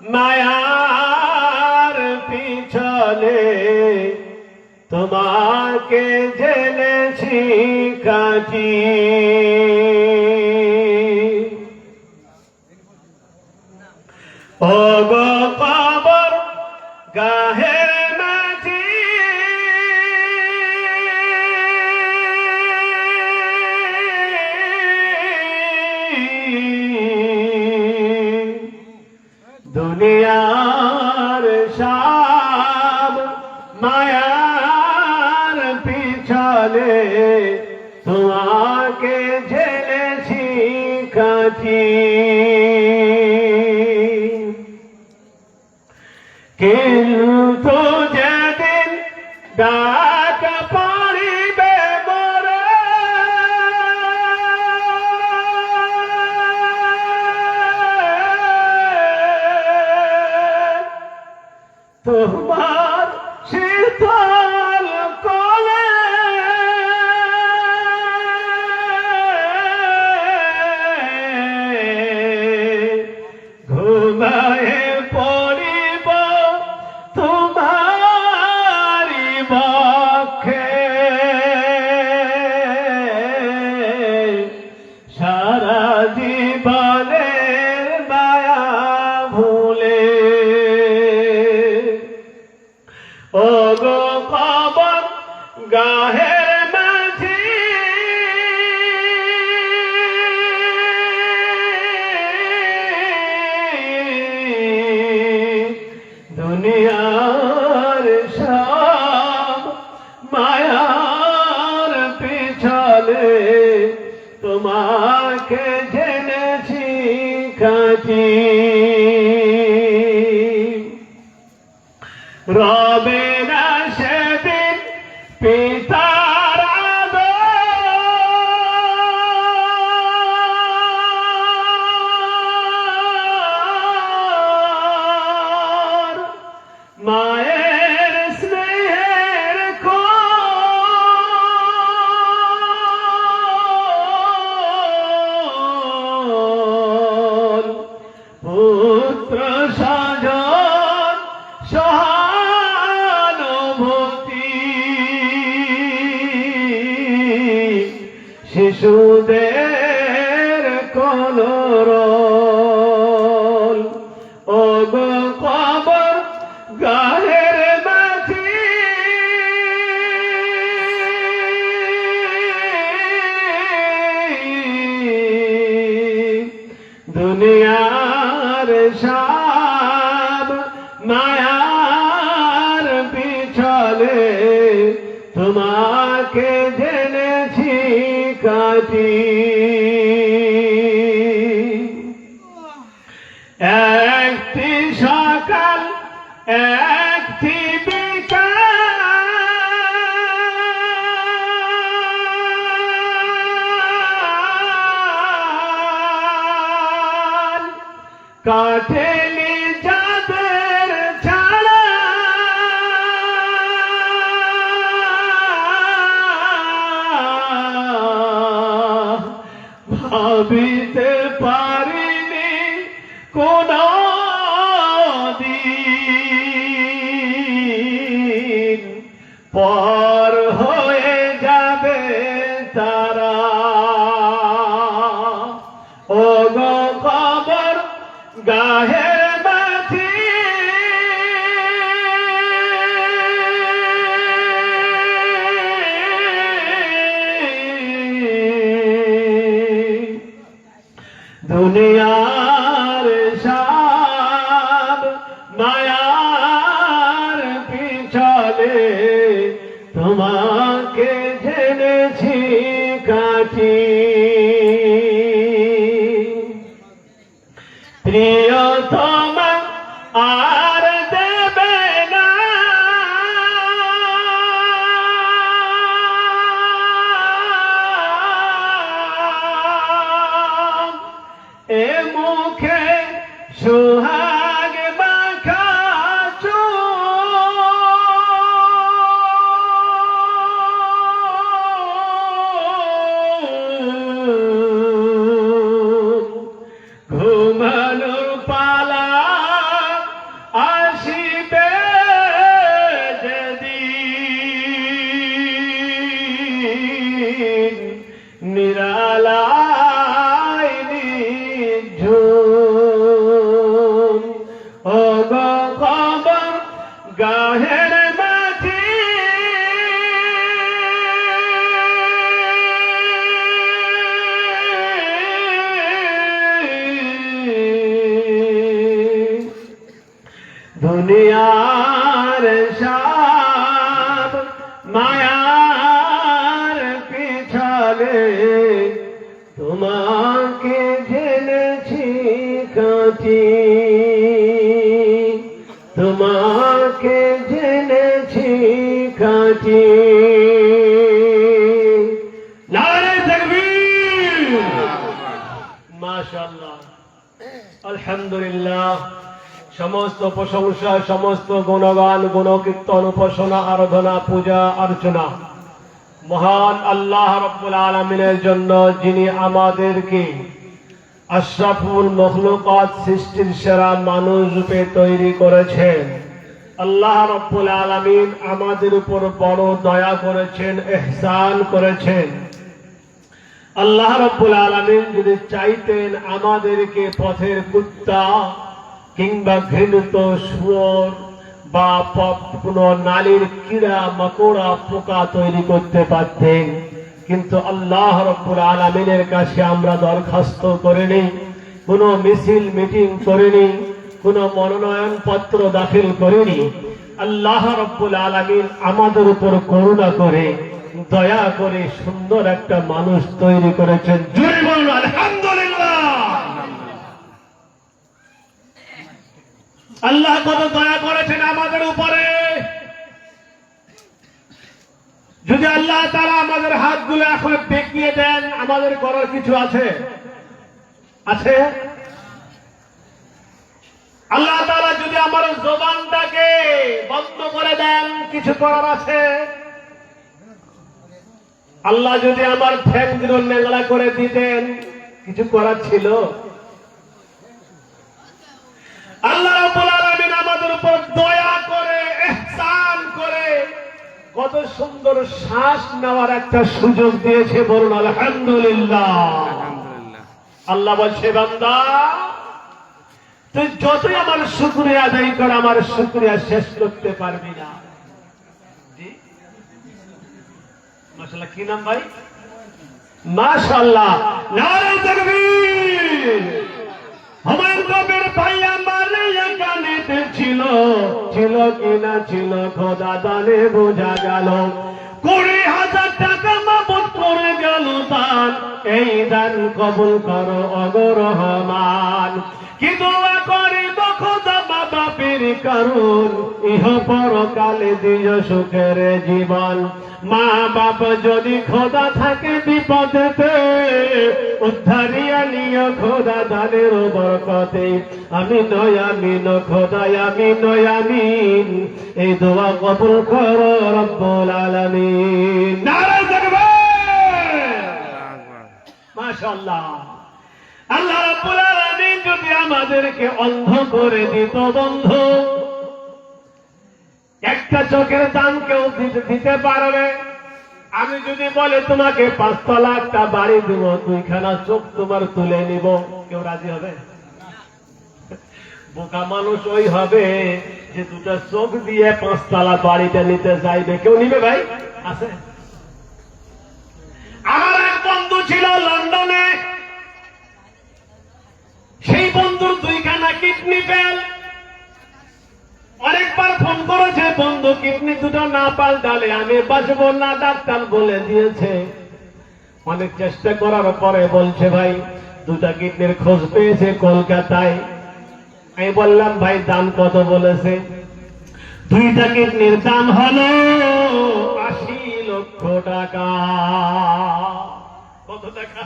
মায়ার পিছনে তোমাকে জেনেছি কাটি ও গো কবর গাহের মাঝি দুনিয়ার সব মায়ার পিছনে তোমাকে জেনেছি কাটি কিন্তু যেদিন ডাক পড়িবে মোরে তোমার শীতল কোলে ঘুমায়ে পড়িব তোমারি বক্ষে সারা জীবনের মায়া ভুলে ও গো কবর গাহের মাঝি দুনিয়ার সব মায়ার পিছনে তোমাকে জেনেছি কাটি রবে না সেদিন পিতার আদর মায়ের স্নেহের কোল পুত্র স্বজন সহানুভূতি শিশুদের কলরল ও গো কবর গাহের মাঝি দুনিয়ার সব মায়ার পিছনে তোমাকে জেনেছি কাটি একটি সকাল একটি বিকাল কাটেলি যাদের ছাড়া ভাবিতে পারিনি কোন দিন পর হয়ে যাবে তারা ও গো কবর গাহের মাঝি দুনিয়ার সব মায়ার পিছনে তোমাকে জেনেছি কাটি প্রিয়তমা আর দেবে না এ মুখে সোহাগ মাখা ঘুমানোর বিরহের মাঝে দুনিয়ার সব মায়ার পিছনে তোমাকে জেনেছি কাটি, তোমাকে জেনেছি কাটি। নারে তাকবীর, মাশাআল্লাহ, আলহামদুলিল্লাহ। সমস্ত প্রশংসা, সমস্ত গুণগান, গুণকীর্তন, উপাসনা, আরাধনা, পূজা অর্চনা মহান আল্লাহ রাব্বুল আলামিনের জন্য, যিনি আমাদেরকে আশরাফুল মখলুকাত, সৃষ্টির সেরা মানুষ রূপে তৈরি করেছেন। আল্লাহ রাব্বুল আলামিন আমাদের উপর বড় দয়া করেছেন, ইহসান করেছেন। আল্লাহ রাব্বুল আলামিন যদি চাইতেন আমাদেরকে পথের কুত্তা কিংবা ঘৃণিত শুয়োর বা কোন নালীর কীড়া মাকড়া পোকা তৈরি করতে পারতেন, কিন্তু আল্লাহ রাব্বুল আলামিনের কাছে আমরা দরখাস্ত করিনি, কোনো মিছিল মিটিং করিনি, কোনো মনোনয়ন পত্র দাখিল করিনি। আল্লাহ রাব্বুল আলামিন আমাদের উপর করুণা করে, দয়া করে সুন্দর একটা মানুষ তৈরি করেছেন। জোরে বলুন আলহামদুলিল্লাহ। আল্লাহ কত দয়া করেছেন আমাদের উপরে। যদি আল্লাহ তাআলা আমাদের হাতগুলো এখন বেঁকিয়ে দেন, আমাদের করার কিছু আছে? আছে? আল্লাহ তাআলা যদি আমার জবানটাকে বন্ধ করে দেন, কিছু করার আছে? আল্লাহ যদি আমার ঠ্যাংগুলো ন্যাংলা করে দিতেন, কিছু করার ছিল? আল্লাহ রাব্বুল আলামিন আমাদের উপর দয়া করে, ইহসান করে কত সুন্দর শ্বাস নেওয়ার একটা সুযোগ দিয়েছে। বলুন আলহামদুলিল্লাহ। আল্লাহ বলছে, বান্দা তুই যতই আমার শুকরিয়া আদায় কর, আমার শুকরিয়া শেষ করতে পারবি না। জি মাশাআল্লাহ। কি নাম ভাই? মাশাআল্লাহ, নারে তাকবীর। হুমায়ুন কবির ভাই আমার এখানে ছিল, ছিল কিনা ছিল খোদা দানে বোঝা গেল। 20,000 টাকা মাবুদ করে গেল দান, এই দান কবুল করো ওগো রহমান। কি দোয়া করিব খোদা মা বাপের কারণ, ইহ পরকালে দিও সুখের জীবন। মা বাপ যদি খোদা থাকে বিপদেতে, উদ্ধারিয়া নিও খোদা দানের বরকতে। আমি নয়ামিন খোদায়, আমি নয়ামিন, এই দোয়া কবুল করো রব্বুল আলামিন। নারে তাকবীর, মাশাআল্লাহ। আল্লাহ রাব্বুল আলামিন যদি আমাদেরকে অন্ধ করে দিত বন্ধু, একটা চোখের দাম কেউ দিতে পারবে? আমি যদি বলে তোমাকে 5 তলা একটা বাড়ি দিব, 2খানা চোখ তোমার তুলে নিব, কেউ রাজি হবে? বোকা মানুষ ওই হবে যে 2টা চোখ দিয়ে 5 তলা বাড়িটা নিতে চাইবে। কেউ নিবে ভাই? আছে? আমার এক বন্ধু ছিল লন্ডনে, সেই বন্ধুর 2খানা কিডনি ফেল। অনেকবার ফোন করেছে, বন্ধু কিডনি 2টা না পাল্টালে আমি বাঁচবো না, ডাক্তার বলে দিয়েছে। অনেক চেষ্টা করার পরে বলছে ভাই 2টা কিডনির খোঁজ পেয়েছে কলকাতায়। আমি বললাম ভাই দাম কত? বলেছে 2টা কিডনির দাম হলো 80 লক্ষ টাকা। কত টাকা?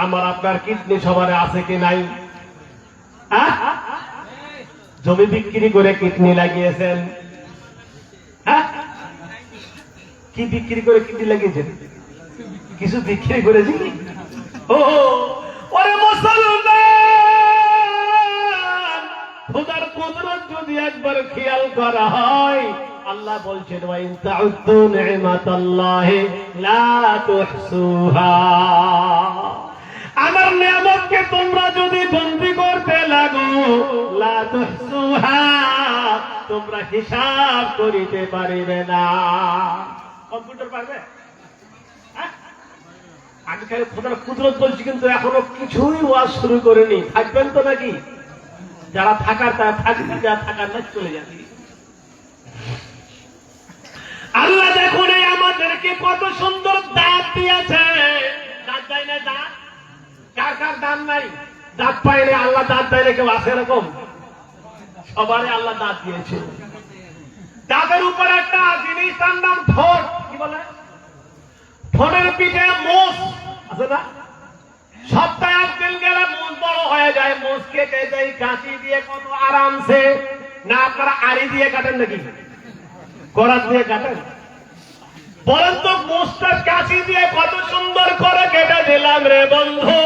আমার আপনার কিডনি সবার আছে কি নাই? জমি বিক্রি করে কিডনি লাগিয়েছেন? কি বিক্রি করে কিডনি লাগিয়েছেন? কিছু বিক্রি করেছি? ও ওরে মুসলমান, খোদার কুদরত যদি একবার খেয়াল করা হয়, আল্লাহ বলছেন ওয়া ইন তাউদ্দু নি'মাতাল্লাহি লা তুহসুহা। আমার নিয়ামতকে তোমরা যদি বন্দী করতে লাগো, লা তুহসুহা, তোমরা হিসাব করিতে পারিবে না। কম্পিউটার পারবে? আমি খালি খোদার কুদরত বলছি, কিন্তু এখনো কিছুই ওয়াজ শুরু করিনি। থাকবেন তো নাকি? যারা থাকার তারা থাকবে, যারা থাকার না চলে যাবে। আল্লাহ দেখুন আমাদেরকে কত সুন্দর দাঁত দিয়েছে। দাঁত দেয় না? দাঁত কার কার দাঁত নাই? দাঁত পাইলে আল্লাহ দাঁত দেয় না কেউ আছে এরকম? সবারই আল্লাহ দাঁত দিয়েছে। দাঁতের উপর একটা জিনিস, তার নাম ঠোঁট। কি বলে? ঠোঁটের পিঠে মোষ আছে না? সপ্তাহে একদিন গেলে মোষ বড় হয়ে যায়। মোষ কেটে দেয় কাঁচি দিয়ে কত আরামসে। না আপনারা আড়ি দিয়ে কাটেন নাকি? করাত দিয়ে কাটেন? বলেন তো, মোষটা কাঁচি দিয়ে কত সুন্দর করে কেটে দিলাম রে বন্ধু।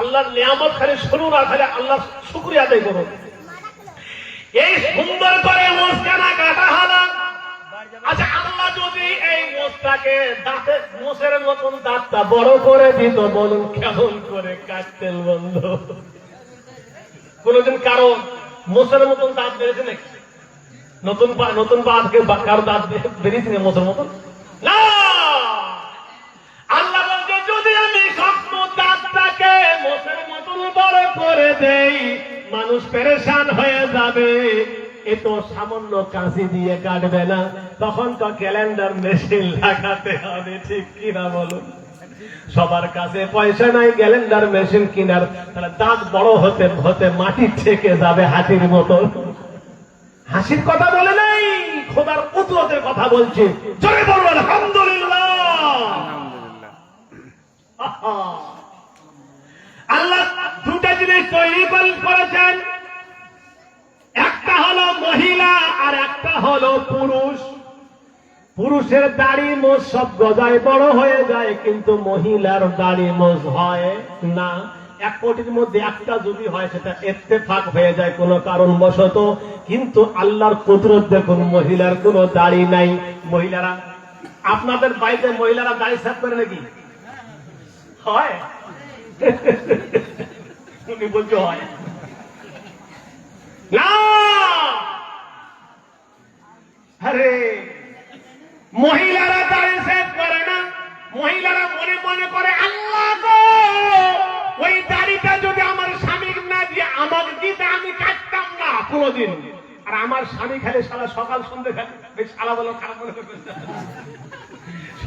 আল্লাহর নিয়ামত খালি শুনুন আর খালি আল্লাহ শুকরিয়া আদায় করুন। এই সুন্দর করে মোষখানা কাটা হলো। আচ্ছা, আল্লাহ যদি এই মোষটাকে দাঁতের মোষের মতন দাঁতটা বড় করে দিত, বলুন কেমন করে কাটতেন বন্ধু? কোনদিন কারো মোষের মতন দাঁত বেড়েছে নাকি? নতুন কারো দাঁত বেরিয়েছে মোষের মতন? না। আল্লাহ বলছে, যদি আমি স্বপ্ন দাঁতটাকে মোষের মতন বড় করে দেই, মানুষ পেরেশান হয়ে যাবে। এ তো সামান্য কাঁচি দিয়ে কাটবে না, তখন তো ক্যালেন্ডার মেশিন লাগাতে হবে। ঠিক কিনা বলুন? সবার কাছে পয়সা নাই ক্যালেন্ডার মেশিন কিনার, তাহলে দাঁত বড় হতে হতে মাটি থেকে যাবে হাতির মতো। হাসির কথা বলে নাই, খোদার কুদরতের কথা বলছে। জোরে বলুন আলহামদুলিল্লাহ। আল্লাহ দুটা জিনিস তৈরি করেছেন, একটা হলো মহিলা আর একটা হলো পুরুষ। পুরুষের দাড়ি মোষ সব গজায় বড় হয়ে যায়, কিন্তু মহিলার দাড়ি মোষ হয় না। 1 কোটির মধ্যে একটা যদি হয়, সেটা ইত্তেফাক হয়ে যায় কোনো কারণবশত। কিন্তু আল্লাহর কুদরত দেখুন, মহিলার কোনো দাড়ি নাই। মহিলারা, আপনাদের বাড়িতে মহিলারা দাড়ি সাফ করে নাকি? হয়? তুমি বলছো হয় না? আরে মহিলারা দাড়ি সেভ করে না। মহিলারা মনে মনে করে, আল্লাহ গো, ওই দাড়িটা যদি আমার স্বামীর না দিয়ে আমাকে দিতে, আমি কাটতাম না কোনোদিন। আর আমার স্বামী খালি সারা সকাল সন্ধ্যে খালি, সারা বলো খারাপ মনে করবে,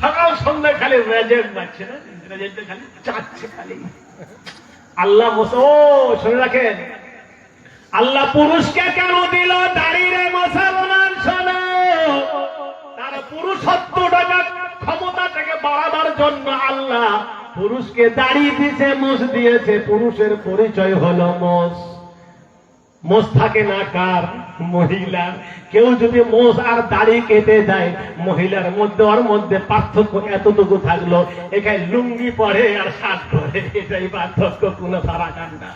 সকাল সন্ধ্যা খালি রেজেন্ট যাচ্ছে না, রেজেন্টে খালি চাচ্ছে খালি। আল্লাহ শুনে রাখেন, আল্লাহ পুরুষকে কেন দিল দাড়ি রে মুসলমান? শোনো, তার পুরুষত্বটাকে ক্ষমতাটাকে বাড়াবার জন্য আল্লাহ পুরুষকে দাড়ি দিয়েছে, মোষ দিয়েছে। পুরুষের পরিচয় হলো মোষ। মোষ থাকে না কার? মহিলার। কেউ যদি মোষ আর দাড়ি কেটে দেয়, মহিলার মধ্যে ওর মধ্যে পার্থক্য এতটুকু থাকলো, এখানে লুঙ্গি পরে আর শার্ট পরে, এটাই পার্থক্য, কোনো ফারাক না।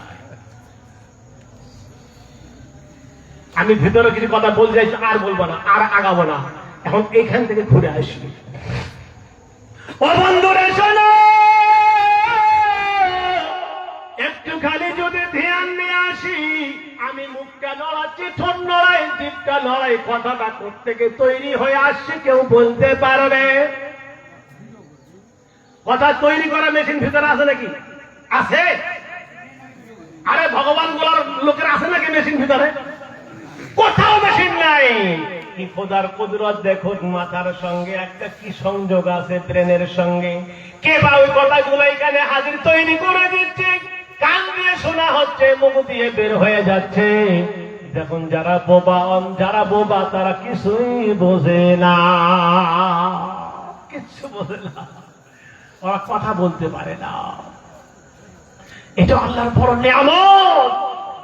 আমি ভিতরে কিছু কথা বলতে চাইছি, আর বলবো না, আর আগাবো না, এখন এইখান থেকে ঘুরে আসি। ও বন্ধুরা শোনো, একটু খালি যদি ধ্যান নিয়ে আসি, আমি মুখটা নড়াচ্ছি, ঠোঁট নড়াই, জিভটা নড়াই, কথাটা প্রত্যেকে তৈরি হয়ে আসছে, কেউ বলতে পারবে? কথা তৈরি করা মেশিন ভিতরে আছে নাকি? আছে? আরে ভগবান বলার লোকের আছে নাকি মেশিন ভিতরে? কোথাও মেশিন নাই। কি খোদার কুদরত দেখুন, মাথার সঙ্গে একটা কি সংযোগ আছে ব্রেনের সঙ্গে। কে বা ওই কথাগুলো এখানে হাজির তৈরি করে দিচ্ছে, কান দিয়ে শোনা হচ্ছে, মুখ দিয়ে বের হয়ে যাচ্ছে। দেখুন, যারা বোবা তারা কিছুই বোঝে না, কিছু বোঝে না, ওরা কথা বলতে পারে না। এটা আল্লাহর বড় নিয়ামত।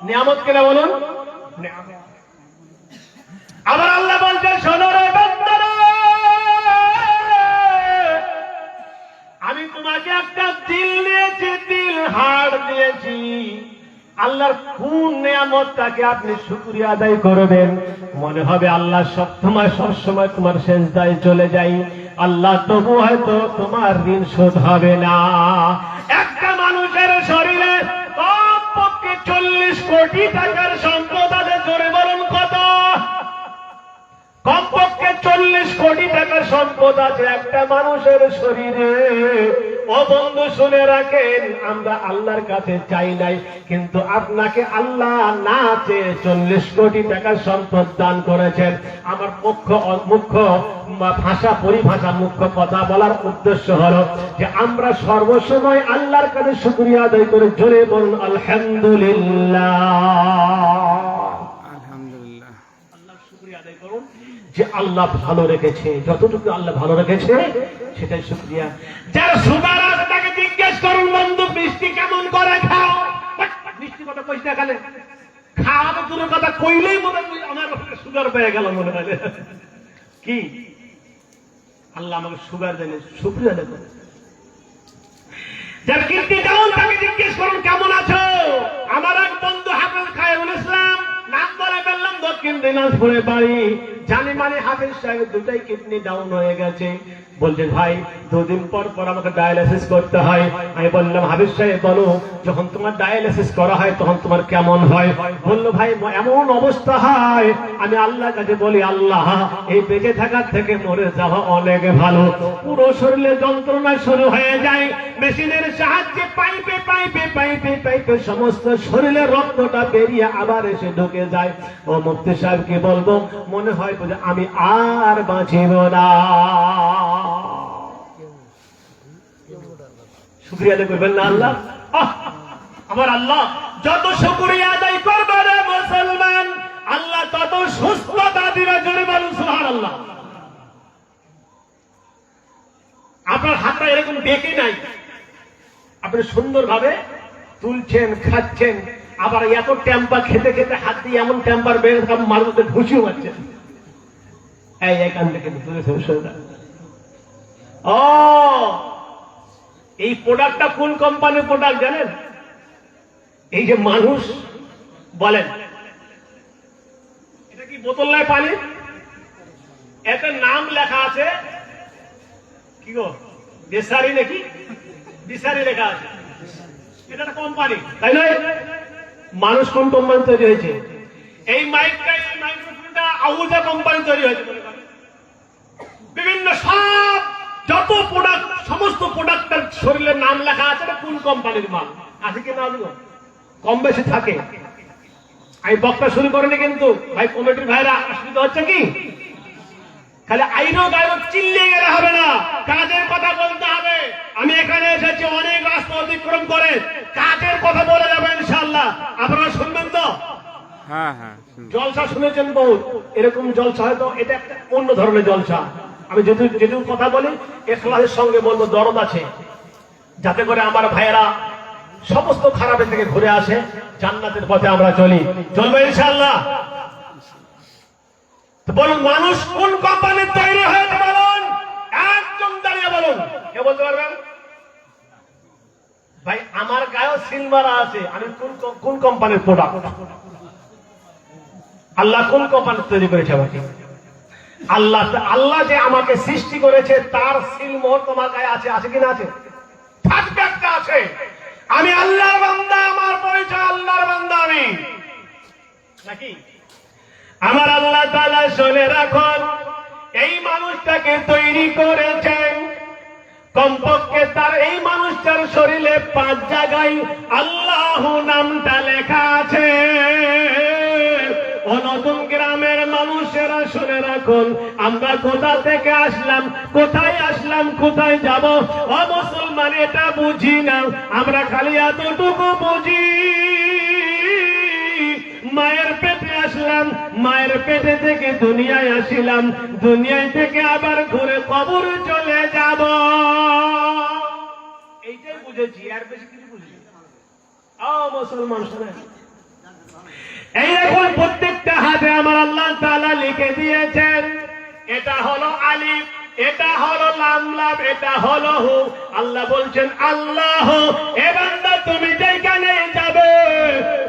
নিয়ামত কেন বলুন? নিয়ামত। আবার আল্লাহ বলছে, শোনো রে বান্দারা, আমি তোমাকে একটা দিল দিয়েছি, দিল হাড় দিয়েছি। আল্লাহর কোন নিয়ামতটাকে আপনি শুকরিয়া আদায় করবেন? মনে হবে আল্লাহ সবসময় তোমার সেজদায় চলে যাই, আল্লাহ তবু হয়তো তোমার ঋণ শোধ হবে না। একটা মানুষের শরীরে কোটি টাকার সম্পদ আছে, জোরে বলুন কত? কমপক্ষে 40 কোটি টাকার সম্পদ আছে একটা মানুষের শরীরে। ও বন্ধু শুনে রাখেন, আমরা আল্লাহর কাছে চাই নাই, কিন্তু আপনাকে আল্লাহ না চেয়ে 40 কোটি টাকার সম্পদ দান করেছেন। আমার মুখ্য ভাষা পরিভাষা, মুখ্য কথা বলার উদ্দেশ্য হলো যে আমরা সর্বসময় আল্লাহর কাছে শুকরিয়া আদায় করে জোরে বলুন আলহামদুলিল্লাহ। আলহামদুলিল্লাহ। আল্লাহর শুকরিয়া আদায় করুন যে আল্লাহ ভালো রেখেছে, যতটুকু আল্লাহ ভালো রেখেছে সেটাই শুকরিয়া। যারা সুগার আছে তাকে জিজ্ঞেস করুন, বন্ধু মিষ্টি কেমন করে খাও? মিষ্টি কথা কইস না, খালে খাওয়াবে দূরের কথা কইলেই মনে হয় আমার সুগার পেয়ে গেল মনে হয়। কি আল্লাহ আমাকে সুগার দেন, শুকরিয়া দেন। যার কীর্তি কেমন তাকে জিজ্ঞেস করুন কেমন আছো? আমার এক বন্ধু হাফেজ খায়রুল ইসলাম, নাম বলে ফেললাম, দক্ষিণ দিনাজপুরে বাড়ি। জানি মানে হাফেজ সাহেব দুটাই কিডনি ডাউন হয়ে গেছে। বলছেন ভাই 2 দিন পর পর আমাকে ডায়ালিসিস করতে হয়। আমি বললাম হাফেজ সাহেব বলো, যখন তোমার ডায়ালিসিস করা হয় তখন তোমার কেমন হয়? বললো ভাই এমন অবস্থা হয়, আমি আল্লাহর কাছে বলি আল্লাহ এই বেঁচে থাকার থেকে মরে যাওয়া অনেক ভালো। পুরো শরীরে যন্ত্রণা শুরু হয়ে যায়, মেশিনের সাহায্যে পাইপে পাইপে পাইপে পাইপে সমস্ত শরীরে রক্তটা বেরিয়ে আবার এসে ঢুকে যায়। ও মুফতি সাহেবকে বলবো, মনে হয় যে আমি আর বাঁচিব না। শুকরিয়া আদায় করবেন না আল্লাহ? আমার আল্লাহ যত শুকরিয়া আদায় করবে রে মুসলমান, আল্লাহ তত সুস্থতা দিবে। জোরে বলুন সুবহানাল্লাহ। আপনার হাতটা এরকম বেঁকে নাই, আপনি সুন্দরভাবে তুলছেন, খাচ্ছেন, আবার এত টেম্পার খেতে খেতে হাত দিয়ে এমন টেম্পার বেড়ে থাকা মানুষদের ঘুষিও মারছেন। এই কান থেকে এই প্রোডাক্টটা কোন কোম্পানির প্রোডাক্ট জানেন? এই যে মানুষ বলেন, এটা কি বোতল নয় পানি, এতে নাম লেখা আছে কি গো, বেসারি নাকি বিসারি লেখা আছে। এটা একটা কোম্পানি, তাই নয়? মানুষ কোন কোম্পানি তৈরি হয়েছে? এই মাইকটা, এই মাইক্রোফোনটা আহুজা কোম্পানি তৈরি হয়েছে। বিভিন্ন সব যত প্রোডাক্ট, সমস্ত প্রোডাক্টের শরীরের নাম লেখা আছে, কোন কোম্পানির মাল আছে কি না? কম বেশি থাকে। আমি বক্তা শুরু করিনি কিন্তু ভাই, কমিটির ভাইরা অসুবিধা হচ্ছে কি? খালি আইনো গাইনো চিল্লিয়ে গেলে হবে না, কাজের কথা বলতে হবে। আমি এখানে এসেছি অনেক রাস্তা অতিক্রম করে, কাজের কথা বলে যাবো ইনশাআল্লাহ। আপনারা শুনবেন তো? হ্যাঁ হ্যাঁ। জলসা শুনেছেন বহু, এরকম জলসা হয়তো এটা একটা অন্য ধরনের জলসা। আমি যেটুকু কথা বলি ইখলাসের সঙ্গে বলবো, দরদ আছে, যাতে করে আমার ভাইয়েরা সমস্ত খারাপের থেকে ঘুরে আসে, জান্নাতের পথে আমরা চলি। চলবে ইনশাআল্লাহ। তো বলুন, মানুষ কোন কোম্পানির তৈরি হয়েছে বলুন? একদম দাঁড়িয়ে বলুন, কে বলতে পারবেন? ভাই আমার গায়েও সিল মারা আছে, আমি কোন কোম্পানির প্রোডাক্ট? আল্লাহ কোন কোম্পানি তৈরি করেছে আমাকে? আল্লাহ যে আমাকে সৃষ্টি করেছে তার সিল মোহর তোমার গায়ে আছে, আছে কিনা? আছে, থাকবে, একটা আছে। আমি আল্লাহর বান্দা, আমার পরিচয় আল্লাহর বান্দা আমি, নাকি? আমার আল্লাহ তাআলা শুনে রাখুন, এই মানুষটাকে তৈরি করেছেন, কমপক্ষে তার এই মানুষটার শরীরে 5 জায়গায় আল্লাহ নামটা লেখা আছে। নতুন গ্রামের মানুষেরা শুনে রাখুন, আমরা কোথা থেকে আসলাম, কোথায় আসলাম, কোথায় যাব? ও মুসলমান, এটা বুঝি না, আমরা খালি এতটুকু বুঝি, মায়ের পেটে আসলাম, মায়ের পেটে থেকে দুনিয়ায় আসিলাম, দুনিয়ায় থেকে আবার ঘুরে কবরে চলে যাব। এইটাই বুঝেছি, আর বেশি কিছু বুঝি। ও মুসলমান শোনেন, এই দেখুন প্রত্যেকটা হাতে আমার আল্লাহ তাআলা লিখে দিয়েছেন, এটা হলো আলিফ, এটা হলো লাম লাম, এটা হলো হু। আল্লাহ বলছেন আল্লাহ, এ বান্দা তুমি যেখানে যাবে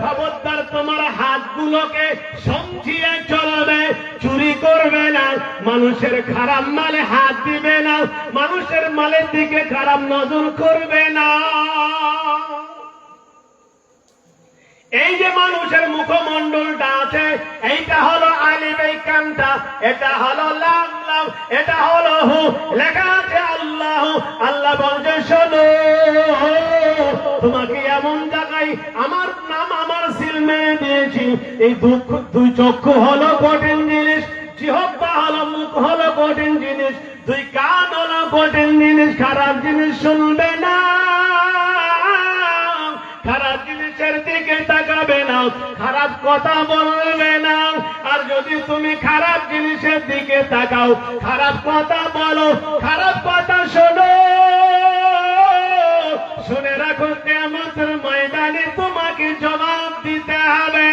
খবরদার তোমার হাতগুলোকে সমঝিয়ে চলবে, চুরি করবে না, মানুষের খারাপ মালে হাত দিবে না, মানুষের মালের দিকে খারাপ নজর করবে না। এই যে মানুষের মুখমণ্ডলটা আছে, এইটা হলো আলিফ, এই কানটা, এটা হলো লাম, লাম, এটা হলো হু, লেখা আছে আল্লাহ। আল্লাহ বলছে শোনো, তোমাকে এমন জায়গায় আমার নাম, আমার সিলমে দিয়েছি। এই দুই চক্ষু হলো কঠিন জিনিস, জিহ্বা হলো, মুখ হলো কঠিন জিনিস, দুই কান হলো কঠিন জিনিস। খারাপ জিনিস শুনবে না, খারাপ জিনিসের দিকে তাকাবে না, খারাপ কথা বলবে না। আর যদি তুমি খারাপ জিনিসের দিকে তাকাও, খারাপ কথা বলো, খারাপ কথা শোনো, শুনে রাখো কিয়ামতের ময়দানে তোমাকে জবাব দিতে হবে।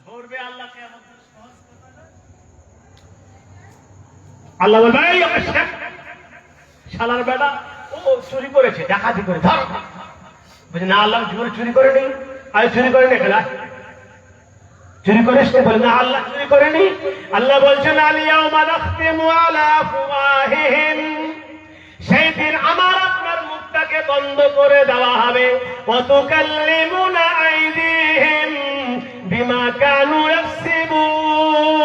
ধরবে আল্লাহ কিয়ামতের সহজ কথা না। আল্লাহ বলবে এই শালার বেটা ও চুরি করেছে, ডাকাতি করে, ধর। বলছে না আল্লাহ জীবনে চুরি করেনি, আমি চুরি করিনি। খেলা চুরি করিস? বলে না আল্লাহ চুরি করেনি। আল্লাহ বলছেন আলিয়াউমা নাখতিমু আলা আফওয়াহিহিম, সেই দিন আমার আপনার মুখটাকে বন্ধ করে দেওয়া হবে। ওয়া তুকাল্লিমুনা আইদিহিম বিমা কানু ইয়াকসিবুন,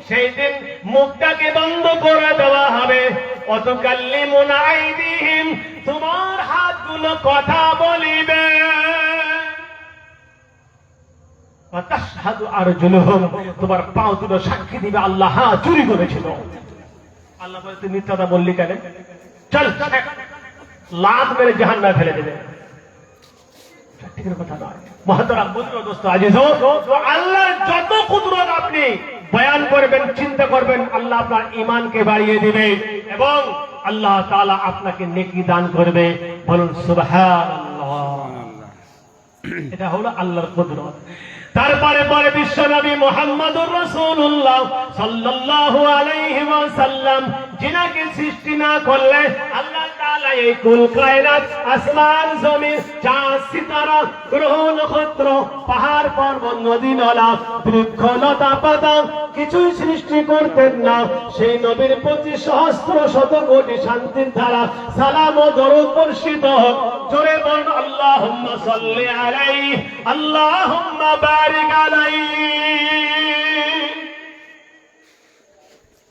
সেই দিন মুখটাকে বন্ধ করে দেওয়া হবে। ওয়া তুকাল্লিমুনা আইদিহিম, তোমার হাতগুলো কথা বলিবে। ওয়া তাশহাদু আরজুলুহুম, তোমার পাও দুটো সাক্ষী দিবে আল্লাহ হ্যাঁ চুরি করেছিল। আল্লাহ বলে তুই মিথ্যাটা বললি কেন? চল লাত মেরে জাহান্নামে ফেলে দেবে। কথা নয় মহতরম বুজুর্গ দোস্ত আজিজ, আল্লাহর যত কুদরত আপনি বয়ান করবেন, চিন্তা করবেন, আল্লাহ আপনার ঈমানকে বাড়িয়ে দিবে এবং আল্লাহ তাআলা আপনাকে নেকি দান করবে। বলুন সুবহানাল্লাহ। এটা হলো আল্লাহর কুদরত। তারপরে পরে বিশ্বনবী মুহাম্মদুর রাসূলুল্লাহ সাল্লাল্লাহু আলাইহি ওয়াসাল্লাম, যিনাকে সৃষ্টি না করলে আল্লাহ তাআলা এই কুল কায়নাত, আসমান জমিন, চাঁদ সিতারা, গ্রহ নক্ষত্র, পাহাড় পর্বত, নদী নালা, বৃক্ষ লতা পাতা কিছুই সৃষ্টি করতেন না। সেই নবীর প্রতি সহস্র শত কোটি শান্তির ধারা, সালাম ও দরুদ বর্ষিত হোক। জোরে বলুন আল্লাহুম্মা সাল্লি আলাইহি, আল্লাহুম্মা বারিক আলাইহি।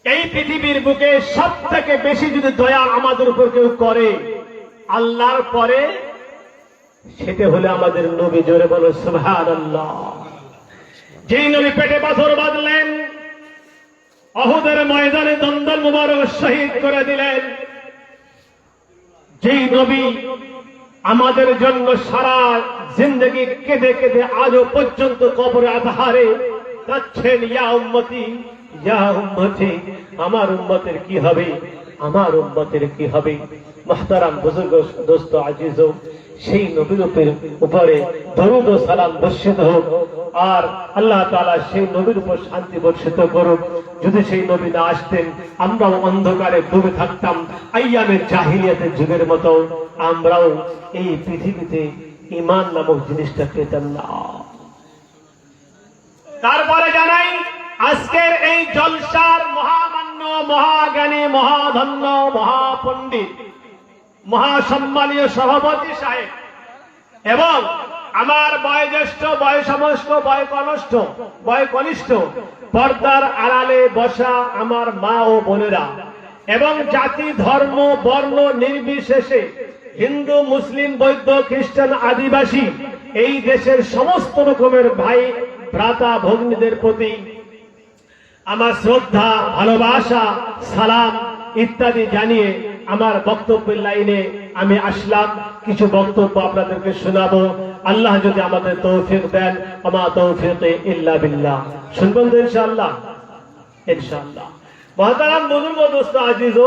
এই পৃথিবীর বুকে সব থেকে বেশি যদি দয়া আমাদের উপর কেউ করে আল্লাহর পরে, সেটা হলে আমাদের নবী। জোরে বলো সুবহানাল্লাহ। যেই নবী পেটে পাথর বাঁধলেন, উহুদের ময়দানে দন্দল মুবারক শহীদ করে দিলেন, যেই নবী আমাদের জন্য সারা জিন্দগি কেঁদে কেঁদে আজও পর্যন্ত কবরে আধারে কাঁদছেন, ইয়া উম্মতি, ইয়া উম্মতি, আমার উম্মতের কি হবে, আমার উম্মতের কি হবে। মুহতারাম বুজুর্গ দোস্ত আজিজ, সেই নবীর উপরে দরুদ ও সালাম বর্ষিত হোক আর আল্লাহ তাআলা সেই নবীর উপর শান্তি বর্ষিত করুক। যদি সেই নবী না আসতেন আমরাও অন্ধকারে ডুবে থাকতাম, আইয়ামে জাহিলিয়াতের যুগের মতো আমরাও এই পৃথিবীতে ঈমান নামক জিনিসটা পেতাম না। তারপরে জানাই আজকের এই জলসার মহামান্য, মহাজ্ঞানী, মহাধন্য, মহাপণ্ডিত, মহাসম্মানীয় সভাপতি সাহেব এবং আমার বয়োজ্যেষ্ঠ, বয়সমস্ত, বয়কনিষ্ঠ পর্দার আড়ালে বসা আমার মা ও বোনেরা এবং জাতি, ধর্ম, বর্ণ নির্বিশেষে হিন্দু, মুসলিম, বৌদ্ধ, খ্রিস্টান, আদিবাসী এই দেশের সমস্ত রকমের ভাই ভ্রাতা ভগ্নীদের প্রতি আমার শ্রদ্ধা, ভালোবাসা, সালাম ইত্যাদি জানিয়ে আমার বক্তব্যের লাইনে আমি আসলাম। কিছু বক্তব্য আপনাদেরকে শোনাবো, আল্লাহ যদি আমাদের তৌফিক দেন। ওমা তৌফিক ইল্লা বিল্লাহ। শুনবেন তো ইনশাআল্লাহ? ইনশাআল্লাহ। মহতারাম বুজুর্গ দোস্ত আজিজ,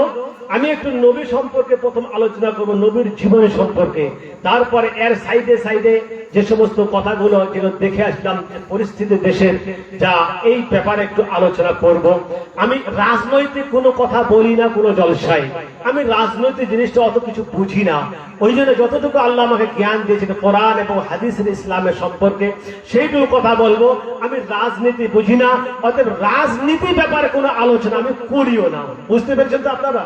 আমি একটু নবী সম্পর্কে প্রথম আলোচনা করব, নবীর জীবনী সম্পর্কে। তারপরে এর সাইডে সাইডে যে সমস্ত কথাগুলো যেগুলো দেখে আসলাম পরিস্থিতি দেশের, যা এই ব্যাপারে একটু আলোচনা করব। আমি রাজনৈতিক কোনো কথা বলি না কোনো জলসায়, আমি রাজনৈতিক জিনিসটা অত কিছু বুঝি না। ওই জন্য যতটুকু আল্লাহ আমাকে জ্ঞান দিয়েছে কোরআন এবং হাদিসের ইসলামের সম্পর্কে সেইটুকু কথা বলবো। আমি রাজনীতি বুঝি না, অতএব রাজনীতি ব্যাপারে কোনো আলোচনা আমি করিও না। বুঝতে পেরেছেন তো আপনারা?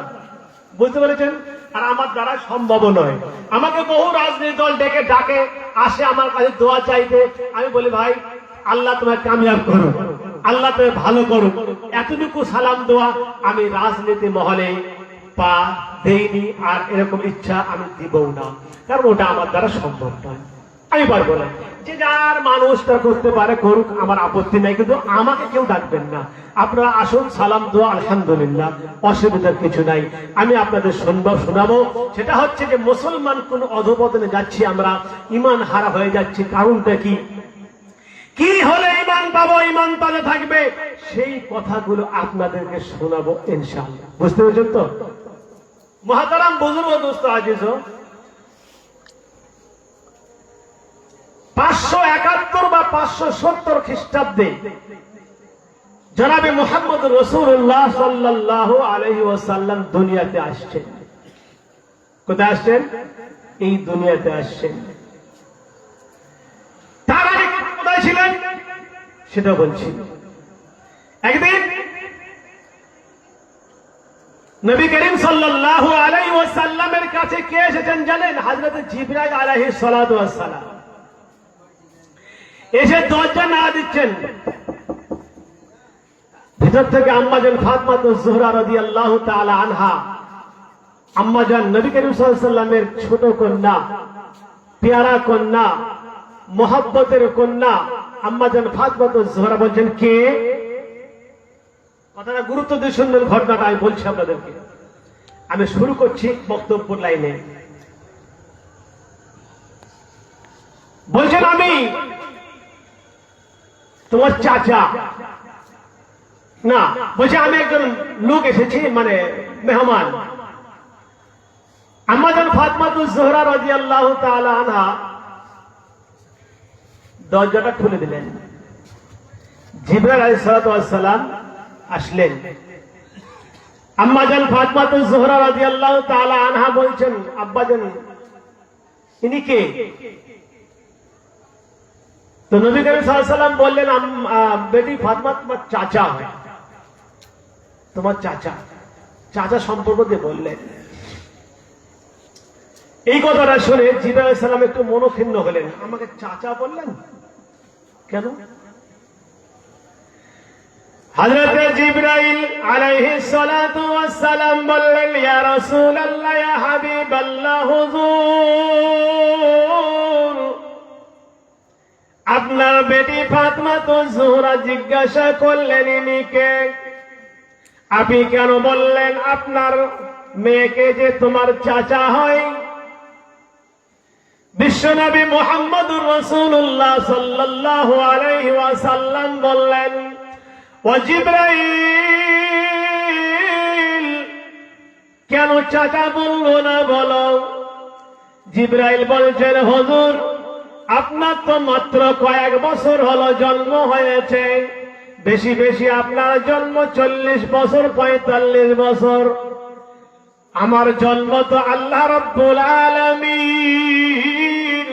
বুঝতে পেরেছেন? আর আমার দ্বারা সম্ভব নয়। আমাকে বহু রাজনৈতিক দল ডাকে, আসে আমার কাছে দোয়া চাইতে, আমি বলি ভাই আল্লাহ তোমায় কামিয়াব করুক, আল্লাহ তোমায় ভালো করুক। এতটুকু সালাম দোয়া আমি রাজনীতি মহলে পা দেইনি, আর এরকম ইচ্ছা আমি দিবও না, কারণ ওটা আমার দ্বারা সম্ভব নয়, আমি পারবো না। যে যার মানুষটা করতে পারে করুক, আমার আপত্তি নাই, কিন্তু আমাকে কেউ ডাকবেন না। আপনারা আসুন, সালাম দোয়া আলহামদুলিল্লাহ, অসুবিধার কিছু নাই। আমি আপনাদের শোনাবো, সেটা হচ্ছে যে মুসলমান কোন অধপতনে যাচ্ছি আমরা, ইমান হারা হয়ে যাচ্ছি, কারণটা কি, কি হলে ইমান পাবো, ইমান তাজা থাকবে, সেই কথাগুলো আপনাদেরকে শোনাবো ইনশাআল্লাহ। বুঝতে পেরেছেন তো? মহাতারাম বুজুর্গ দোস্ত আজিজ, 571 বা 570 খ্রিস্টাব্দে জনাবে মুহাম্মদ রাসূলুল্লাহ সাল্লাল্লাহু আলাইহি ওয়াসাল্লাম দুনিয়াতে আসছেন। কোথায় আসছেন? এই দুনিয়াতে আসছেন। তার আগে কোথায় ছিলেন সেটা বলছি। একদিন নবী করিম সাল্লাল্লাহু আলাইহি ওয়াসাল্লামের কাছে কে এসেছেন জানেন? হযরত জিবরাইল আলাইহিস সালাতু ওয়াস সালাম এসে দরজা না দিচ্ছেন। ভিতর থেকে আম্মাজান ফাতেমাতুজ জোহরা রাদিয়াল্লাহু তাআলা আনহা, আম্মাজান নবী করিম সাল্লাল্লাহু আলাইহি ওয়াসাল্লামের ছোট কন্যা, পেয়ারা কন্যা, মোহাব্বতের কন্যা আম্মাজান ফাতেমাতুজ জোহরা বলছেন, কে? কথাটা গুরুত্ব দিয়ে শুনবেন, ঘটনাটা আমি বলছি আপনাদেরকে। আমি শুরু করছি বক্তব্য লাইনে। বলছেন, আমি তোমার চাচা না, বলছে আমি একজন লোক এসেছি, মানে মেহমান। আম্মাজান ফাতেমাতুজ জোহরা রাদিয়াল্লাহু তাআলা আনহা দরজাটা খুলে দিলেন। জিবরাইল আলাইহিস সালাতু ওয়াস সালাম আসলেন। আম্মাজান ফাতেমাতুজ জোহরা রাদিয়াল্লাহু তাআলা আনহা বলছেন, আব্বাজান ইনি কে? তো নবী করিম সাল্লাল্লাহু আলাইহি ওয়াসাল্লাম বললেন, বেটি ফাতেমা তোমার চাচা হয়, তোমার চাচা। চাচা সম্পর্ক দিয়ে বললেন। এই কথাটা শুনে জিবরাইল আলাইহিস সালাম একটু মনক্ষুণ্ণ হলেন, আমাকে চাচা বললেন কেন? হযরত জিবরাইল আলাইহিস সালাতু ওয়াস সালাম বললেন, ইয়া রাসূলুল্লাহ, ইয়া হাবিবাল্লাহ, হুজুর আপনার বেটি ফাতেমাতুজ জোহরা জিজ্ঞাসা করলেন ইনি কে? আপনি কেন বললেন আপনার মেয়েকে যে তোমার চাচা হয়? বিশ্বনবী মুহাম্মদুর রাসূলুল্লাহ সাল্লাল্লাহু আলাইহি ওয়াসাল্লাম বললেন, ও জিবরাইল, কেন চাচা বললো না বলো? জিবরাইল বলছেন, হুজুর আপনার তো মাত্র কয়েক বছর হলো জন্ম হয়েছে, বেশি বেশি আপনার জন্ম 40 বছর 45 বছর। আমার জন্ম তো আল্লাহ রাব্বুল আলামিন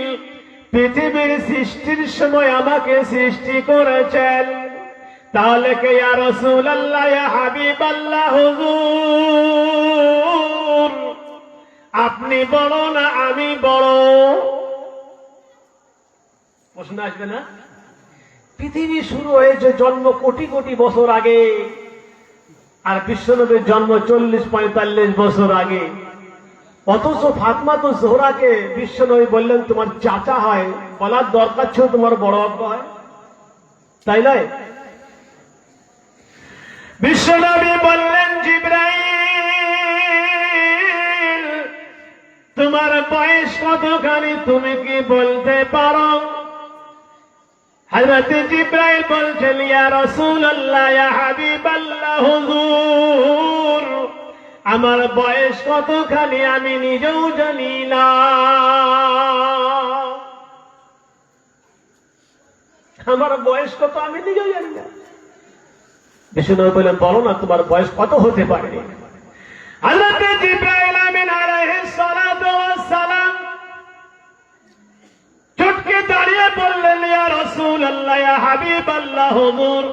পৃথিবীর সৃষ্টির সময় আমাকে সৃষ্টি করেছেন। তাহলে কে ইয়া রাসূলুল্লাহ, ইয়া হাবিবাল্লাহ, হুজুর আপনি বড় না আমি বড়? প্রশ্ন আসবে না? পৃথিবী শুরু হয়েছে জন্ম কোটি কোটি বছর আগে, আর বিশ্বনবীর জন্ম 40-45 বছর আগে। অথচ ফাতেমাতুজ জোহরাকে বিশ্বনবী বললেন তোমার চাচা হয়, বলার দরকার ছিল তোমার বড় আব্বা হয়, তাই নয়? বিশ্বনবী বললেন, জিবরাইল তোমার বয়স কতখানি তুমি কি বলতে পারো? হযরত জিবরাইল বলছেন, ইয়া রাসূলুল্লাহ, ইয়া হাবিবাল্লাহ, হুজুর আমার বয়স কতখানি আমি নিজেও জানি না। আমার বয়স কত আমি নিজেও জানি না। বিষ্ণু বললেন, বলো না তোমার বয়স কত হতে পারে? হযরত জিবরাইল আমিন আলাইহিস সালাতু ওয়াস সালাম চটকে দাঁড়িয়ে বললেন, ইয়া রাসূলুল্লাহ, ইয়া হাবিবাল্লাহ, হুজুর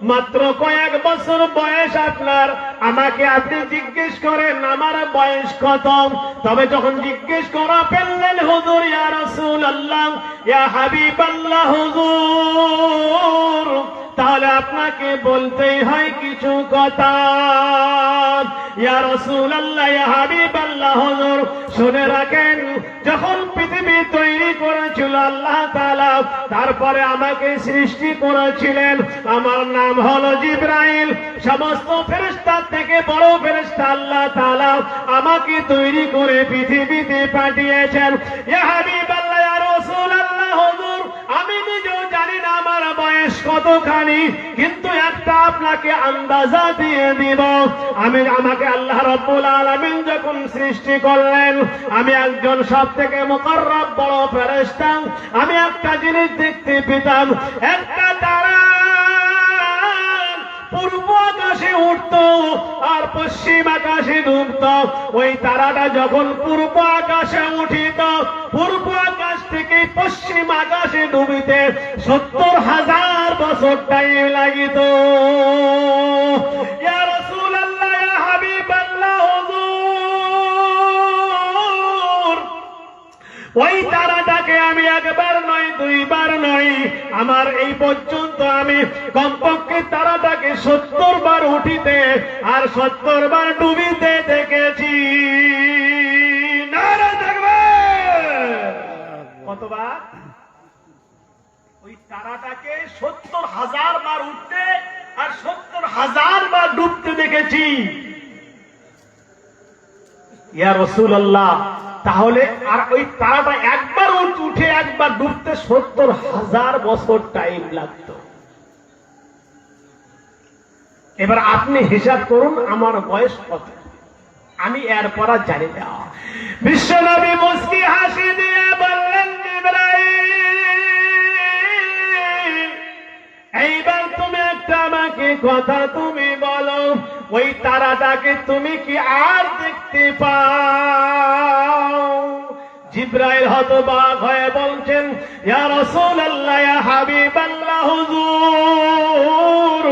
মাত্র কয়েক বছর বয়স আপনার, আমাকে আপনি জিজ্ঞেস করেন আমার বয়স কত। তবে যখন জিজ্ঞেস করা ফেললেন হুজুর ইয়া রাসূলুল্লাহ ইয়া হাবিবাল্লাহ হুজুর, তাহলে আপনাকে বলতেই হয় কিছু কথা। ইয়া রাসূলুল্লাহ ইয়া হাবিবাল্লাহ হুজুর, শুনে রাখেন, যখন পৃথিবী তৈরি করেছিল আল্লাহ তাআলা, তারপরে আমাকে সৃষ্টি করেছিলেন। আমার নাম হলো জিবরাইল। সমস্ত ফেরেশতার থেকে বড় ফেরেশতা আল্লাহ তাআলা আমাকে তৈরি করে পৃথিবীতে পাঠিয়েছেন। ইয়া হাবিবাল্লাহ ইয়া রাসূলুল্লাহ হুজুর, আমি নিজেও জানি না আমার বয়স কতখানি, কিন্তু একটা আপনাকে আন্দাজা দিয়ে দিব। আমাকে আল্লাহ রাব্বুল আলামিন যখন সৃষ্টি করলেন, আমি একজন সব থেকে মুকাররব বড় ফেরেশতা। আমি একটা জিনিস দেখতে পেতাম, একটা তারা পূর্ব আকাশে উঠত আর পশ্চিম আকাশে ডুবত। ওই তারাটা যখন পূর্ব আকাশে উঠিত, পূর্ব আকাশ থেকে পশ্চিম আকাশে ডুবিতে ৭০,০০০ বছর টাইম লাগিত। ইয়া রাসূলুল্লাহ ইয়া হাবিবাল্লাহ হুজুর, ওই তারাটাকে আমি একবার নয় দুইবার নয়, আমার এই পর্যন্ত আমি কমপক্ষে তারাটাকে ৭০ বার উঠিতে আর ৭০ বার ডুবিতে দেখেছি। নারে তাকবীর! কতবার? ওই তারাটাকে ৭০,০০০ বার উঠতে আর ৭০,০০০ বার ডুবতে দেখেছি। ইয়া রাসূলুল্লাহ, তাহলে আর ওই তারাটা একবার উঠে একবার ডুবতে ৭০,০০০ বছর টাইম লাগতো। এবার আপনি হিসাব করুন আমার বয়স কত। আমি এরপর আর জানি না। বিশ্বনবী মুস্কি হাসি দিয়ে বললেন, জিবরাইল, এইবার তুমি একটা আমাকে কথা তুমি বলো, ওই তারাটাকে তুমি কি আর দেখতে পাও? জিবরাইল হতবাক হয়ে বলছেন, ইয়া রাসূলুল্লাহ ইয়া হাবিবাল্লাহ হুজুর,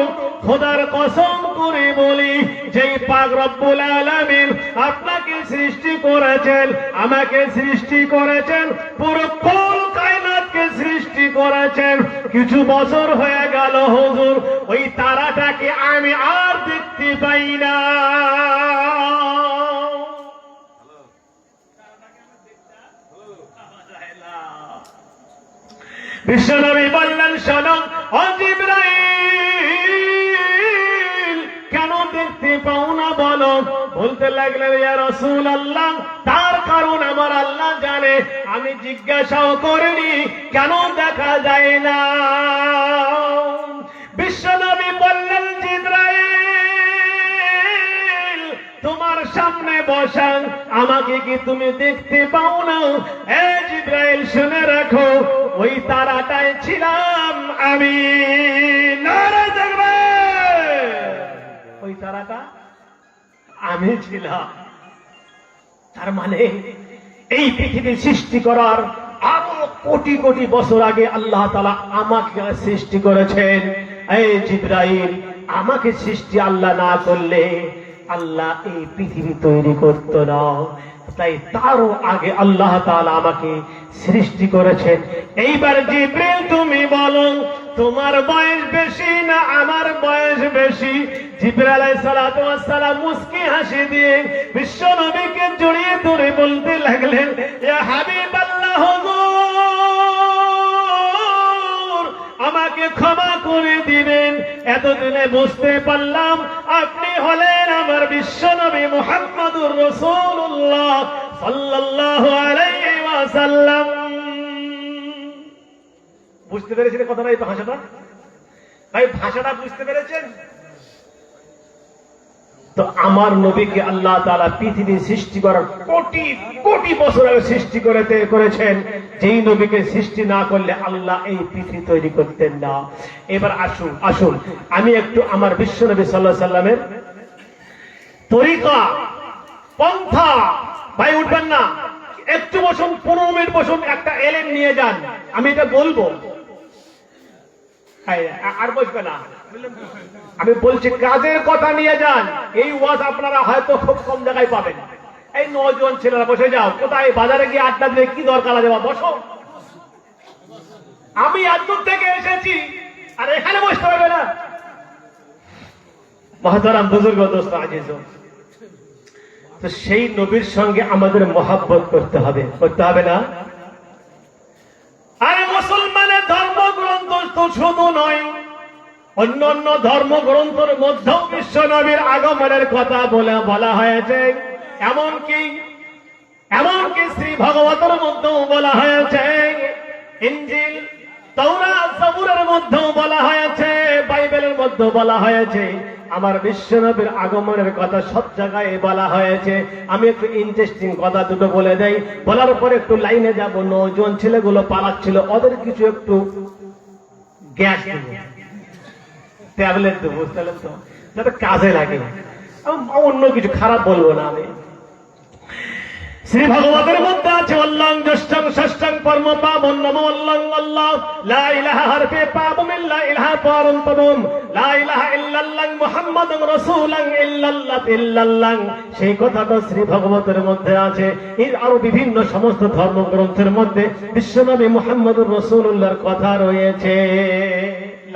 খোদার কসম করে বলি, যেই পাক রব্বুল আলামিন আপনাকে সৃষ্টি করেছেন, আমাকে সৃষ্টি করেছেন, পুরো কুল কায়নাতকে সৃষ্টি করেছেন, কিছু বছর হয়ে গেল হুজুর, ওই তারাটাকে আমি আর দেখতে পাই না। বিশ্বনবী বললেন, শোনো ও জিবরাইল, কেন দেখতে পাও না বলো? বলতে লাগলেন, ইয়া রাসূলুল্লাহ, তার কারণ আমার আল্লাহ জানে, আমি জিজ্ঞাসাও করিনি কেন দেখা যায় না। বিশ্বনবী বললেন, জিবরাইল, তোমার সামনে বসা আমাকে কি তুমি দেখতে পাও না? এ জিবরাইল, শুনে রাখো, ওই তারাটাই ছিলাম আমি। নারে তাকবীর! ওই তারাটা আমি ছিলাম। তার মানে এই পৃথিবী সৃষ্টি করার আরো কোটি কোটি বছর আগে আল্লাহ তাআলা আমাকে সৃষ্টি করেছেন। এই জিবরাইল, আমাকে সৃষ্টি আল্লাহ না করলে আল্লাহ এই পৃথিবী তৈরি করতো না। তাই তারও আগে আল্লাহ তাআলা আমাকে সৃষ্টি করেছেন। এইবার জিবরিল, তুমি বলো, তোমার বয়স বেশি না আমার বয়স বেশি? জিবরিল আলাইহিস সালাতু ওয়াস সালাম মুস্কি হাসি দিয়ে বিশ্ব নবীকে জড়িয়ে ধরে বলতে লাগলেন, ইয়া হাবিবাল্লাহ হুজুর, আমাকে ক্ষমা করে দিবেন, এতদিনে বুঝতে পারলাম আপনি হলেন আমার বিশ্ব নবী মুহাম্মদুর রাসূলুল্লাহ সাল্লাল্লাহু আলাইহি ওয়াসাল্লাম। বুঝতে পেরেছেন কথাটা? এই ভাষাটা ভাই, ভাষাটা বুঝতে পেরেছেন তো? আমার নবীকে আল্লাহ তাআলা পৃথিবী সৃষ্টি করার কোটি কোটি বছর আগে সৃষ্টি করেছেন, যেই নবীকে সৃষ্টি না করলে আল্লাহ এই পৃথিবী তৈরি করতেন না। এবার আসুন আমি একটু আমার বিশ্ব নবী সাল্লাল্লাহু আলাইহি সাল্লামের তরিকা, পন্থা, ভাই উঠবেন না, একটু বসুন, 15 মিনিট বসুন, একটা এলেম নিয়ে যান, আমি এটা বলবো। আর বসবে না। আমি বলছি কাজের কথা নিয়ে যান। এই ওয়াজ আপনারা হয়তো খুব কম জায়গায় পাবেন। এই নজন ছেলেরা বসে যাও, কোথায় বাজারে গিয়ে আড্ডা দিয়ে কি দরকার আছে? বসো, আমি এতদূর থেকে এসেছি আর এখানে বসতে পারবে না? মহতারাম বুজুর্গ দোস্ত আজিজ, তো সেই নবীর সঙ্গে আমাদের মহাব্বত করতে হবে, করতে হবে না? আরে মুসলমানের ধর্মগ্রন্থ তো শুধু নয়, অন্য অন্য ধর্মগ্রন্থের মধ্যেও বিশ্ব নবীর আগমনের কথা বলা হয়েছে। এমনকি শ্রী ভাগবতের মধ্যেও বলা হয়েছে, ইনজিল, তাওরাত, জাবুরের মধ্যেও বলা হয়েছে, বাইবেলের মধ্যেও বলা হয়েছে। আমার বিশ্ব নবীর আগমনের কথা সব জায়গায় বলা হয়েছে। আমি একটু ইন্টারেস্টিং কথা দুটো বলে দেই, বলার পরে একটু লাইনে যাব। 9 জন ছেলেগুলো পালাচ্ছিল, ওদের কিছু একটু গ্যাস দেবো, ট্যাবলেট দেবো, বুঝতে পারলেন তো, যাতে কাজে লাগে। অন্য কিছু খারাপ বলবো না আমি। শ্রী ভগবতের মধ্যে আছে অল্লাং জ্যেষ্ঠং ষষ্ঠং পরম পাবন নমো অল্লাং আল্লাহ লা ইলাহা হারফে পাবম ইল্লা ইলাহা পরম পাবম লা ইলাহা ইল্লাল্লাহ মুহাম্মাদুর রাসূলুল্লাহ ইল্লাল্লাহ। সেই কথাটা শ্রী ভগবতের মধ্যে আছে। এর আরো বিভিন্ন সমস্ত ধর্মগ্রন্থের মধ্যে বিশ্বনবী মুহাম্মদুর রাসূলুল্লাহর কথা রয়েছে।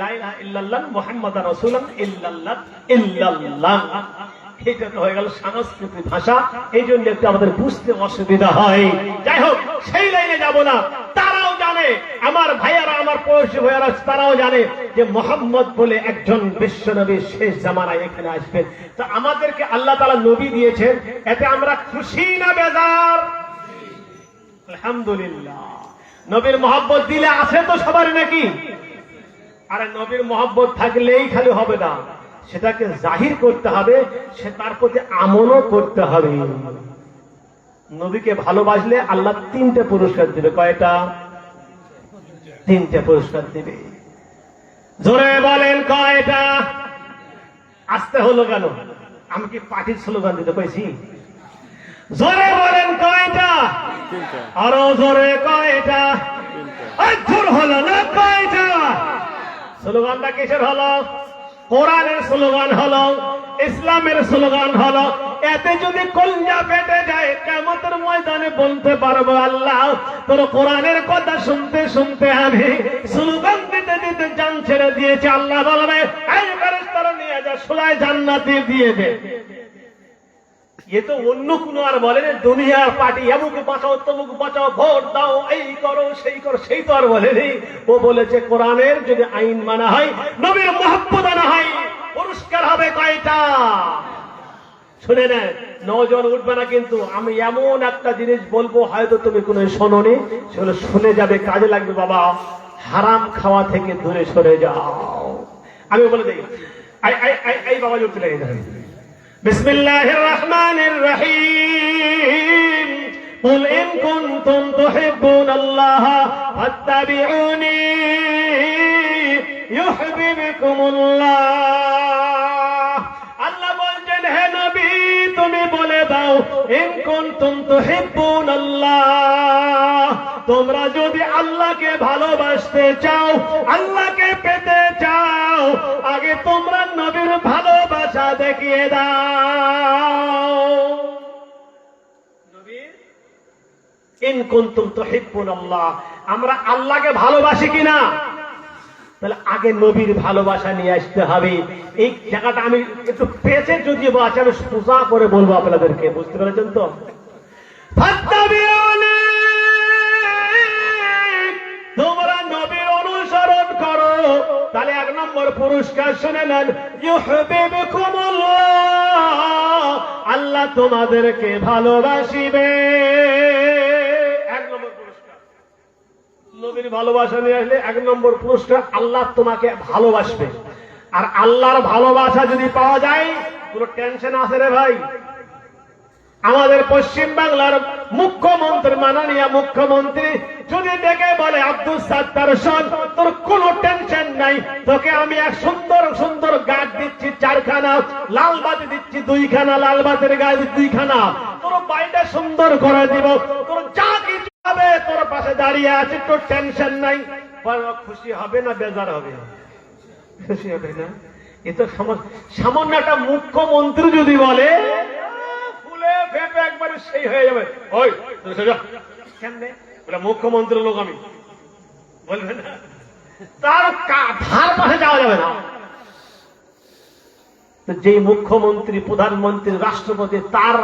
লা ইলাহা ইল্লাল্লাহ মুহাম্মাদুর রাসূলুল্লাহ ইল্লাল্লাহ। এটা তো হয়ে গেল সংস্কৃত ভাষা, এই জন্য একটু আমাদের বুঝতে অসুবিধা হয়। যাই হোক, সেই লাইনে যাব না। তারাও জানে, আমার ভাইয়ারা, আমার পড়োশী ভাইয়ারা, তারাও জানে যে মোহাম্মদ বলে একজন বিশ্বনবী শেষ জামানায় এখানে আসবেন। তো আমাদেরকে আল্লাহ তাআলা নবী দিয়েছেন, এতে আমরা খুশি না বেজার? আলহামদুলিল্লাহ। নবীর মহব্বত দিলে আছে তো সবার নাকি? আরে নবীর মহব্বত থাকলেই খালি হবে না, সেটাকে জাহির করতে হবে, সে তার প্রতি আমলও করতে হবে। নবীকে ভালোবাসলে আল্লাহ 3টে পুরস্কার দিবে। কয়টা? 3টে পুরস্কার দিবে। জোরে বলেন কয়টা? আসতে হলো কেন? আমি কি পার্টির স্লোগান দিতে পেয়েছি? জোরে বলেন কয়টা? আরো জোরে কয়টা? জোর হলো না কয়টা? স্লোগানটা কিসের হলো? কোরআনের স্লোগান হলো, ইসলামের স্লোগান হলো। এতে যদি কলজা ফেটে যায়, কিয়ামতের ময়দানে বলতে পারবো, আল্লাহ তোর কোরআনের কথা শুনতে শুনতে আমি স্লোগান দিতে দিতে জান ছেড়ে দিয়েছি। আল্লাহ বলবে, এই ফেরেশতারা নিয়ে যা, সুলায় জান্নাতে দিয়ে দে। এ তো অন্য কোন আর বলে না, দুনিয়ার পার্টি এমুক বাঁচাও তমুক বাঁচাও, ভোট দাও, এই করো সেই করো, সেই তো আর বলেনি। ও বলেছে কোরআনের যদি আইন মানা হয়, নবীর মহব্বত আনা হয়, পুরস্কার হবে কয়টা? শুনে নেন, 9 জন উঠবে না, কিন্তু আমি এমন একটা জিনিস বলবো, হয়তো তুমি কোনো শোনোনি, সেগুলো শুনে যাবে, কাজে লাগবে। বাবা, হারাম খাওয়া থেকে দূরে সরে যাও। আমি বলে দিই, এই বাবা উঠতে লেগে যাবে। বিসমিল্লাহির রাহমানির রহিম। কুল ইন কুনতুম তুহিব্বুনাল্লাহ ফাত্তাবিউনি ইউহিব্বুকুমুল্লাহ। আল্লাহ বলেন, হে নবী তুমি বলে দাও, ইন কুনতুম তুহিব্বুনাল্লাহ, তোমরা যদি আল্লাহকে ভালোবাসতে চাও, আল্লাহকে পেতে চাও, আগে তোমরা নবীর ভালোবাসা দেখিয়ে দাও। নবী, ইন কুনতুম তুহিব্বুনাল্লাহ, আমরা আল্লাহকে ভালোবাসি কিনা? তাহলে আগে নবীর ভালোবাসা নিয়ে আসতে হবে। এই জায়গাটা আমি একটু পেঁচে যদি বাঁচি, আমি সোজা করে বলবো আপনাদেরকে, বুঝতে পেরেছেন তো? তোমরা নবীর অনুসরণ করো, তাহলে 1 নম্বর পুরস্কার শুনে নেন, ইউহিব্বুকুমুল্লাহ, আল্লাহ তোমাদেরকে ভালোবাসিবে। 1 নম্বর পুরস্কার, নবীর ভালোবাসা নিয়ে আসলে 1 নম্বর পুরস্কার, আল্লাহ তোমাকে ভালোবাসবে। আর আল্লাহর ভালোবাসা যদি পাওয়া যায়, কোনো টেনশন আছে রে ভাই? আমাদের পশ্চিম বাংলার মুখ্যমন্ত্রী, মাননীয় মুখ্যমন্ত্রী যদি ডেকে বলে, আব্দুল সাত্তার শোন, তোর কোনো টেনশন নাই, তোকে আমি এক সুন্দর সুন্দর গাছ দিচ্ছি 4খানা, লাল বাতি দিচ্ছি 2খানা, লাল বাতির গাছ 2খানা, তোর বাড়িটা সুন্দর করে দিব, তোর যা কিছু হবে তোর পাশে দাঁড়িয়ে আছে, তোর টেনশন নাই। খুশি হবে না বেজার হবে? খুশি হবে না? এ তো সামান্য একটা মুখ্যমন্ত্রী যদি বলে ফুলে ফেপে একবারে সেই হয়ে যাবে। ওই কেমনে মুখ্যমন্ত্রী লোক আমি বলবে না, তার ধার পাশে যাওয়া যাবে না। যে মুখ্যমন্ত্রী, প্রধানমন্ত্রী, রাষ্ট্রপতি, তার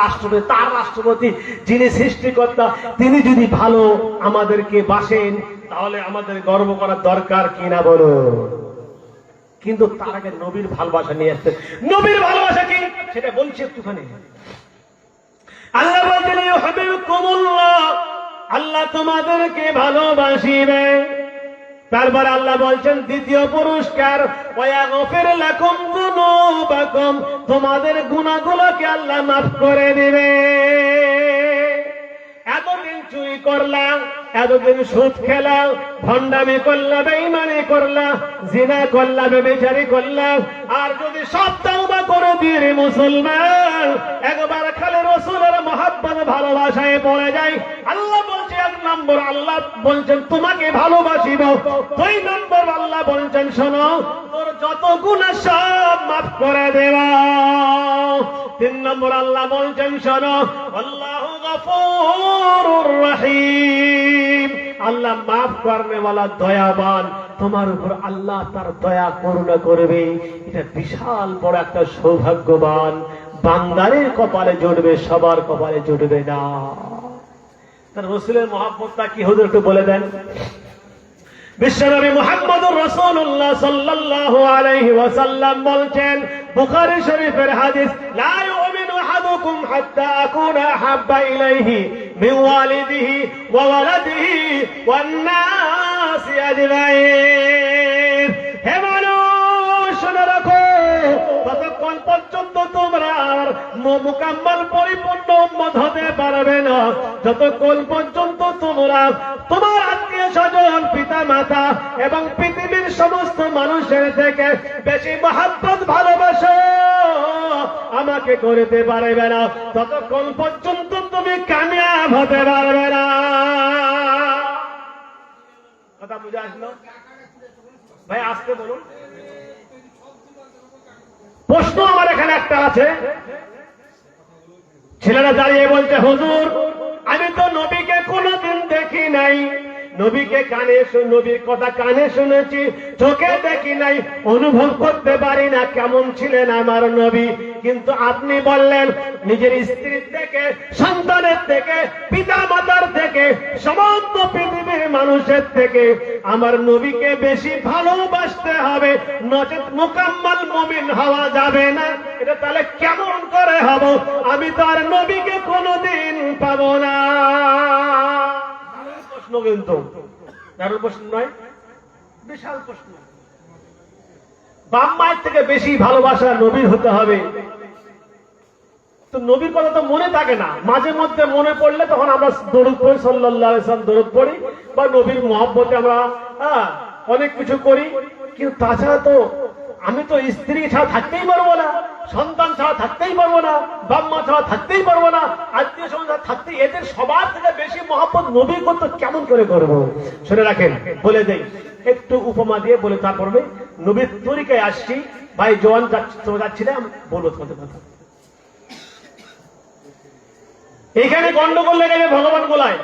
রাষ্ট্রপতি যিনি সৃষ্টিকর্তা, তিনি যদি ভালো আমাদেরকে বাসেন তাহলে আমাদের গর্ব করার দরকার কিনা বলো। কিন্তু তার আগে নবীর ভালোবাসা নিয়ে আসতে। নবীর ভালোবাসা কি সেটা বলছি একটুখানি। আল্লাহ বলছেন ইউহিব্বুকুমুল্লাহ, আল্লাহ তোমাদেরকে ভালোবাসিবে। তারপর আল্লাহ বলছেন দ্বিতীয় পুরস্কার, ওয়াগফির লাকুম যুনুবাকুম, তোমাদের গুনাহগুলোকে আল্লাহ মাফ করে দিবে। এতদিন চুরি করলাম, এতদিন সুদ খেলাম, ভণ্ডামি করলাম, বেঈমানি করলাম, জিনা করলাম, ব্যভিচারী করলাম, আর যদি সব তওবা করে দিয়ে মুসলমান একবার খালি রাসূলের মহব্বত ভালোবাসায় পড়ে যায়, আল্লাহ বলছে এক নম্বর আল্লাহ বলছেন তোমাকে ভালোবাসিব। দুই নম্বর আল্লাহ বলছেন শোনো তোর যত গুনাহ সব মাফ করে দেব। তিন নম্বর আল্লাহ বলছেন শোনো আল্লাহু গফুরুর রহিম, আল্লাহ মাফ করনে ওয়ালা দয়াবান, তোমার উপর আল্লাহ তার দয়া করুণা করবে। এটা বিশাল বড় একটা সৌভাগ্যবান বান্দারের কপালে জুটবে, সবার কপালে জুটবে না। তার রাসূলের মহব্বতটা কি হুজুর একটু বলে দেন। বিশ্বনবী মুহাম্মদুর রাসূলুল্লাহ সাল্লাল্লাহু আলাইহি ওয়াসাল্লাম বলছেন বুখারী শরীফের হাদিস, লা ইউমিনু আহাদুকুম হাত্তা আকুনা আহাব্বা ইলাইহি মিন ওয়ালিদিহি ওয়া ওয়ালাদিহি ওয়ান নাসি আজমাইন। হে মানুষ শুনে রাখো, ততক্ষণ পর্যন্ত তোমরা মুকাম্মাল পরিপূর্ণ উম্মত হতে পারবে না যতক্ষণ পর্যন্ত তোমরা তোমার আত্মীয় স্বজন, পিতা মাতা এবং পৃথিবীর সমস্ত মানুষের থেকে বেশি মহব্বত ভালোবাসো আমাকে করতে পারবে না, ততক্ষণ পর্যন্ত তুমি কামিয়াব হতে পারবে না। কথা বুঝে আসলো ভাই? আসতে বলুন। প্রশ্ন আমার এখানে একটা আছে, ছেলেরা দাঁড়িয়ে বলছে হুজুর আমি তো নবীকে কোনোদিন দেখি নাই, নবীকে নবীর কথা কানে শুনেছি, চোখে দেখি নাই, অনুভব করতে পারি না কেমন ছিলেন আমার নবী। কিন্তু আপনি বললেন নিজের স্ত্রীর থেকে, সন্তানের থেকে, পিতা মাতার থেকে, সমস্ত পৃথিবীর মানুষের থেকে আমার নবীকে বেশি ভালোবাসতে হবে, নচেত মুকাম্মাল মুমিন হওয়া যাবে না। এটা তাহলে কেমন করে হব? আমি তো আর নবীকে কোনোদিন পাবো না। প্রশ্ন কিন্তু দারুণ প্রশ্ন নয়, বিশাল প্রশ্ন। বাপ মায়ের থেকে বেশি ভালোবাসা নবীর হতে হবে। তো নবীর কথা তো মনে থাকে না, মাঝে মধ্যে মনে পড়লে তখন আমরা দরুদ পড়ি, সাল্লাল্লাহু আলাইহি ওয়াসাল্লাম দরুদ পড়ি, বা নবীর মহব্বতে আমরা অনেক কিছু করি। কিন্তু তাছাড়া তো আমি তো স্ত্রী ছাড়া থাকতেই পারবো না, সন্তান ছাড়া থাকতেই পারবো না, বাপ মা ছাড়া থাকতেই পারবো না, আত্মীয় স্বজন ছাড়া থাকতে, এদের সবার থেকে বেশি মহব্বত নবীর করতে কেমন করে করবো? শুনে রাখেন, বলে দেই একটু উপমা দিয়ে বলে তারপরে নবীর তরিকায় আসছি। ভাই জওয়ান যাচ্ছিলাম, বলো তোমাদের কথা। এখানে গন্ডগোল লেগে যাবে ভগবান গোলায়।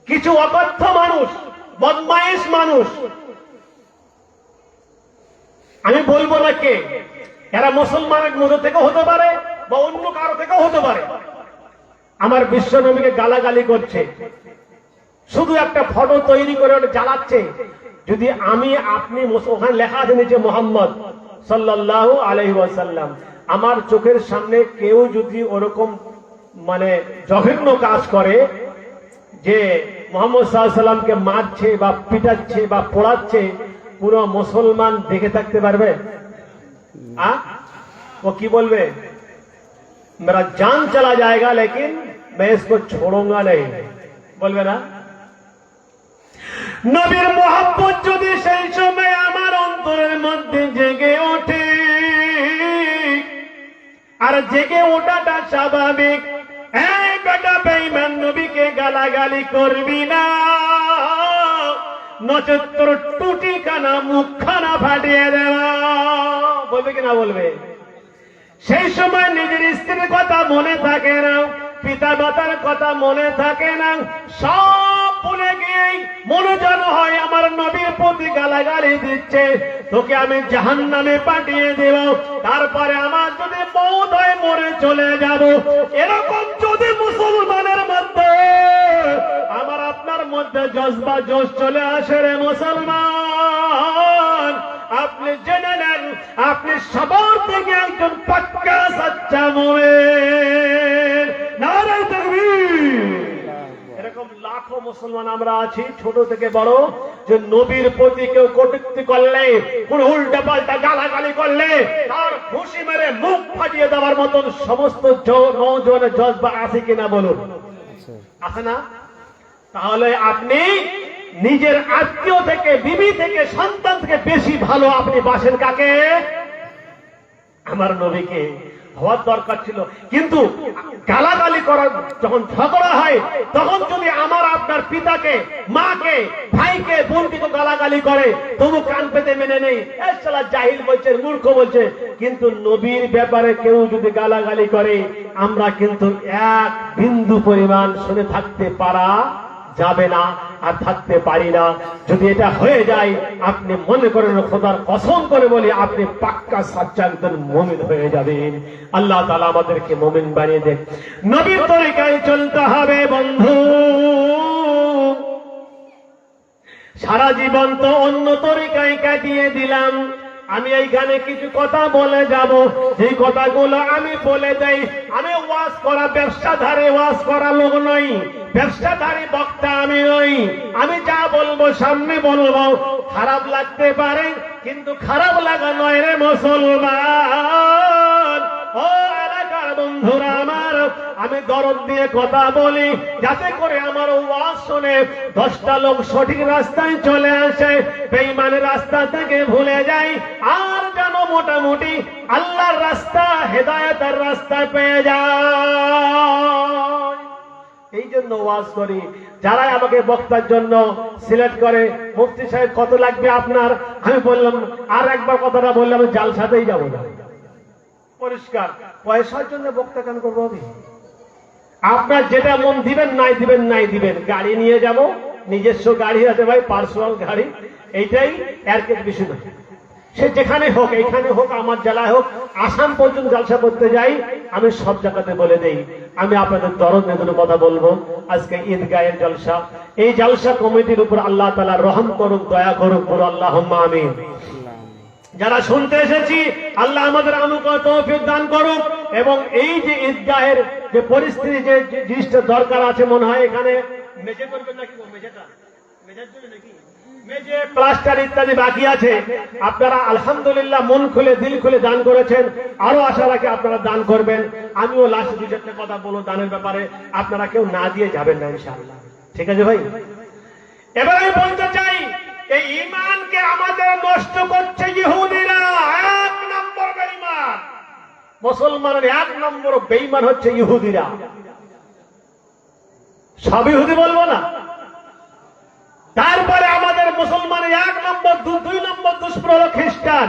কিছু অকথ্য মানুষ, বদমাইশ মানুষ, আমি বলবো না কে, এরা মুসলমানের মধ্যে থেকে হতে পারে বা অন্য কারো থেকেও হতে পারে, আমার বিশ্ব নবীকে গালাগালি করছে, শুধু একটা ফটো তৈরি করে ওটা জ্বালাচ্ছে। যদি আমি আপনি, ওখানে লেখা আছে নিচে মুহাম্মদ সাল্লাল্লাহু আলাইহি ওয়াসাল্লাম, আমার চোখের সামনে কেউ যদি ওরকম মানে জঘন্য কাজ করে যে মুহাম্মদ সাল্লাল্লাহু আলাইহি ওয়াসাল্লামকে মারছে বা পিটাচ্ছে বা পোড়াচ্ছে, পুরো মুসলমান দেখে থাকতে পারবে? वो की बोलवे, मेरा जान चला जाएगा लेकिन मैं इसको छोड़ूंगा नहीं, বলবে না? নবীর মহব্বত যদি সেই সময় আমার অন্তরের মধ্যে জেগে ওঠে, আর জেগে ওঠাটা স্বাভাবিক, এই বেটা বেঈমান নবীকে গালাগালি করবি না, নচেত্তর টুটি কানা মুখখানা ফাটিয়ে দেওয়া। বলবে কিনা বলবে? সেই সময় নিজের স্ত্রীর কথা মনে থাকে না, পিতা মাতার কথা মনে থাকে না, সব ভুলে গিয়ে মনে যেন হয় আমার নবীর প্রতি গালাগালি দিচ্ছে, তোকে আমি জাহান্নামে পাঠিয়ে দেব, তারপরে আমার যদি মওত হয় মরে চলে যাব। এরকম যদি মুসলমানের মধ্যে আমার আপনার মধ্যে জজবা জোশ চলে আসে রে মুসলমান, আপনি জেনে নেন আপনি সবার থেকে একজন পাক্কা সাচ্চা মুমিন। নারে তাকবীর। এরকম লাখো মুসলমান আমরা আছি ছোট থেকে বড়, যে নবীর প্রতি কেউ কটূক্তি করলে, কোন উল্টা পাল্টা গালাগালি করলে তার খুশি মেরে মুখ ফাটিয়ে দেওয়ার মতন সমস্ত নওজোয়ানের জজবা আছে কিনা বলুন? আছে না? তাহলে আপনি নিজের আত্মীয় থেকে, বিবি থেকে, সন্তান থেকে বেশি ভালো আপনি বাসেন কাকে? আমার নবীকে। হওয়ার দরকার ছিল। কিন্তু গালাগালি করার যখন ঝগড়া হয়, তখন যদি আমার আপনার পিতাকে, মাকে, ভাইকে, বোনকে তো গালাগালি করে, তবু কান পেতে মেনে নেই, শালা জাহিল বলছে, মূর্খ বলছে। কিন্তু নবীর ব্যাপারে কেউ যদি গালাগালি করে, আমরা কিন্তু এক বিন্দু পরিমাণ শুনে থাকতে পারা যাবে না, আর থাকতে পারি না। যদি এটা হয়ে যায়, আপনি মনে করেন খোদার কসম করে বলি, আপনি পাক্কা সাচ্চা একজন মুমিন হয়ে যাবেন। আল্লাহ তাআলা আমাদেরকে মুমিন বানিয়ে দেন। নবীর তরিকায় চলতে হবে বন্ধু। সারা জীবন তো অন্য তরিকায় কাটিয়ে দিলাম। আমি এইখানে কিছু কথা বলে যাব, যে কথাগুলো আমি বলে দেই। আমি ওয়াজ করা ব্যবসাধারী ওয়াজ করা লোক নই, ব্যবসাধারী বক্তা আমি নই। আমি যা বলবো সামনে বলবো, খারাপ লাগতে পারে, কিন্তু খারাপ লাগা নয় রে মুসলমান। ও এলাকার বন্ধুরা আমার, আমি দরদ দিয়ে কথা বলি, যাতে করে আমার ওয়াজ শুনে 10টা লোক সঠিক রাস্তায় চলে আসে, বেঈমানের রাস্তা থেকে ভুলে যায়, আর যেন মোটামুটি আল্লাহর রাস্তা, হেদায়েতের রাস্তা পেয়ে যায়। এই জন্য ওয়াজ করি। যারা আমাকে বক্তার জন্য সিলেক্ট করে, মুফতি সাহেব কত লাগবে আপনার, আমি বললাম, আর একবার কথাটা বললাম, জালসাতেই যাবো না। পরিষ্কার, পয়সার জন্য বক্তা কেন করবো আমি? আপনার যেটা মন দিবেন, নাই দিবেন, নাই দিবেন। গাড়ি নিয়ে যাব, নিজস্ব গাড়ি আছে ভাই, পার্সোনাল গাড়ি, এইটাই এর বিষয় না। সে যেখানে হোক, এইখানে হোক, আমার জেলায় হোক, আসাম পর্যন্ত জলসা করতে যাই, আমি সব জায়গাতে বলে দেই, আমি আপনাদের দরদ নিয়ে কথা বলবো। আজকে ঈদগাহের জলসা, এই জলসা কমিটির উপর আল্লাহ তাআলা রহম করুক, দয়া করুক, বলো আল্লাহুম্মা আমিন। যারা শুনতে এসেছি, আল্লাহ আমাদের আমলকে তৌফিক দান করুক। এবং এই যে ঈদগাহের যে পরিস্থিতি, যে জিনিসটা দরকার আছে, মনে হয় এখানে মেঝে করবেন নাকি? মেঝেটা মেঝের জন্য নাকি মেঝে, প্লাস্টার ইত্যাদি বাকি আছে। আপনারা আলহামদুলিল্লাহ মন খুলে, দিল খুলে দান করেছেন। আরো আশা রাখি আপনারা দান করবেন। আমিও লাস্ট 2-4টা কথা বলবো দানের ব্যাপারে, আপনারা কেউ না দিয়ে যাবেন না ইনশাআল্লাহ। ঠিক আছে ভাই? এবার আমি বলতে চাই, এই ঈমানকে আমাদের নষ্ট করছে ইহুদিরা। 1 নম্বর বেঈমান, মুসলমানের 1 নম্বর বেঈমান হচ্ছে ইহুদিরা। সব ইহুদি বলবো না। তারপরে আমাদের মুসলমানের 1 নম্বর, 2 নম্বর দুষ্প্র হলো খ্রিস্টান।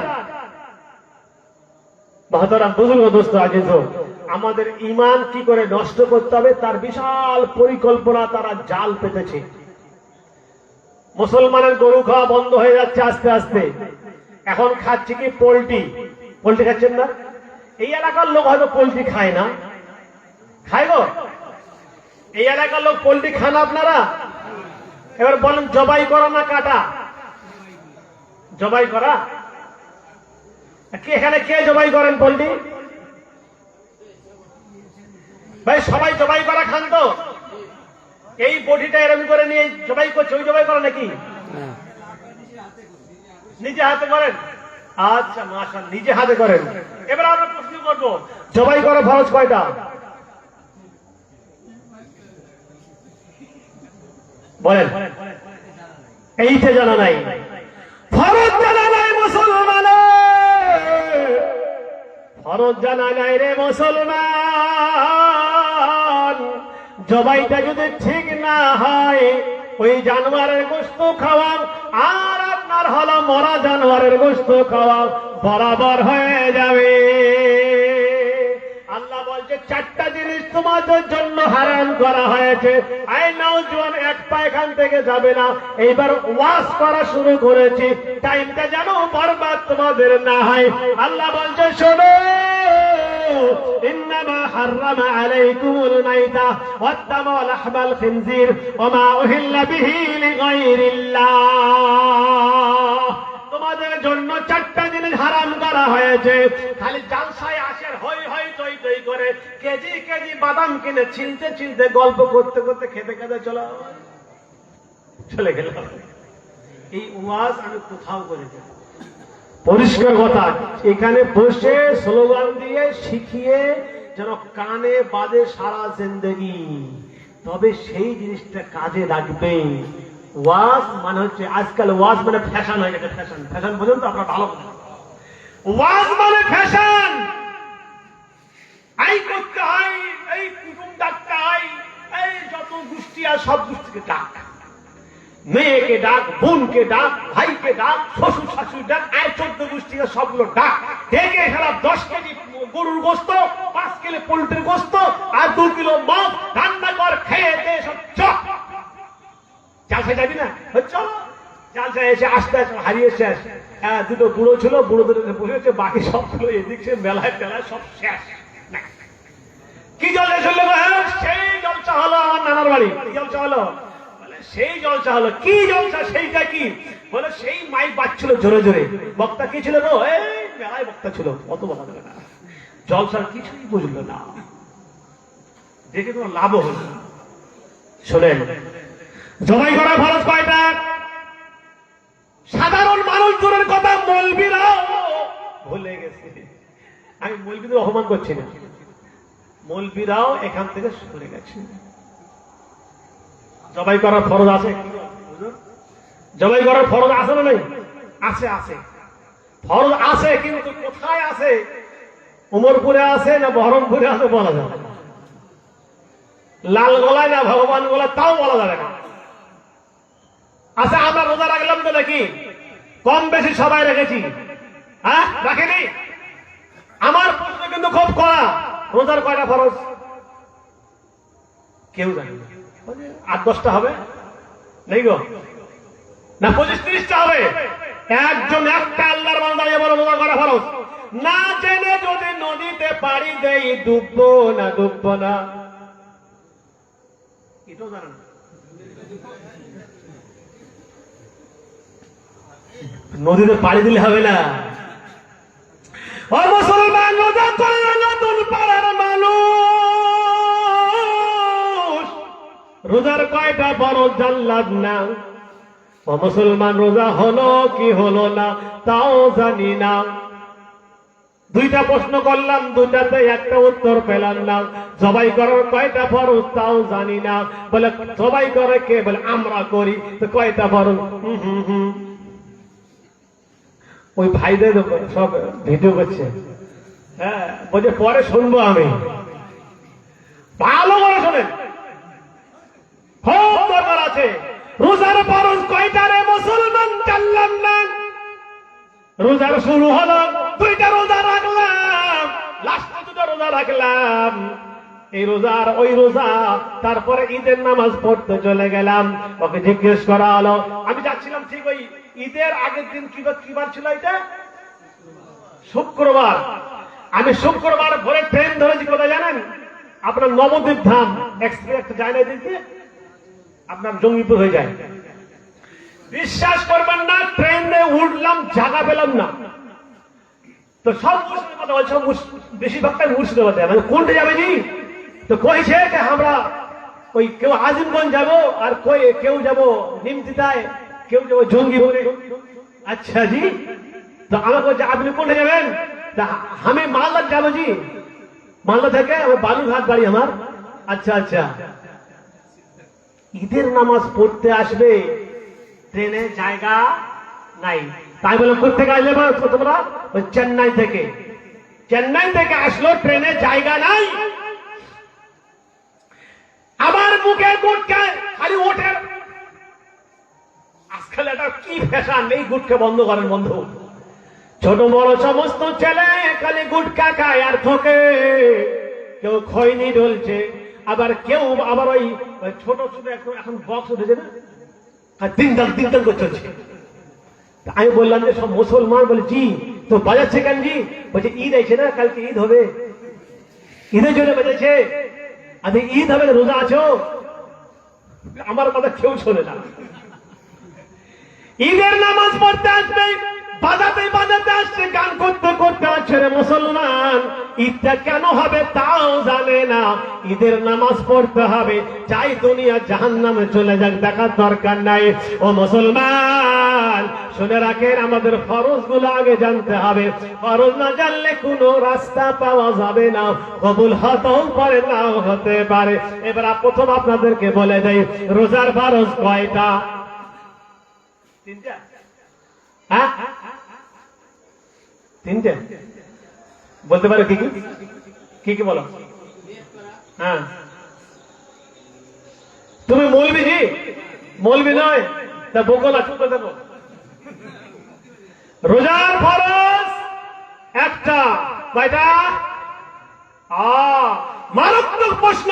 মহতারাম বুজুর্গ দোস্ত আজিজ, আমাদের ঈমান কি করে নষ্ট করতে হবে তার বিশাল পরিকল্পনা তারা জাল পেতেছে। মুসলমানের গরু খাওয়া বন্ধ হয়ে যাচ্ছে আস্তে আস্তে। এখন খাচ্ছে কি? পোল্ট্রি। পোল্ট্রি খাচ্ছেন না? এই এলাকার লোক হয়তো পোল্ট্রি খায় না, খায় গো? এই এলাকার লোক পোল্ট্রি খান আপনারা? এবার বলেন, জবাই করা না কাটা? জবাই করা। এখানে কে জবাই করেন পোল্ট্রি? ভাই সবাই জবাই করা খান তো? এই বডিটা এরকম করে নিয়ে জবাই করছে, ওই জবাই করা নাকি? নিজে হাতে করেন? আচ্ছা মাশাআল্লাহ, নিজে হাতে করেন। এবার আমরা প্রশ্ন করব, জবাই করা ফরজ কয়টা? বলেন। এইটা জানা নাই, ফরজ জানা নাই মুসলমানের, ফরজ জানা নাই রে মুসলমান। জবাইটা যদি ঠিক না হয়, ওই জানোয়ারের গোশত খাওয়া আর আপনার হলো মরা জানোয়ারের গোশত খাওয়া বরাবর হয়ে যাবে। আল্লাহ বলছে চারটা জিনিস তোমাদের জন্য হারাম করা হয়েছে। এই নওজোয়ান এক পা এখান থেকে যাবে না। এইবার ওয়াজ করা শুরু করেছি, টাইমটা যেন বরবাদ তোমাদের না হয়। আল্লাহ বলছে শোনো, إنما حرم عليكم الميتة والدم ولحم الخنزير وما أهل به لغير الله। তোমাদের জন্য চারটা জিনিস হারাম করা হয়েছে। খালি জালসায় আসের হই হই টই টই করে কেজি কেজি বাদাম কিনে ছিলতে ছিলতে গল্প করতে করতে খেতে খেতে চলে গেল। এই ওয়াজ আমি কোথাও করেছি, পরিষ্কার কথা। এখানে বসে স্লোগান দিয়ে শিখিয়ে যেন কানে বাজে সারা জিন্দেগি, তবে সেই জিনিসটা কাজে লাগবে। ওয়াজ মানে হচ্ছে, আজকাল ওয়াজ মানে ফ্যাশন হয়ে গেছে। ফ্যাশন ফ্যাশন বলুন তো আপনারা ভালো বলেন। ওয়াজ মানে ফ্যাশন, এই করতে হয়, এই কুটুম ডাকতে হয়, এই যত গোষ্ঠী আর সব গোষ্ঠীকে ডাক, মেয়েকে ডাক, বোনকে ডাক, ভাইকে ডাক, শ্বশুর শাশুড়ি ডাক, আর 14 গোষ্ঠীকে সবগুলো ডাক, ডেকে সারা 10 কেজি গরুর গোস্ত, 5 কিলো পোল্ট্রির গোস্ত আর 2 কিলো মাছ রান্না কর, খেয়ে দে সব চক। চালসা যাবি না? চলো। চালসা এসে আস্তে আস্তে হারিয়ে শেষ। দুটো বুড়ো ছিল, বুড়োদের বসেছে, বাকি সবগুলো এদিক সে মেলায় টেলায় সব শেষ। কি জলসা চললো? সেই জলসা হলো আমার নানার বাড়ি। কি জলসা হলো? সেই জলসা হলো। কি জলসা? সেইটা কি বলে? সেই মাইক বাজছিল জোরে জোরে। বক্তা কি ছিল গো? এই মেলায় বক্তা ছিল, অত বলা যাবে না। জলসার কিছুই বুঝলো না, দেখে তোমার লাভ হলো। শোনেন, জবাই করা ফরজ কয়টা? সাধারণ মানুষ দূরের কথা, মৌলবীরাও ভুলে গেছে। আমি মৌলবীদের অপমান করছি না, মৌলবীরাও এখান থেকে সরে গেছে। জবাই করার ফরজ আছে, জবাই করার ফরজ আছে না নাই? আছে, আছে, ফরজ আছে, কিন্তু কোথায় আছে? উমরপুরে আছে না বহরমপুরে আছে বলা যাবে না, লাল গলায় না ভগবান গলায় তাও বলা যাবে না। আচ্ছা, আমরা রোজা রাখলাম তো নাকি? কম বেশি সবাই রেখেছি, হ্যাঁ রাখেনি? আমার প্রশ্ন কিন্তু খুব কড়া, রোজার কয়টা ফরজ? কেউ জানে না। 8-10টা হবে নেই গো, না 25-30টা হবে? একজন একটা আল্লাহর বান্দা দাঁড়িয়ে বলো রোজা করা ফরজ। না জেনে যদি নদীতে পাড়ি দেই, ডুববো না ডুববো না? এটাও জানে না। নদীতে পাড়ি দিলে হবে না। ও মুসলমান, রোজা করলে নতুন পাড়ার মানুষ, রোজার কয়টা ফরজ জানলাম না। ও মুসলমান, রোজা হলো কি হলো না তাও জানি না। 2টা প্রশ্ন করলাম, 2টাতে একটা উত্তর পেলাম না। জবাই করার কয়টা ফরজ তাও জানি না। বলে জবাই করে কে? বলে আমরা করি। তো কয়টা ফরজ? ওই ভাইদের সব ভিডিও করছে, হ্যাঁ বলছে পরে শুনবো আমি। ভালো করে শোনেন, খুব দরকার আছে। রোজার ফরজ কয়টা রে মুসলমান জানলাম না। রোজার শুরু হলো, 2টা রোজা রাখলাম, লাস্ট 2টা রোজা রাখলাম, এই রোজার ওই রোজা। তারপরে ঈদের নামাজ পড়তে চলে গেলাম। ওকে জিজ্ঞেস করা হলো, আমি যাচ্ছিলাম ঠিক ওই ঈদের আগের দিন। কিবার ছিল এটা? শুক্রবার। আমি শুক্রবার ভোরে ট্রেন ধরেছি, কোথায় জানেন? আপনার নবদ্বীপ ধাম এক্সপ্রেস যায় না, দিতে আপনার জঙ্গিপুর হয়ে যায়। বিশ্বাস করবেন না, ট্রেনে উঠলাম, জায়গা পেলাম না। তো সব মুসলিম কথা বলছে, বেশিরভাগটাই মুর্শিদাবাদে। মানে কোনটা যাবে নি? তো কইছে যে আমরা ওই কেউ আজিমগঞ্জ যাবো, আর কেউ যাবো নিমতিতায়, কেউ যাবো জঙ্গিপুরে। আচ্ছা জি, তো আমাকে বলছে আপনি কোনটা যাবেন? আমি মালদা যাবো জি, মালদা থেকে আমার বালুরঘাট বাড়ি আমার। আচ্ছা আচ্ছা, ঈদের নামাজ পড়তে আসবে, ট্রেনে জায়গা নাই। তাই বলে কোথেকে আসলে তোমরা? চেন্নাই থেকে। চেন্নাই থেকে আসলো, ট্রেনে জায়গা নাই। আমার মুখে গুটকে খালি ওঠে। আজকাল একটা কি ফ্যাশন, এই গুটকে বন্ধ করেন বন্ধু। ছোট বড় সমস্ত ছেলে খালি গুটকা খায় আর ঠকে, কেউ খৈনি ঢলছে, আবার কেউ আবার ওই ছোট ছোট এখন বক্স উঠেছে না, আর দিন দান করে চলছে। আমি বললাম যে সব মুসলমান, বলে জি তো বাজাচ্ছে কেন জি? বলছে ঈদ আছে না, কালকে ঈদ হবে, ঈদের জন্য বাজাচ্ছে। আরে ঈদ হবে, রোজা আছো? আমার কথা কেউ শোনে না। ঈদের নামাজ পড়তে আসবে, বাজাতে বাজাতে আসছে, গান করতে করতে আসছে রে মুসলমান। ঈদটা কেন হবে তাও জানে না, ঈদের নামাজ পড়তে হবে, চাই দুনিয়া জাহান্নামে চলে যাক, দেখার দরকার নাই। ও মুসলমান শুনে রাখেন, আমাদের ফরজ গুলো আগে জানতে হবে। ফরজ না জানলে কোনো রাস্তা পাওয়া যাবে না, কবুল হতেও পারে নাও হতে পারে। এবার প্রথম আপনাদেরকে বলে দেই, রোজার ফরজ কয়টা? তিনটা। হ্যাঁ, তিনটে বলতে পারো? কি কি কি বলো? হ্যাঁ, তুমি মৌলবি জি? মৌলবি নয় তা বকো না, চুপ করে থাকো। রোজার ফরজ একটা, কয়টা? মারাত্মক প্রশ্ন,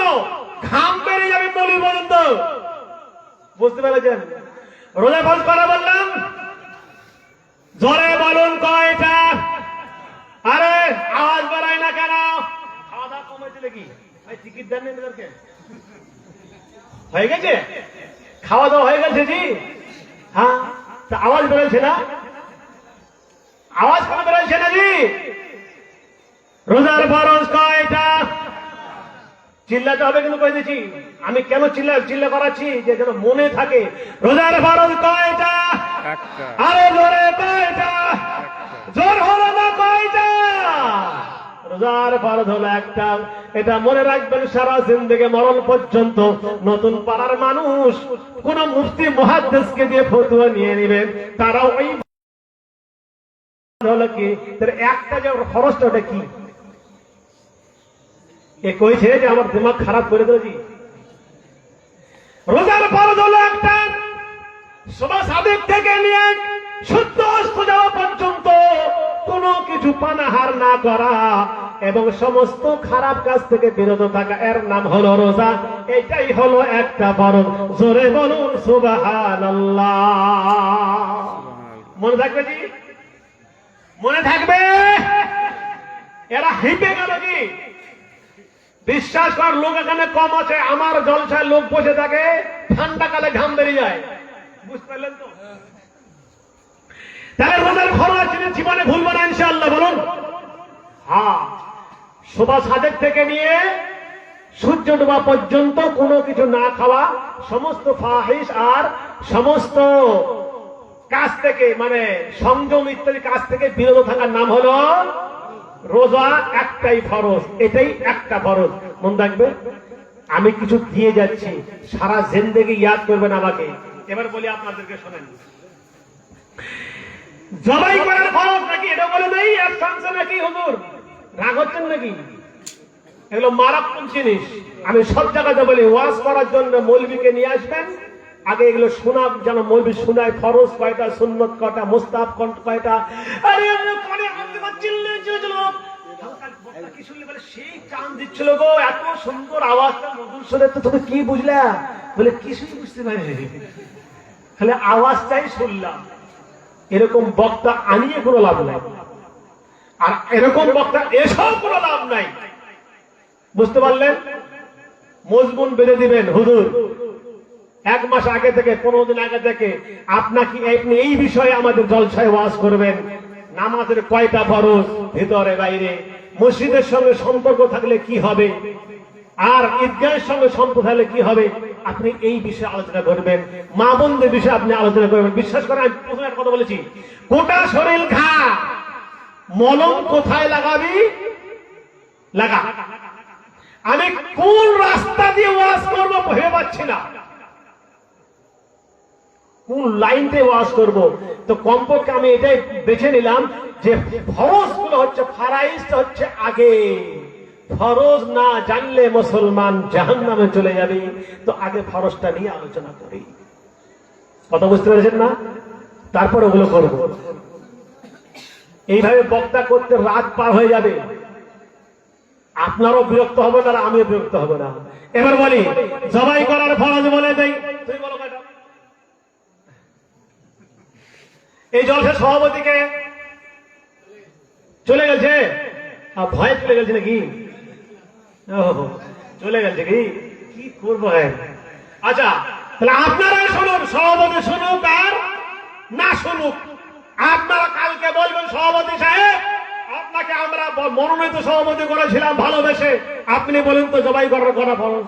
ঘাম বেড়ে যাবে মৌলবি পর্যন্ত। বুঝতে পেরেছেন? রোজা ফরজ করা বললাম, জোরে বলুন কয়টা? আরে আওয়াজ বাড়ায় না কেন? খাওয়া দাওয়া কমেছে নাকি? ভাই টিকিট দেন এদেরকে? হয়ে গেছে খাওয়া দাওয়া? হয়ে গেছে জি। হ্যাঁ, তা আওয়াজ বেরোচ্ছে না? আওয়াজ কেন বেরোচ্ছে না জি? রোজার ফরজ কয়টা? চিল্লাতে হবে কিন্তু কই দিচ্ছি আমি। কেন চিল্লা করাচ্ছি? যে যেন মনে থাকে। রোজার ফরজ কয়টা? আরে জোরে কয়টা? জোর হলো না কয়টা? রোজার ফরজ হলো একটা। এটা মনে রাখবেন সারা জিন্দেগি মরণ পর্যন্ত। নতুন পাড়ার মানুষ কোন মুফতি মুহাদ্দিসকে দিয়ে ফতোয়া নিয়ে নেবেন, তারাও ওই হলো কি তার একটা যে ফরজটা, ওটা কি? এ কইছে যে আমার দিমাগ খারাপ করে দিয়েছি। রোজার ফরজ হলো একটা, সবা সাদেক থেকে নিয়ে সূর্য অস্ত যাওয়া পর্যন্ত কোনো কিছু পানাহার না করা এবং সমস্ত খারাপ কাজ থেকে বিরত থাকা, এর নাম হলো রোজা। এটাই হলো একটা ফরজ। জোরে বলুন সুবহানাল্লাহ। মনে থাকবে জি? মনে থাকবে? এরা হিপে গেল কি? বিশ্বাস কর, লোক এখানে কম আছে। আমার জলসায় লোক বসে থাকে, ঠান্ডা কালে ঘাম বেরিয়ে যায়। বুঝতে পারলেন তো? তাহলে রোজার ফরজ জীবনে ভুলবো না ইনশাআল্লাহ, বলুন। হ্যাঁ, শোভা সাদেক থেকে নিয়ে সূর্য ডোবা পর্যন্ত কোনো কিছু না খাওয়া, সমস্ত ফাহিশ আর সমস্ত কাজ থেকে, মানে সংযম ইত্যাদি কাজ থেকে বিরত থাকার নাম হলো রোজা। একটাই ফরজ, এটাই একটা ফরজ। মনে রাখবে, আমি কিছু দিয়ে যাচ্ছি, সারা জিন্দেগি ইয়াদ করবেন আমাকে। এবার বলি আপনাদেরকে, শোনেন, জবাই করার ফরজ নাকি এটা বলে নেই একসঙ্গে নাকি? হুজুর রাগ হচ্ছেন নাকি? এগুলো মারাত্মক জিনিস। আমি সব জায়গাতে বলি, ওয়াজ করার জন্য মৌলবীকে নিয়ে আসবেন, আগে এগুলো শোনা, যেন মৌলবী শোনায় ফরজ কয়টা, সুন্নত কয়টা, মুস্তাহাব কয়টা। আরে কি শুনলে বলে সেই চাঁদ দিচ্ছিল গো, এত সুন্দর আওয়াজটা মধুর শুনে, তো তুমি কি বুঝলা? বলে কিছুই বুঝতে পারি, খালি আওয়াজটাই শুনলাম। এরকম বক্তা আনিয়ে কোনো লাভ নাই, আর এরকম বক্তা এসব কোনো লাভ নাই। বুঝতে পারলেন? মজবুন বেঁধে দিবেন হুজুর, 1 মাস আগে থেকে, 15 দিন আগে থেকে আপনাকে এই বিষয়ে আমাদের জলসায় ওয়াজ করবেন। নামাজের কয়টা ফরজ, ভিতরে বাইরে, মসজিদের সঙ্গে সম্পর্ক থাকলে কি হবে, আর ঈদগাহের সঙ্গে সম্পর্ক থাকলে কি হবে, আপনি এই বিষয়ে আলোচনা করবেন। মা বোনদের বিষয়ে আপনি আলোচনা করবেন। বিশ্বাস করেন, আমি প্রথমে একটা কথা বলেছি, গোটা শরীর ঘা, মলম কোথায় লাগাবি লাগা। আমি কোন রাস্তা দিয়ে ওয়াজ করবো ভেবে পাচ্ছি না, কোন লাইনতে ওয়াজ করব। তো কমপক্ষে আমি এটাই বেছে নিলাম যে ফরজ গুলো হচ্ছে, ফারাইজটা হচ্ছে আগে। ফরজ না জানলে মুসলমান জাহান্নামে চলে যাবে। তো আগে ফরজটা নিয়ে আলোচনা করি। কথা বুঝতে পেরেছেন না? তারপর ওগুলো করব। এইভাবে বক্তা করতে রাত পার হয়ে যাবে, আপনারও বিরক্ত হবে না, আমিও বিরক্ত হব না। এবার বলি জবাই করার ফরজ বলে দেই। তুই বলো কয়টা? এই জলসার সভাপতিকে চলে গেছে, ভয় চলে গেছে নাকি? চলে গেছে কি? কি করবো? আচ্ছা, তাহলে আপনারা শুনুন, সভাপতি শুনুক আর না শুনুক, আপনারা কালকে বলবেন সভাপতি সাহেব আপনাকে আমরা মনোনীত সভাপতি করেছিলাম ভালোবেসে, আপনি বলেন তো জবাই করার করা ফরজ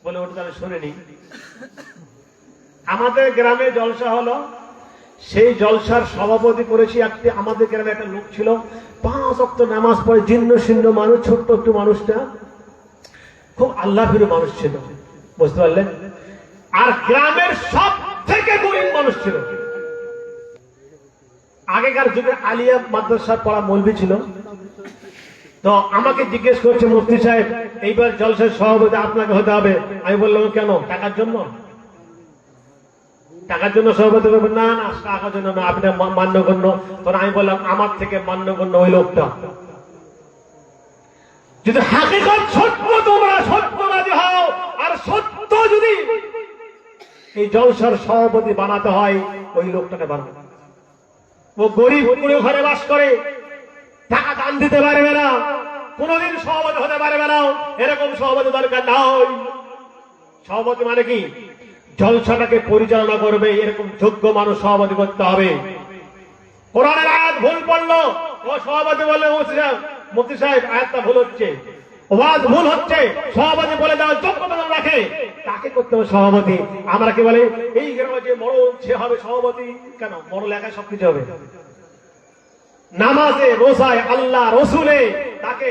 বলে। ওটা আমি শুনিনি। আমাদের গ্রামে জলসা হলো, সেই জলসার সভাপতি করেছি একটি, আমাদের গ্রামে একটা লোক ছিল 5 ওয়াক্ত নামাজ পড়ে, জীর্ণ শীর্ণ মানুষ, ছোট্ট একটু মানুষটা, খুব আল্লাহ ভীরু মানুষ ছিল, বুঝতে পারলেন? আর গ্রামের সব থেকে গরিব মানুষ ছিল। আগেকার যুগে আলিয়া মাদ্রাসা পড়া মৌলভী ছিল। তো আমাকে জিজ্ঞেস করছে, মুফতি সাহেব এইবার জলসার সভাপতি আপনাকে হতে হবে। আমি বললাম কেন? টাকার জন্য? টাকার জন্য সভাপতি করবেন? না না, টাকার জন্য না, আপনি মান্যগণ্য। তখন আমি বললাম আমার থেকে মান্যগণ্য ওই লোকটা। যদি হাকিকত সত্য, তোমরা সত্যবাদী হও, আর সত্য যদি এই জলসার সভাপতি বানাতে হয়, ওই লোকটাকে বানাবে। ও গরিব কুড়ে ঘরে বাস করে, টাকা দান দিতে পারবে না, কোনদিন সভাপতি হতে পারবে না, এরকম সভাপতি দরকার নাই। সভাপতি মানে কি? জলসাটাকে পরিচালনা করবে এরকম যোগ্য মানুষ সভাপতি করতে হবে। কোরআনের আয়াত ভুল পড়লো, ও সভাপতি বললে মুফতি সাহেব আয়াতটা ভুল হচ্ছে, ওয়াজ ভুল হচ্ছে, সভাপতি বলে দেওয়ার যোগ্যতা রাখে, তাকে করতে হবে সভাপতি। আমরা কি বলে এই গ্রামে যে মরল সে হবে সভাপতি? কেন? মরল একাই সবকিছু হবে? নামাজে, রোজায়, আল্লাহ রসুলে তাকে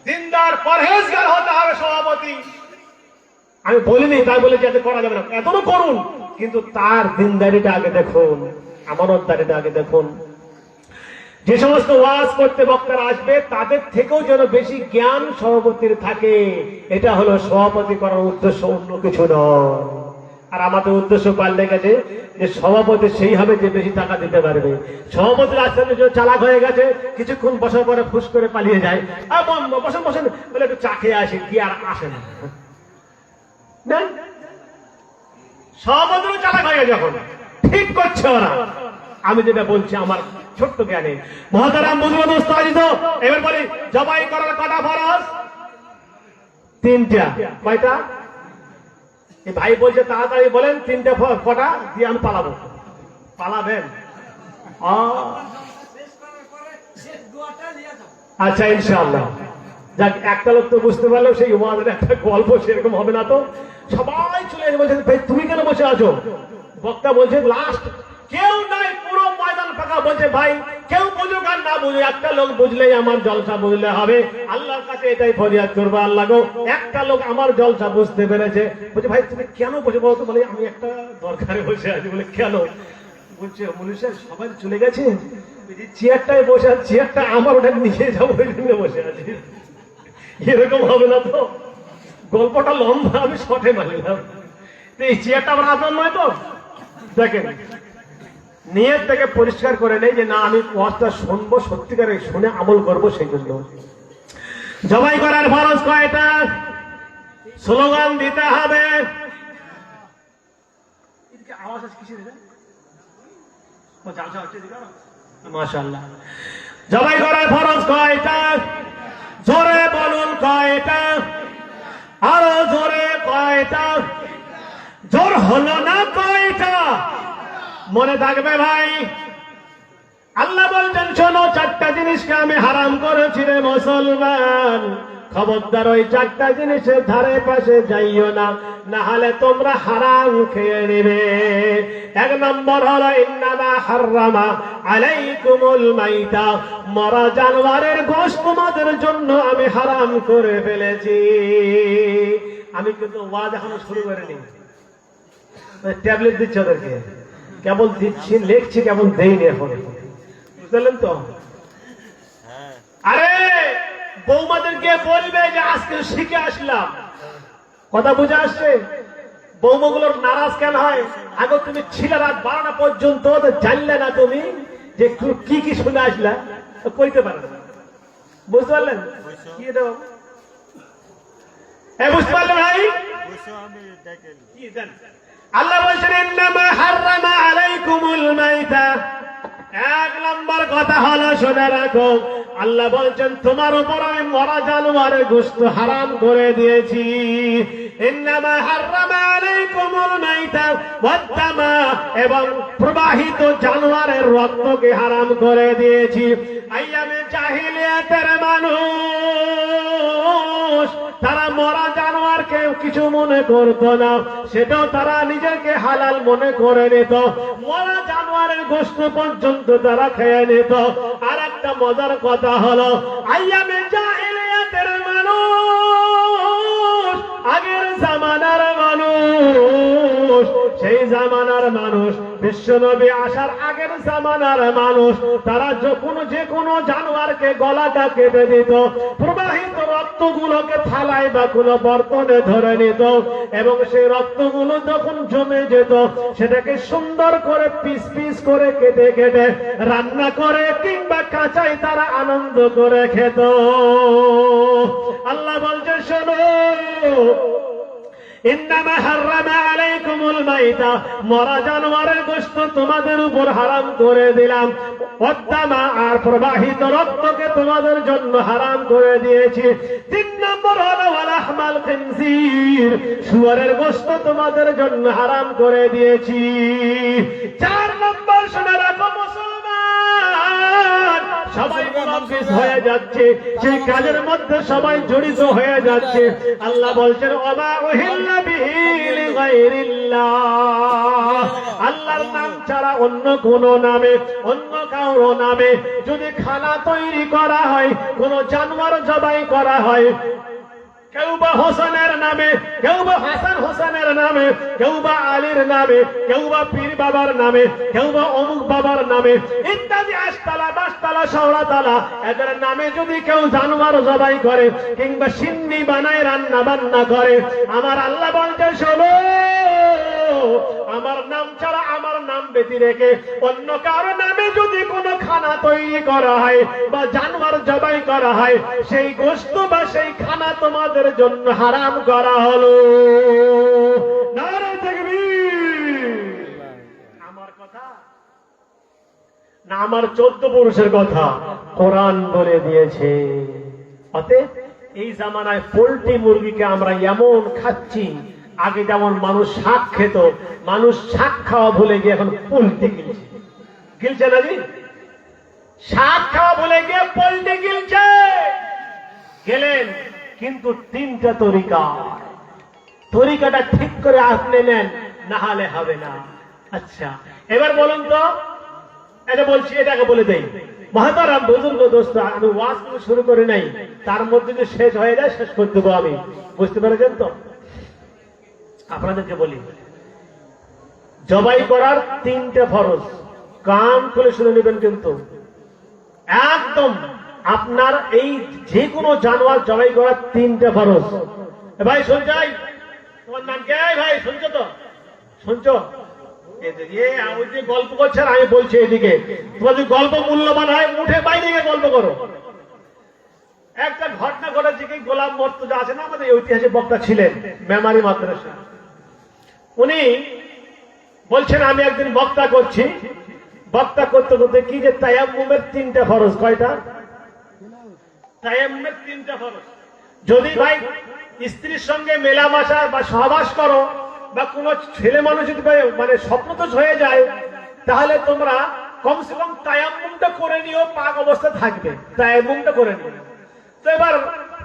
দিনদার পরহেজগার হতে হবে সভাপতি। আমি বলিনি তাই বলে যাতে করা যাবে না, এতও করুন, কিন্তু তার দিনদারিটা আগে দেখুন, আমানতদারিটা আগে দেখুন। যে সমস্ত ওয়াজ করতে বক্তারা আসবে তাদের থেকেও যেন বেশি জ্ঞান সভাপতির থাকে, এটা হলো সভাপতি করার উদ্দেশ্য, অন্য কিছু নয়। আর আমাদের উদ্দেশ্য পাল্টে গেছে যে সভাপতি সেই হবে যে বেশি টাকা দিতে পারবে। সভাপতি রাস্তাতে চালাক হয়ে গেছে, কিছুক্ষণ বসার পরে ফুস করে পালিয়ে যায়, বসেন বসেন বলে একটু চা খেয়ে আসে, কি আর আসে না। সভাপতিরও চালাক হয়ে গেছে, এখন ঠিক করছে ওরা। আমি যেটা বলছি আমার ছোট্ট জ্ঞানে। মহতারাম বুজুর্গ উস্তাদ, এবার বলি জবাই করার কটা ফরজ? 3টা। কয়টা? এই ভাই বলছে তাড়াতাড়ি বলেন 3টা কটা দিয়ে আমি পালাবো। পালাবেন? আচ্ছা ইনশাআল্লাহ। যাক, একটা লোক তো বুঝতে পারলো, সেই ওয়াজের একটা গল্প সেরকম হবে না তো। সবাই চলে এসে বলছে ভাই তুমি কেন বসে আছো? বক্তা বলছে লাস্ট কেউ নাই, পুরো ময়দান ফাঁকা। বলছে ভাই কেউ বুঝুক আর না বুঝুক, একটা লোক বুঝলেই আমার জলসা বুঝলে হবে। আল্লাহর কাছে এটাই ফরিয়াদ করবো, আল্লাহ গো একটা লোক আমার জলসা বুঝতে পেরেছে। বলছে ভাই তুমি কেন বসে বলতো? বলে আমি একটা দরকারে বসে আছি। বলে কেন? বলছে মুলি সাহেব সবাই চলে গেছে, চেয়ারটায় বসে আছে, চেয়ারটা আমার ওটা নিয়ে যাবো ওই জন্য বসে আছি। এরকম হবে না তো? গল্পটা লম্বা, আমি শর্টে মারলাম। এই চেয়ারটা আমার আপনার নয় তো? দেখেন নিয়ত থেকে পরিষ্কার করে নেই যে না আমি ওয়াজটা শুনবো, সত্যিকারে শুনে আমল করবো, সেই জন্য। জবাই করার ফরজ কয়টা? স্লোগান দিতে হবে। আওয়াজ আছে কিসের? মাশাআল্লাহ। জবাই করার ফরজ কয়টা? জোরে বলুন কয়টা? আরো জোরে কয়টা? জোর হলো না কয়টা? মনে থাকবে ভাই, আল্লাহ বলছেন শোনো 4টা জিনিসকে আমি হারাম করেছি রে মুসলমান, খবরদার ওই 4টা জিনিসের ধারে পাশে যাইও না, না হলে তোমরা হারাম খেয়ে নেবে। 1 নম্বর হলো ইন্নামা হাররামা আলাইকুমুল মাইতা, মরা জানোয়ারের গোশত তোমাদের জন্য আমি হারাম করে ফেলেছি। আমি কিন্তু ওয়াজ এখনো শুরু করিনি, ট্যাবলেট দিচ্ছি ওদেরকে, কেবল দিচ্ছি, লেখছি, কেবল দেইনি এখন, বুঝলেন তো? আরে বৌমাদেরকে বলবে যে আজকে শিখে আসলাম। কথা বুঝে আসছে? বৌমাগুলোর নারাজ কেন হয়? আগে তুমি ছিল রাত 12টা পর্যন্ত, জানলে না তুমি যে কি কি শুনে আসলা, কইতে পারে না। বুঝতে পারলেন? কি এটা বাবু? বুঝতে পারলেন ভাই? কি জান? আল্লাহ বলছেন ইন্নামা হাররামা আলাইকুমুল মাইতা। এক নম্বর কথা হলো, শুনে রাখো, আল্লাহ বলছেন তোমার উপর আমি মরা জানোয়ারের গোশত হারাম করে দিয়েছি। ইন্নামা হাররামা আলাইকুমুল মাইতা ওয়াদ-দামা, এবং প্রবাহিত জানোয়ারের রক্তকে হারাম করে দিয়েছি। আইয়ামে জাহিলিয়াতের মানুষ তারা মরা জানোয়ারকে কিছু মনে করত না, সেটাও তারা নিজেকে হালাল মনে করে নিত। মরা জানোয়ারের গোশত পর্যন্ত তারা খেয়ে নিত। আর একটা মজার কথা হলো, আইয়ামে জাহিলিয়াতের মানুষ, আগের জামানার মানুষ, সেই জামানার মানুষ, বিশ্বনবী আসার আগের জামানার মানুষ, তারা যখন যে কোনো জানোয়ারকে গলাটা কেটে দিত, প্রবাহিত রক্তগুলোকে থালায় বা কোনো বর্তনে ধরে নিত, এবং সেই রক্তগুলো যখন জমে যেত সেটাকে সুন্দর করে পিস পিস করে কেটে কেটে রান্না করে কিংবা কাঁচাই তারা আনন্দ করে খেত। আল্লাহ বলছে শোনো, ইন্নামা হাররামা আলাইকুমুল মাইতা, মরা জানোয়ারের গোশত তোমাদের উপর হারাম করে দিলাম। ওয়াদ-দামা, আর প্রবাহিত রক্তকে তোমাদের জন্য হারাম করে দিয়েছি। 3 নম্বর হলো ওয়ালাহমাল খিনজির, শুয়োরের গোশত তোমাদের জন্য হারাম করে দিয়েছি। 4 নম্বর শুনে রাখো মুসলমান, সবাই মুনাফিক হয়ে যাচ্ছে, সেই কাজের মধ্যে সবাই জড়িত হয়ে যাচ্ছে। আল্লাহ বলছেন ওমা উহিল্লা বিহি লিগাইরিল্লাহ, আল্লাহর নাম ছাড়া অন্য কোন নামে, অন্য কারো নামে যদি খানা তৈরি করা হয়, কোন জানোয়ার জবাই করা হয়, কেউ বা হোসেনের নামে, কেউ বা হাসান হোসেনের নামে, কেউ বা আলীর নামে, কেউ বা পীর বাবার নামে, কেউ বা অমুক বাবার নামে ইত্যাদি, আশতালা বাসতালা শাওরাতালা, এদের নামে যদি কেউ জানোয়ার জবাই করে কিংবা সিন্নি বানায় রান্না বান্না করে, আমার আল্লাহ বলতে শোনো, আমার নাম ছাড়া, আমার নাম ব্যতি রেখে অন্য কারো নামে যদি কোনো খানা তৈরি করা হয় বা জানোয়ার জবাই করা হয়, সেই গোশত বা সেই খানা তোমাদের জন্য হারাম করা হলো। নারে তাকবীর! আমার কথা না, আমার 14 পুরুষের কথা কোরআন বলে দিয়েছে। অতএব এই জামানায় পোল্ট্রি মুরগিকে আমরা এমন খাচ্ছি, আগে যেমন মানুষ শাক খেত, মানুষ শাক খাওয়া ভুলে গিয়ে এখন পোল্ট্রি গিলছে। গিলছে না জি? শাক খাওয়া ভুলে গিয়ে পোল্ট্রি গিলছে। গেলেন, কিন্তু 3টা তরিকাটা ঠিক করে আপনি নেন, না হলে হবে না। আচ্ছা, এবার বলুন তো, এটা বলছি, এটাকে বলে দেই। মহাতারাম বুজুর্গ দোস্ত, আমি ওয়াজ শুরু করে নাই, তার মধ্যে যদি শেষ হয়ে যায় শেষ করে দেবো আমি। বুঝতে পেরেছেন তো? আপনাদেরকে বলি, জবাই করার 3টে ফরজ, কান খুলে শুনে নেবেন কিন্তু একদম। আপনার এই যে কোনো জানোয়ার জবাই করার 3টে ফরজ। ভাই শুনছাই? তোমার নাম কে ভাই? শুনছো তো? শুনছো? ওই যে গল্প করছেন, আমি বলছি এদিকে, তোমার যদি গল্প মূল্যবান হয় উঠে বাইরে গিয়ে গল্প করো। একটা ঘটনা ঘটেছে কি, গোলাম মর্তুজা আছে না, আমাদের ঐতিহাসিক বক্তা ছিলেন মেমারি মাদ্রাসা, উনি বলছেন আমি একদিন বক্তা করছি, বক্তা করতে করতে কি যে তায়াম্মুমের 3টে ফরজ। কয়টা? তায়াম্মুমের 3টে ফরজ। যদি ভাই স্ত্রীর সঙ্গে মেলামেশা বা সহবাস করো, বা কোন ছেলে মানুষ যদি মানে স্বপ্নদোষ হয়ে যায়, তাহলে তোমরা কমসে কম তায়াম্মুমটা করে নিও, পাক অবস্থা থাকবে, তায়াম্মুমটা করে নিও। তো এবার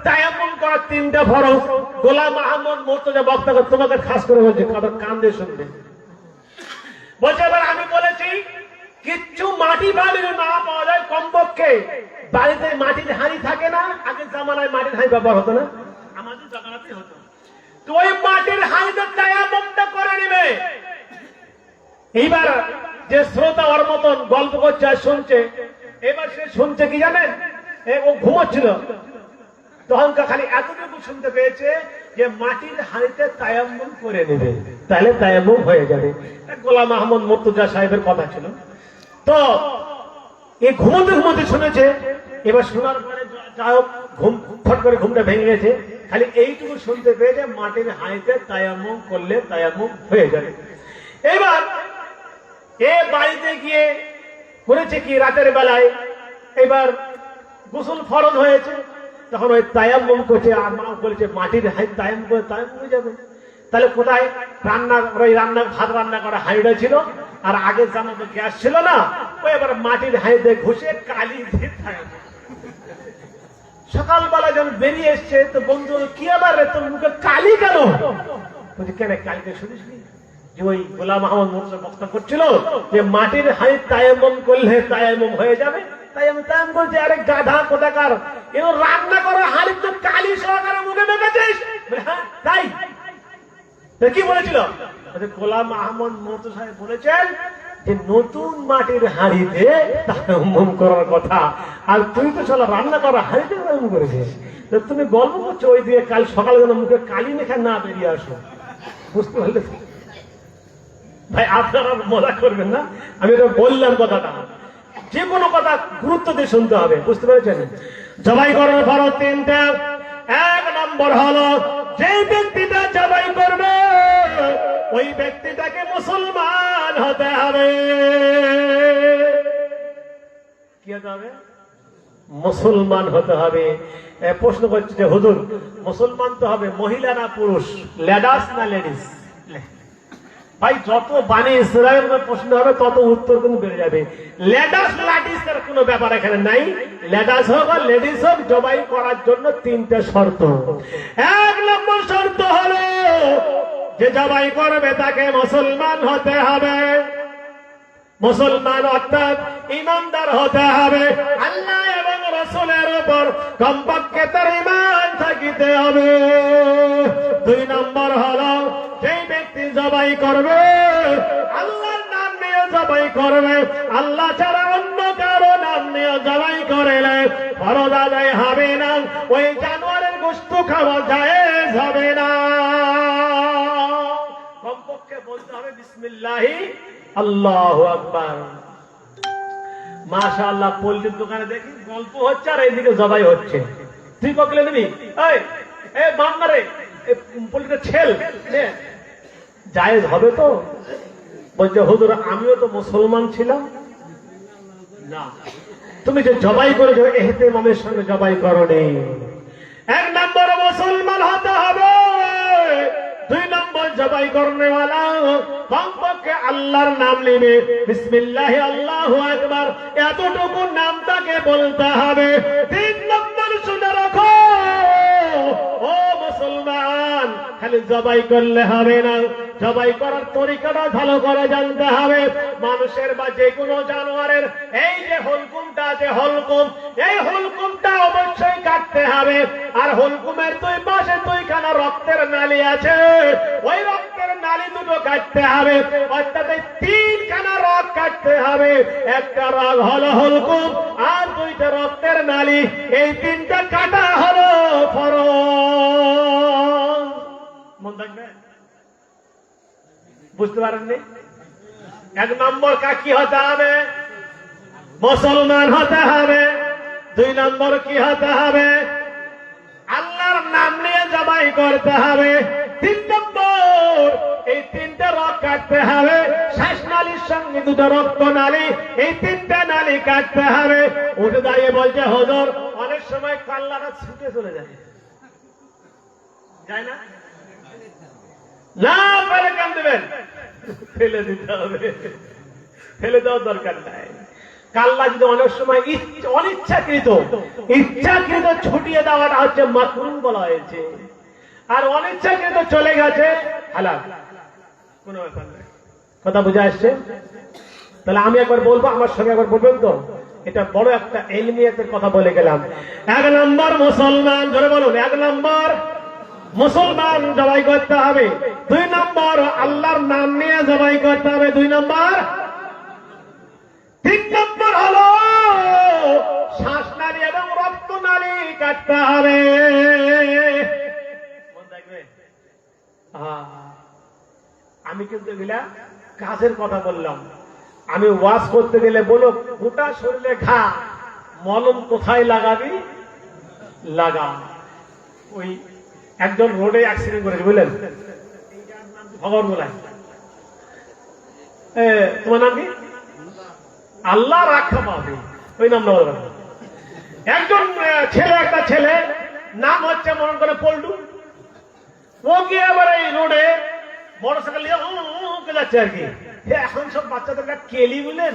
তায়াম্মুম করার 3টে ফরজ গোলাম আহমদ মুর্তজা বক্তা তোমাকে খাস করে বলছে, কান দিয়ে শুনবে। বলছে এবার আমি বলেছি কিচ্ছু মাটি বাড়ির না পাওয়া যায়, কমপক্ষে বাড়িতে মাটির হাঁড়ি থাকে না, আগের জামানায় মাটির হাঁড়ি ব্যবহার হতো না, আমাদের জামানাতে হতো। তো ওই মাটির হাঁড়িতে তায়াম্মুমটা করে নিবে। এইবার যে শ্রোতা ওর মতন গল্প করছে আর শুনছে, এবার সে শুনছে কি জানেন, ও ঘুমোচ্ছিল, তখনকার খালি এতটুকু শুনতে পেয়েছে যে মাটির হাঁড়িতে তায়াম্মুম করে নেবে, তাহলে তায়াম্মুম হয়ে যাবে। গোলাম আহমদ মুর্তজা সাহেবের কথা ছিল। তো এই ঘুমোতে ঘুমোতে শুনেছে, এবার শোনার পরে যাই হোক ঘুম ফট করে ঘুমটা ভেঙে গেছে, খালি এইটুকু শুনতে পেয়েছে মাটির হাঁড়িতে তায়াম্মুম করলে তায়াম্মুম হয়ে যাবে। এবার এ বাড়িতে গিয়ে করেছে কি, রাতের বেলায় এবার গোসল ফরজ হয়েছে, তখন ওই তায়াম্মুম করছে, আর মা বলেছে মাটির হাঁড়ি তায়াম্মুম করে তায়াম্মুম হয়ে যাবে। তাহলে কোথায় রান্না, ওই রান্না ভাত রান্না করা হাঁড়িটা ছিল, আর আগে জানো তো গ্যাস ছিল না, ওই এবার মাটির হাঁড়িতে ঘুষে কালি দিয়ে তায়াম্মুম। সকালবেলা যখন বেরিয়ে এসছে তো বন্ধু, কি আবার তোর মুখে কালি কেন? বলছি কেন, কালকে শুনিসনি যে ওই গোলাম আহমদ মুর্তজা বক্তা করছিল যে মাটির হাঁড়ি তায়াম্মুম করলে তায়াম্মুম হয়ে যাবে, তাই আমি তায়াম্মুম করছি। আরে গাধা কোথাকার, এও রান্না করা হাঁড়ি তো কালি সহকারে মুখে মেখেছিস? হ্যাঁ তাই। কি বলেছিল? গোলাম আহমদ মুর্তজা সাহেব বলেছেন যে নতুন মাটির হাঁড়িতে তায়াম্মুম করার কথা, আর তুই তো চলো রান্না করা হাঁড়িতে তায়াম্মুম করেছিস। তুমি গল্প করছো ওই দিয়ে কাল সকালে যেন মুখে কালি মেখে না বেরিয়ে আসো। বুঝতে পারলে ভাই? আপনারা মজা করবেন না, আমি এটা বললাম কথাটা, যে কোনো কথা গুরুত্ব দিয়ে শুনতে হবে, বুঝতে পেরেছেন? জবাই করার ফরজ তিনটা। এক নম্বর হলো যে ব্যক্তিটা জবাই করবে ওই ব্যক্তিটাকে মুসলমান হতে হবে। কি হতে হবে? মুসলমান হতে হবে। প্রশ্ন করছে যে হুজুর মুসলমান তো হবে মহিলা না পুরুষ, লেডাস না লেডিস? ভাই যত বাণী ইসরায়েলের প্রশ্ন হবে তত উত্তর কিন্তু বেড়ে যাবে। লেডাস লাডিস এর কোনো ব্যাপার এখানে নাই। লেডাস হোক আর লেডিস হোক, জবাই করার জন্য তিনটা শর্ত। এক নম্বর শর্ত হলো যে জবাই করবে তাকে মুসলমান হতে হবে। মুসলমান অর্থাৎ ইমানদার হতে হবে, আল্লাহ এবং রাসূলের উপর কমপক্ষে তার ঈমান থাকিতে হবে। দুই নম্বর হলো যেই ব্যক্তি জবাই করবে আল্লাহর নাম নিয়ে জবাই করবে, আল্লাহ ছাড়া অন্য কারো নাম নিয়ে জবাই করলে ফরজ আদায় হবে না, ওই জানোয়ারের গোশত খাওয়া জায়েজ হবে না। কমপক্ষে বলতে হবে বিসমিল্লাহি আল্লাহু আকবার। মাশাআল্লাহ, পোল্ট্রির দোকানে দেখি গল্প হচ্ছে আর এইদিকে জবাই হচ্ছে। তুই ককলে নিবি? এই বান্নারে পোল্ট্রিটা ছেল জায়েজ হবে তো? বলছে হুজুর আমিও তো মুসলমান ছিলাম না। তুমি যে জবাই করেছো ইহতিমামের সঙ্গে জবাই করনি। এক নম্বর মুসলমান হতে হবে। দুই নম্বর জবাই করনে ওয়ালা কমপক্ষে আল্লাহর নাম নিবে, বিসমিল্লাহি আল্লাহু আকবার এতটুকু নাম তাকে বলতে হবে। তিন নম্বর শুনে রাখো ও মুসলমান, খালি জবাই করলে হবে না, জবাই করার তরিকাটা ভালো করে জানতে হবে। মানুষের বা যে কোনো জানোয়ারের এই যে হলকুমটা আছে, হলকুম, এই হলকুমটা অবশ্যই কাটতে হবে। আর হলকুমের দুই পাশে দুইখানা রক্তের নালী আছে, ওই রক্তের নালী দুটো কাটতে হবে, অর্থাৎ তিনখানা রক কাটতে হবে। একটা রক হলো হলকুম আর দুইটা রক্তের নালী, এই তিনটা কাটা হলো ফরজ। মন থাকবে? বুঝতে পারেননি? এক নম্বর কি হতে হবে? মুসলমান হতে হবে। দুই নম্বর কি হতে হবে? আল্লাহর নাম নিয়ে জবাই করতে হবে। তিন নম্বর এই তিনটা রক কাটতে হবে। শ্বাসনালীর সঙ্গে দুটো রক্ত নালী, এই তিনটা নালী কাটতে হবে। উঠে দাঁড়িয়ে বলছে হুজুর অনেক সময় কাল্লাটা ছুটে চলে যায়, যায় না? না ফেলে কেন দেবেন? ফেলে দিতে হবে, ফেলে দেওয়ার দরকার নাই। কাল্লা যদি অনেক সময় অনিচ্ছাকৃত ছুটিয়ে দেওয়াটা হচ্ছে মাকরুহ বলা হয়েছে, আর অনিচ্ছাকৃত চলে গেছে হালাল, কোনো ব্যাপার নাই। কথা বুঝে আসছে? তাহলে আমি একবার বলবো, আমার সঙ্গে একবার বলবেন তো? এটা বড় একটা ইলমিয়াতের কথা বলে গেলাম। এক নম্বর মুসলমান, জোরে বলুন, এক নম্বর মুসলমান জবাই করতে হবে। দুই নম্বর আল্লাহর নাম নিয়ে জবাই করতে হবে। দুই নম্বর। তিন নম্বর হলো শ্বাসনালী এবং রক্তনালী কাটতে হবে। কিন্তু এগুলা কাজের কথা বললাম। আমি ওয়াজ করতে গেলে বলো গোটা শরীরে ঘা, মলম কোথায় লাগাবি লাগা। ওই একজন রোডে অ্যাক্সিডেন্ট করেছে বুঝলেন, ভগবান বলায়, তোমার নাম কি? আল্লাহ রাখা পাবে, ওই নাম নেওয়া যাবে। একজন ছেলে, একটা ছেলে নাম হচ্ছে মনে করে পল্টু, ও গিয়ে এবার এই রোডে মোটরসাইকেল নিয়ে যাচ্ছে আর কি। এখন সব বাচ্চাদের কেলি বুঝলেন,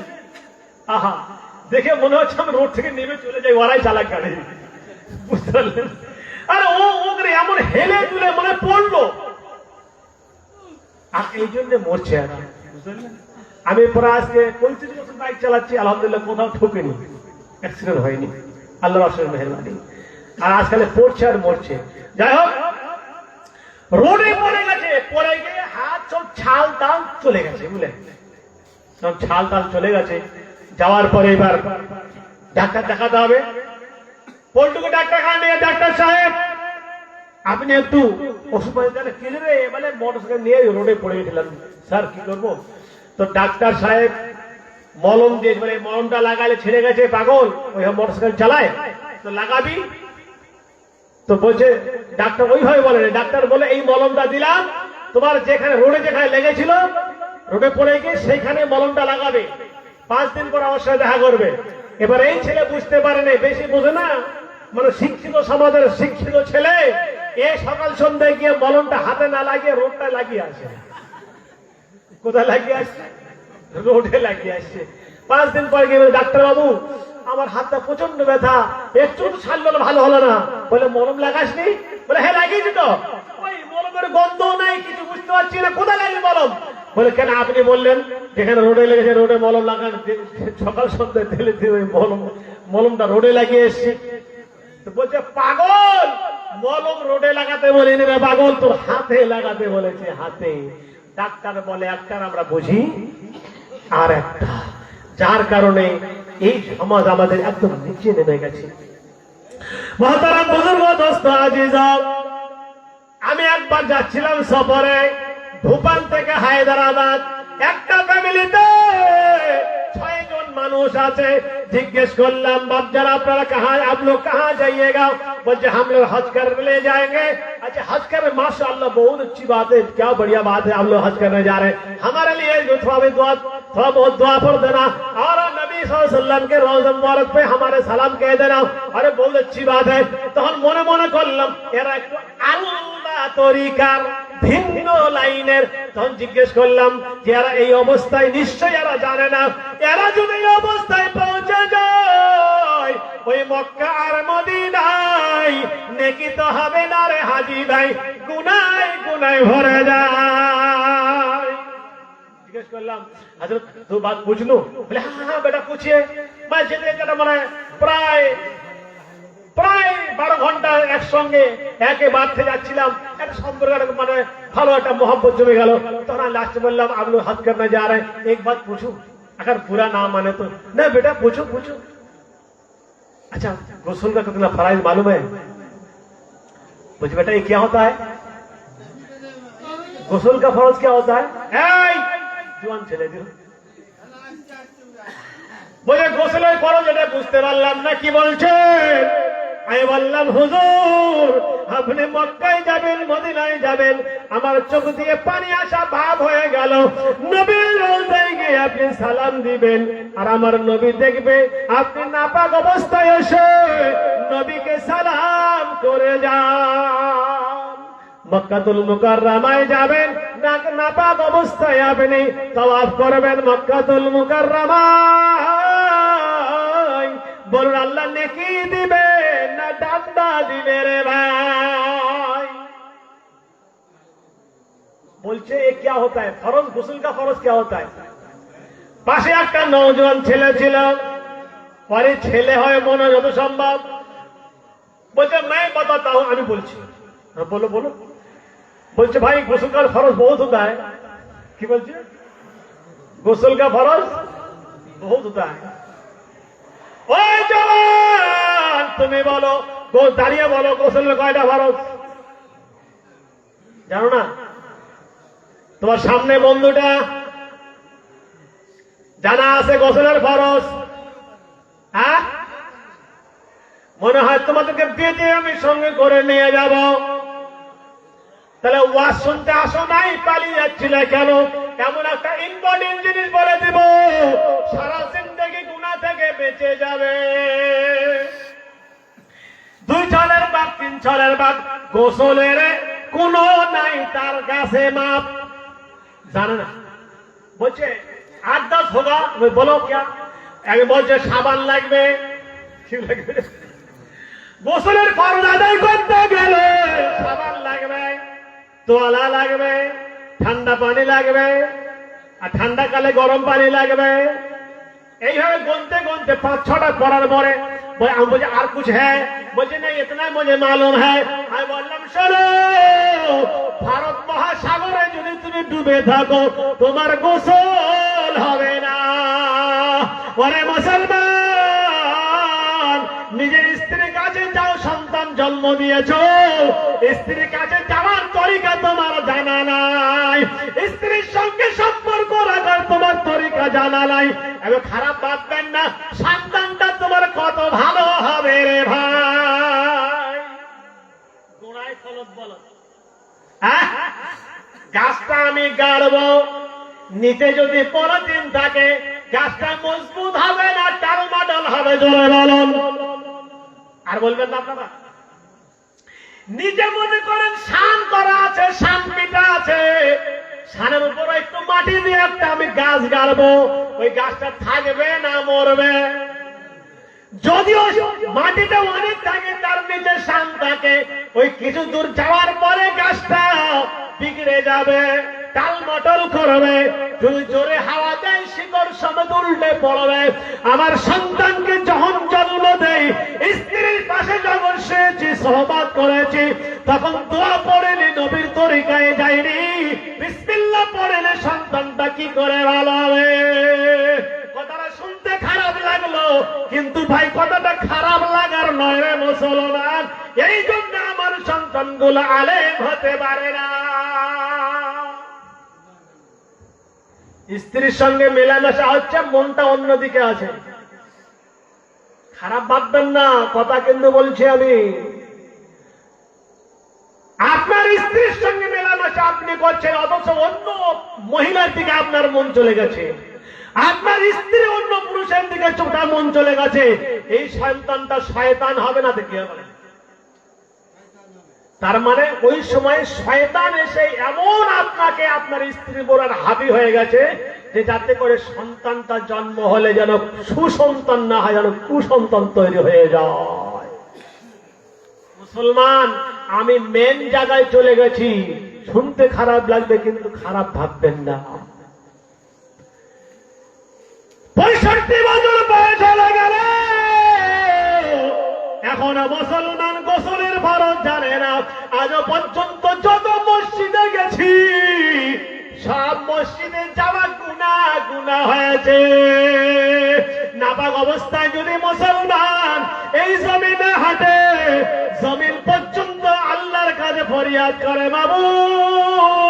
আহা দেখে মনে হচ্ছে আমি রোড থেকে নেমে চলে যাই, ওরাই চালাক গাড়ি, বুঝতে পারলেন? আরে ও ওকে এমন হেলে তুলে মনে পড়লো, আর এই জন্য মরছে আর কি, বুঝতে পারলেন? আমি প্রায় আজকে 35 বছর বাইক চালাচ্ছি, আলহামদুলিল্লাহ কোথাও ঠকেনি, অ্যাক্সিডেন্ট হয়নি, আল্লাহর অশেষ মেহেরবানি। আর আজকাল পড়ছে আর মরছে। যাই হোক, রোডে পড়ে গেছে, পড়ে গিয়ে হাত সব ছাল তাল চলে গেছে, বুঝলেন, সব ছাল তাল চলে গেছে। যাওয়ার পরে এবার ডাক্তার দেখাতে হবে। পল্টুকে ডাক্তার খানে, ডাক্তার সাহেব আপনি একটু ওষুধ কেনে রে, মানে মোটরসাইকেল নিয়ে রোডে পড়ে গেছিলাম, স্যার কি করবো? তো ডাক্তার সাহেব মলম দিয়ে, মানে মলমটা লাগালে ছেড়ে গেছে, পাগল ওই মোটরসাইকেল চালায়, তো লাগাবি। তো বলছে ডাক্তার ওইভাবে বলে, ডাক্তার বলে এই মলমটা দিলাম, তোমার যেখানে রোডে যেখানে লেগেছিল, রোডে পড়ে গিয়ে সেইখানে মলমটা লাগাবে, 5 দিন পর আমার সাথে দেখা করবে। এবার এই ছেলে বুঝতে পারে না, বেশি বোঝে না, মানে শিক্ষিত সমাজের শিক্ষিত ছেলে, এ সকাল সন্ধ্যায় গিয়ে মলমটা হাতে না লাগিয়ে রোডটা লাগিয়ে আসে। কোথায় লাগিয়ে আসছে? রোডে লাগিয়ে আসছে। 5 দিন পর গিয়ে ডাক্তার বাবু আমার হাতটা প্রচন্ড ব্যথা, একটু ছাড়লো ভালো হলো না। বলে মলম লাগাসনি? বলে হ্যাঁ লাগিয়েছি তো, ওই মলমের গন্ধ নাই, কিছু বুঝতে পারছি না, কোথায় লাগিয়ে মলম? বলে কেন আপনি বললেন যেখানে রোডে লেগেছে রোডে মলম লাগান, সকাল সন্ধ্যায় তেলে দিয়ে ওই মলমটা রোডে লাগিয়ে এসছি। বলছে পাগল, মলম রোডে লাগাতে বলিনি রে পাগল, তোর হাতে লাগাতে বলেছে, হাতে। ডাক্তার বলে একটা আমরা বুঝি আর একটা, যার কারণে এই সমাজ আমাদের একদম নিচে নেমে গেছে। মহতারাম বুজুর্গ দোস্ত আজিজা, আমি একবার যাচ্ছিলাম সফরে ভূপান থেকে হায়দ্রাবাদ, একটা ফ্যামিলিতে 6 জন মানুষ আছে। जिज्ञेस करलाम बाप जरा आपका कहाँ, आप लोग कहाँ जाइएगा? बोलते हम लोग हज करने ले जाएंगे। अच्छा हज करने, माशाअल्लाह बहुत अच्छी बात है, क्या बढ़िया बात है, आप लोग हज करने जा रहे हैं, हमारे लिए थोड़ा बहुत दुआ पर देना, और नबी सल्लल्लाहु अलैहि वसल्लम के रोज़ा मुबारक पे हमारे सलाम कह देना। अरे बहुत अच्छी बात है। तो हम মনে মনে করলাম এরা একটু আলাদা তরিকার, ভিন্ন লাইনের। তখন জিজ্ঞেস করলাম যে এরা এই অবস্থায় নিশ্চয়ই এরা জানে না, এরা যদি এই অবস্থায় পৌঁছে যায় ওই মক্কা আর মদিনায়, নেকি তো হবে না রে হাজি ভাই, গুনায় গুনায় ভরে যায়। জিজ্ঞেস করলাম হযরত দু বাত पूछलू? বলে হ্যাঁ হ্যাঁ বেটা पूछिए। मैं যেতে যেতে মানে প্রায় 12 ঘন্টা একসঙ্গে একে বাড়তে যাচ্ছিলাম, একটা সম্পর্ক মানে ভালো একটা मोहब्बत জমে गल। তখন লাস্টে বললাম आप लोग हज करने जा रहे हैं, एक बात पूछूं? अगर पूरा ना माने तो ना बेटा पूछो पूछो। अच्छा गुस्ल का कितना फराइज मालूम है? मुझे बेटा ये क्या होता है? गुस्ल का फर्ज क्या होता है? জোয়ান ছেলে দিও বলে গোসলের ফরজ এটা বুঝতে পারলাম না, কি বলছেন? আমি বললাম হুজুর আপনি মক্কায় যাবেন মদিনায় যাবেন, আমার চোখ দিয়ে পানি আসা ভাব হয়ে গেল। নবীর রওজায় গিয়ে আপনি সালাম দিবেন, আর আমার নবী দেখবে আপনি নাপাক অবস্থায় এসে নবীকে সালাম করে যান। মক্কাতুল মুকাররমায় যাবেন, নাপাক অবস্থায় আপনি তাওয়াফ করবেন মক্কাতুল মুকাররমায়। বলুন আল্লাহ নেকি দিবে না ডান্ডা দিবে রে ভাই? বলছে এ क्या होता है? फर्ज गुस्ल का फर्ज क्या होता है? পাশে একটা নওজোয়ান ছেলে ছিল, পরে ছেলে হয় মনে যত সম্ভব। বলছে मैं बताता हूं, আমি বলছি। बोलो बोलो। बोलते भाई गुस्ल का फर्ज बहुत होता है। की बोलते? गुस्ल का फर्ज बहुत होता है। ओए जवान तुम्हें बोलो, दाঁড়িয়ে বলো গোসলের কয়টা ফরজ জানো না? তোমার সামনে বন্ধুটা জানা আছে গোসলের ফরজ? হ্যাঁ, মনে হয় তোমাদেরকে বেঁধে আমি সঙ্গে করে নিয়ে যাব। তাহলে ওয়াজ শুনতে আসো নাই, পালিয়ে যাচ্ছিলে কেন? এমন একটা ইম্পর্টেন্ট জিনিস বলে দিব, সারা জিন্দেগি গুনাহ থেকে বেঁচে যাবে। 2 ছলের বাপ 3 ছলের বাপ, গোসলের কোনো নাই তার কাছে মাপ। জানে না, বলছে 8-10 হোগা, বলো क्या? আমি বলছে সাবান লাগবে, কি লাগবে? গোসলের ফরজ আদায় করতে গেলে সাবান লাগবে, তোয়ালা লাগবে, ঠান্ডা পানি লাগবে, আর ঠান্ডা কালে গরম পানি লাগবে। এইভাবে গুনতে গুনতে 5-6টা করার পরে আমি বলছি আর কুछ है? বলছে না ইতনা মুঝে মালুম है। আমি বললাম শোনো, ভারত মহাসাগরে যদি তুমি ডুবে থাকো তোমার গোসল হবে না। ওরে মুসলমান, নিজের স্ত্রীর কাছে যাও, সন্তান জন্ম দিয়েছো, স্ত্রীর কাছে যাওয়ার তরিকা তোমার জানা নাই, স্ত্রীর সঙ্গে সম্পর্ক রাখার তোমার তরিকা জানা নাই। এবার খারাপ ভাববেন না, সন্তানটা তোমার কত ভালো হবে রে ভাই। গোড়ায় ফলত বলো, গাছটা আমি গাড়বো, নিচে যদি পলিথিন থাকে গাছটা মজবুত হবে না টালমাটাল হবে, জোরে বলুন। আর বলবেন না আপনারা, নিজে মনে করেন শান করা আছে, শান পিটা আছে, শানের উপরে একটু মাটি দিয়ে একটা আমি গাছ গাড়বো, ওই গাছটা থাকবে না মরবে? যদিও মাটিতে অনেক থাকে, তার নিচে শান থাকে, ওই কিছু দূর যাওয়ার পরে গাছটা বিগড়ে যাবে, টালমটল করবে, যদি জোরে হাওয়া দেয় শিকড় সমেত উল্টে পড়বে। আমার সন্তানকে যখন জন্ম দেয়, স্ত্রীর পাশে যখন শুয়েছি, সহবাত করেছি, তখন দোয়া পড়েনি, নবীর তরিকায় যায়নি, বিসমিল্লাহ পড়েনি, সন্তানটা কি করে ভালো হবে? কথাটা শুনতে খারাপ লাগলো, কিন্তু ভাই কথাটা খারাপ লাগার নয় রে মুসলমান। এই জন্য আমার সন্তানগুলো আলেম হতে পারে না। স্ত্রীর সঙ্গে মেলামেশা হচ্ছে, মনটা অন্যদিকে আছে। খারাপ ভাববেন না, কথা কিন্তু বলছি আমি। আপনার স্ত্রীর সঙ্গে মেলামেশা আপনি করছেন, অথচ অন্য মহিলার দিকে আপনার মন চলে গেছে, আপনার স্ত্রী অন্য পুরুষের দিকে চোখটা মন চলে গেছে, এই সন্তানটা শয়তান হবে না? দেখি হবে। তার মানে ওই সময় শয়তান এসে এমন আপনাকে আপনার স্ত্রী বোরার হাবি হয়ে গেছে, যে যাতে করে সন্তানটা জন্ম হলে যেন সুসন্তান না হয়, যেন কুসন্তান তৈরি হয়ে যায়। মুসলমান, আমি মেন জায়গায় চলে গেছি, শুনতে খারাপ লাগবে কিন্তু খারাপ ভাববেন না। 65 বছর বয়স হয়ে গেল, এখনো মুসলমান গোসলের ফরজ জানে না। আজও পর্যন্ত যত মসজিদে গেছি, সব মসজিদে যাওয়া গুনাহ হয়েছে। নাপাক অবস্থায় যদি মুসলমান এই জমিনে হাঁটে, জমিন পর্যন্ত আল্লাহর কাছে ফরিয়াদ করে, মাবুদ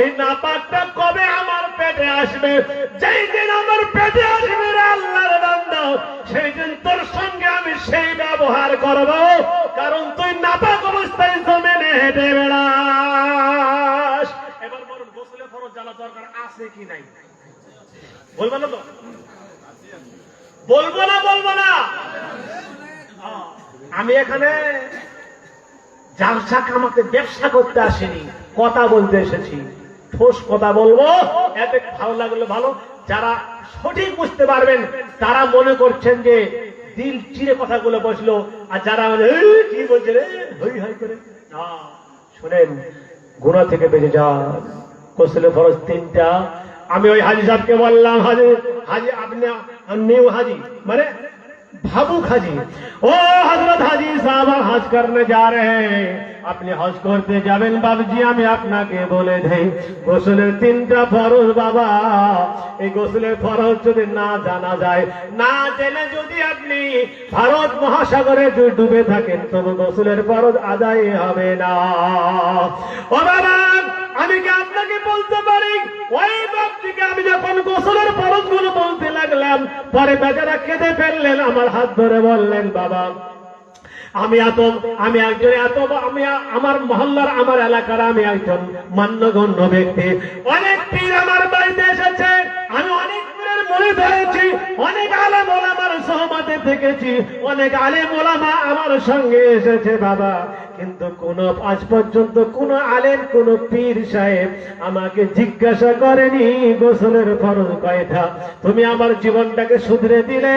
এই নাপাকটা কবে আমার পেটে আসবে? যেই দিন আমার পেটে আসবে রে আল্লাহর বান্দা, সেই দিন তোর সঙ্গে আমি সেই ব্যবহার করব, কারণ তুই নাপাক অবস্থায় জমিনে হেঁটে বেড়াস। এবার বলুন, গোসলে ফরজ জানা দরকার আছে কি নাই? বলবো না তো? বলবো না? বলবো না? আমি এখানে জালসা কামাতে ব্যবসা করতে আসিনি, কথা বলতে এসেছি। ঠোস কথা বলবো, এতে ভালো লাগলো ভালো। যারা সঠিক বুঝতে পারবেন তারা মনে করছেন যে দিল চিরে কথাগুলো বসলো, আর যারা কি বলছে রে হই হই করে, শুনেন, গুনাহ থেকে বেঁচে যান। গোসলে ফরজ 3টা। আমি ওই হাজি সাহেবকে বললাম, হাজি আপনি নিউ হাজি মানে भावुक हाजी, ओ हजरत हाजी साहब हज करने जा रहे हैं, আপনি হজ করতে যাবেন বাবজি, আমি আপনাকে বলে দেই গোসলের 3টা ফরজ বাবা। এই গোসলের ফরজ যদি না জানা যায়, না জেনে যদি আপনি ভারত মহাসাগরে ডুবে থাকেন, তবে গোসলের ফরজ আদায় হবে না। ও বাবা, আমি কি আপনাকে বলতে পারি ওই ব্যক্তিকে আমি যখন গোসলের ফরজগুলো বলতে লাগলাম, পরে বেচারা কেঁদে ফেললেন, আমার হাত ধরে বললেন, বাবা আমি আমার মহল্লার আমার এলাকার আমি একজন মান্যগণ্য ব্যক্তি, অনেক পীর আমার বাড়িতে এসেছে, আমি অনেক পীরের মনে ধরেছি, অনেক আলেম ওলামার সহমতে থেকেছি, অনেক আলেম ওলামা আমার সঙ্গে এসেছে বাবা, কিন্তু কোন আজ পর্যন্ত কোন আলেম কোন পীর সাহেব আমাকে জিজ্ঞাসা করেনি গোসলের ফরজ কয়টা। তুমি আমার জীবনটাকে শুধরে দিলে,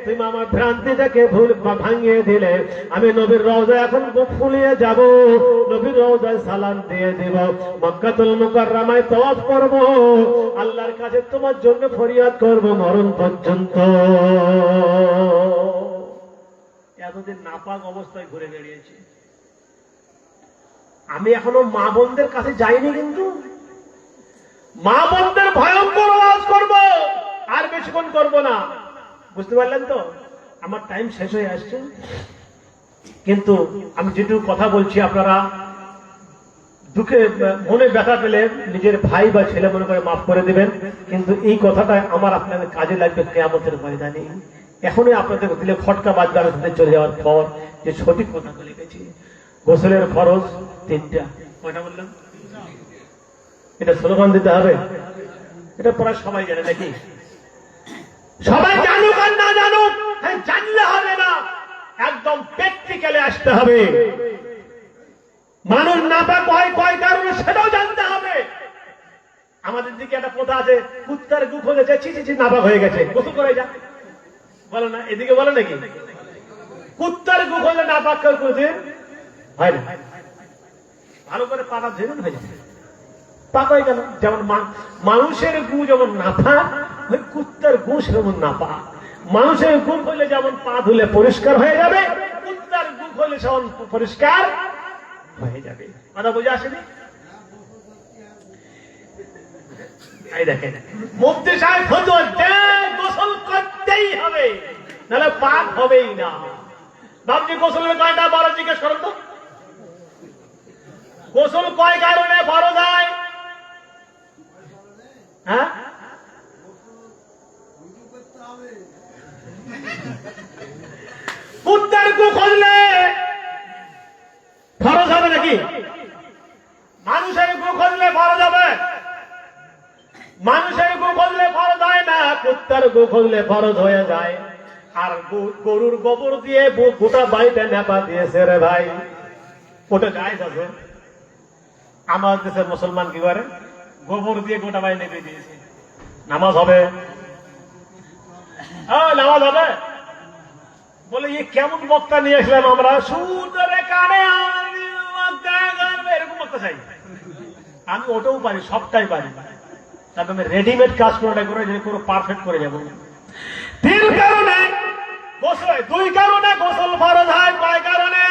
তুমি আমার ভ্রান্তিটাকে ভুল ভাঙিয়ে দিলে, আমি নবীর রওজা এখন ফুলিয়ে যাব, নবীর রওজায় সালাম দিয়ে দেব, মক্কাতুল মুকাররমায় তওয়াফ করব, আল্লাহর কাছে তোমার জন্য ফরিয়াদ করব মরণ পর্যন্ত। এতদিন নাপাক অবস্থায় ঘুরে বেরিয়েছি, আমি এখনো মা বোনদের কাছে যাইনি, কিন্তু মা বোনদের ভয়ঙ্কর আওয়াজ করব, আর বেশিক্ষণ করব না। বুঝতে পারলেন তো? আমার টাইম শেষ হয়ে আসছে, কিন্তু আমি যেটুকু কথা বলছি আপনারা দুঃখে মনে ব্যথা পেলে নিজের ভাই বা ছেলে মনে করে মাফ করে দিবেন, কিন্তু এই কথাটা আমার আপনাদের কাজে লাগবে কিয়ামতের ময়দানে। এখনই আপনাদের দিলে ফটকা বাজবে আমি চলে যাওয়ার পর, যে সঠিক কথা বলে গেছি। গোসলের ফরজ তিনটা, কয়টা বললাম? এটা স্লোগান দিতে হবে, এটা প্রায় সবাই জানে নাকি? সবাই জানুক আর না জানুক, জানলে হবে না, একদম প্র্যাকটিক্যালে আসতে হবে। মানুষ নাপাক হয় কয় কারণে সেটাও জানতে হবে। আমাদের দিকে একটা প্রথা আছে, কুত্তার গু খুঁজেছে, ছি নাপাক হয়ে গেছে, গোসল করে যা, বলে না? এদিকে বলে নাকি? কুত্তার গু খুঁজে নাপাক খুঁজে হয় না, ভালো করে পাতা ধরে হয়ে যাবে, পাক হয়ে গেল। যেমন মানুষের গু যেমন নাপাক, ওই কুত্তার গু সেমন নাপাক। মানুষের গু হলে যেমন পা ধুলে পরিষ্কার হয়ে যাবে, কুত্তার গু হলে সেমন পরিষ্কার হয়ে যাবে। কথা বুঝে আসেনি? এই দেখেন মুফতি সাহেব ফতোয়া দেন, গোসল করতেই হবে, নাহলে পাক হবেই না। ভাবছি গোসলের কয়টা বড় জিজ্ঞেস করেন তো, গোসল কয় কারণে ফরজ হয়? হ্যাঁ, কুত্তার গু খুঁজলে ফরজ হবে নাকি? মানুষের গু খুঁজলে ফরজ হবে? মানুষের গু খুঁজলে ফরজ হয় না, কুত্তার গু খুঁজলে ফরজ হয়ে যায়। আর গরুর গোবর দিয়ে গোটা বাড়িতে নেপা দিয়েছে রে ভাই, ওটা জায়েজ আছে? আমার দেশের মুসলমান কি করে? গোবর দিয়ে গোটা বাড়ি নেপে দিয়েছে, নামাজ হবে? নামাজ হবে? বলে এই কেমন বক্তা নিয়ে আসলাম আমরা, সুন্দরে কানে এরকম বক্তা চাই। আমি ওটাও পারি, সবটাই পারি, তারপর আমি রেডিমেড কাজ করে পুরো পারফেক্ট করে যাবো। তিন কারণে গোসল, দুই কারণে গোসল ফরজ হয়, কয় কারণে?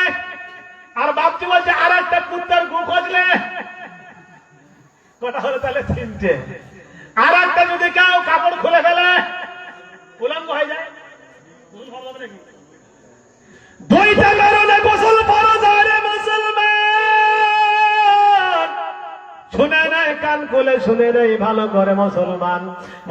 আর বাপজি বলছে আর একটা কুত্তার গু খুঁজলে, কটা হলো তাহলে? তিনটে। আর একটা যদি কেউ কাপড় খুলে ফেলে উলঙ্গ হয়ে যায়, গোসল ফরজ হবে নাকি? দুইটা কারণে গোসল ফরজ হয় রে মুসলমান। শুনে নেয়, কান খুলে শুনে নেই ভালো করে মুসলমান।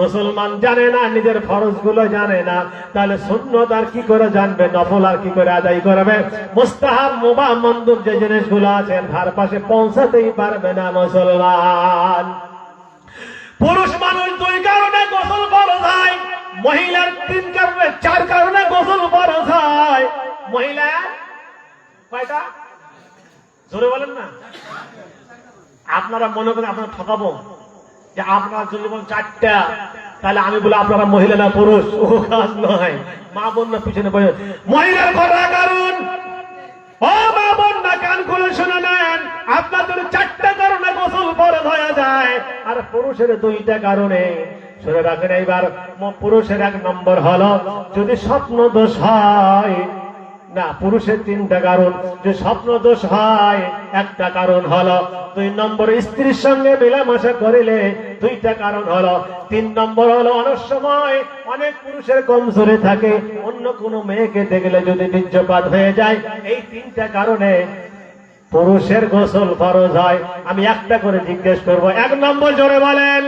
মুসলমান জানে না, নিজের ফরজ গুলো জানে না, তাহলে সুন্নত আর কি করে জানবে, নফল আর কি করে আদায় করবে, মুস্তাহাব মুবাহ মানদুব যে জিনিসগুলো আছে ধার পাশে পৌঁছাতেই পারবে না মুসলমান। পুরুষ মানুষ দুই কারণে গোসল ফরজ হয়, মহিলার তিন কারণে, চার কারণে গোসল ফরজ হয়। মহিলা কয়টা? জোরে বলেন না। আপনারা মনে করেন আপনারা ঠকাবো, যে আপনারা যদি বলেন চারটা, তাহলে আমি বলে আপনারা মহিলা না পুরুষ, ও কাজ নয়। মা বোন না পিছনে বলে মহিলার কটা কারণ, ও মা বোন না কান খুলে শুনে নেন, আপনাদের চারটা কারণে গোসল ফরজ হয়ে যায়, আর পুরুষের দুইটা কারণে। শুনে রাখেন এইবার, পুরুষের এক নম্বর হলো যদি স্বপ্ন দোষ হয়, না পুরুষের তিনটা কারণ, যে স্বপ্ন দোষ হয় একটা কারণ হলো, দুই নম্বর স্ত্রীর সঙ্গে মেলামেশা করিলে দুইটা কারণ হলো, তিন নম্বর হলো অনেক সময় অনেক পুরুষের কমজোরি থাকে, অন্য কোনো মেয়েকে দেখলে যদি বীর্যপাত হয়ে যায়। এই তিনটা কারণে পুরুষের গোসল ফরজ হয়। আমি একটা করে জিজ্ঞেস করব, 1 নম্বর জোরে বলেন।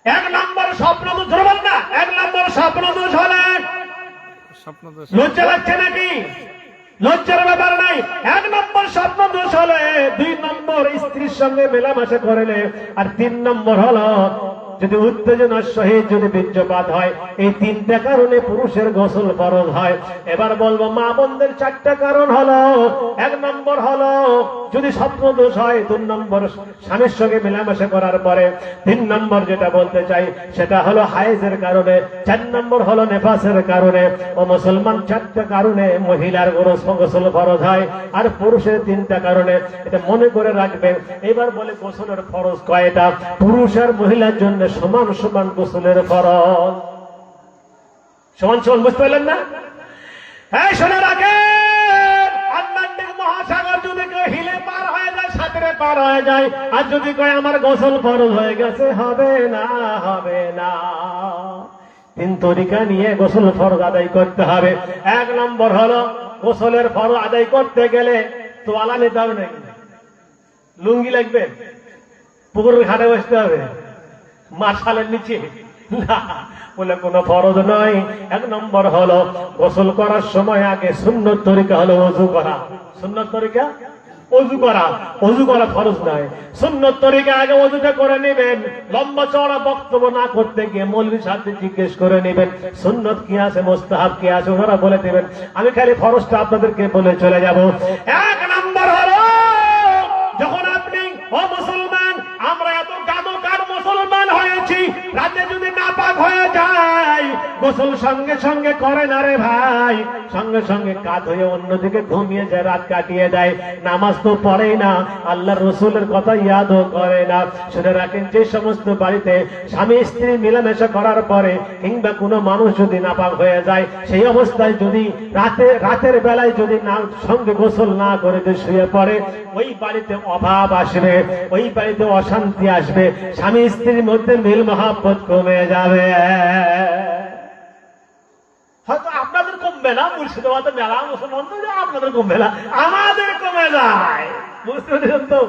1 নম্বর স্বপ্নদোষ, ধরবেন না? 1 নম্বর স্বপ্নদোষ হলে লজ্জা লাগছে নাকি? লজ্জার ব্যাপার নাই। 1 নম্বর স্বপ্নদোষ হলে, 2 নম্বর স্ত্রীর সঙ্গে মেলামেশা করলে, আর 3 নম্বর হলো যদি উত্তেজনার সহিত যদি বীর্যপাত হয়। এই 3টা কারণে পুরুষের গোসল ফরজ হয়। এবার বলবো মা বোনদের 4টা কারণ হলো, 1 নম্বর হলো যদি স্বপ্নদোষ হয়, 2 নম্বর স্বামীর সঙ্গে মেলামেশা করার পরে, 3 নম্বর যেটা বলতে চাই সেটা হলো হায়েজের কারণে, 4 নম্বর হলো নেফাসের কারণে। ও মুসলমান, 4টা কারণে মহিলার গোসল ফরজ হয়, আর পুরুষের 3টা কারণে। এটা মনে করে রাখবেন। এবার বলে গোসলের ফরজ কয়টা? পুরুষ আর মহিলার জন্য সমান সমান গোসলের ফরজ। সমান সমান, বুঝতে পারলেন না? হ্যাঁ, শুনে রাখেন, আটলান্টিক মহাসাগর যদি কেউ হিলে পার হয়ে যায়, সাঁতরে পার হয়ে যায়, আর যদি কয় আমার গোসল ফরজ হয়ে গেছে, হবে না, হবে না। 3 তরিকা নিয়ে গোসল ফরজ আদায় করতে হবে। 1 নম্বর হলো গোসলের ফরজ আদায় করতে গেলে তোয়ালা নিতে হবে নাকি? লুঙ্গি লাগবে? পুকুরের ঘাটে বসতে হবে? মার্শালের নিচে? না, বলে কোনো ফরজ নয়। 1 নম্বর হলো গোসল করার সময় আগে সুন্নত তরিকা হলো ওযু করা। সুন্নত তরিকা ওযু করা। ওযু করা ফরজ নয়, সুন্নত তরিকা। আগে ওযুটা করে নেবেন। লম্বা চওড়া বক্তব্য না করতে গিয়ে মৌলভীর সাথে জিজ্ঞেস করে নেবেন সুন্নত কি আছে, মুস্তাহাব কি আছে, ওনারা বলে দেবেন। আমি খালি ফরজটা আপনাদেরকে বলে চলে যাব। 1 নম্বর হলো, যখন আপনি, ও মুসলমান, আমরা এত গাদকার মুসলমান হয়েছি, রাতে যদি নাপাক হয়ে যায়, গোসল সঙ্গে সঙ্গে করে না রে ভাই। সঙ্গে সঙ্গে কাজ হয়ে অন্যদিকে ঘুমিয়ে যায়, রাত কাটিয়ে দেয়, নামাজ তো পড়েই না, আল্লাহর রসুলের কথা ইয়াদও করে না। শুনে রাখেন, যে সমস্ত বাড়িতে স্বামী স্ত্রী মেলামেশা করার পরে কিংবা কোনো মানুষ যদি নাপাক হয়ে যায়, সেই অবস্থায় যদি রাতের বেলায় যদি না সঙ্গে গোসল না করে যদি শুয়ে পড়ে, ওই বাড়িতে অভাব আসবে, ওই বাড়িতে অশান্তি আসবে, স্বামী স্ত্রীর মধ্যে মিল মহাব্বত কমে যাবে। হয়তো আপনাদের কমবে না, মুর্শিদাবাদে মেলা মুসলমান তো, আপনাদের কমবে না, আমাদের কমে যায়। বুঝতে পেরেছেন তো?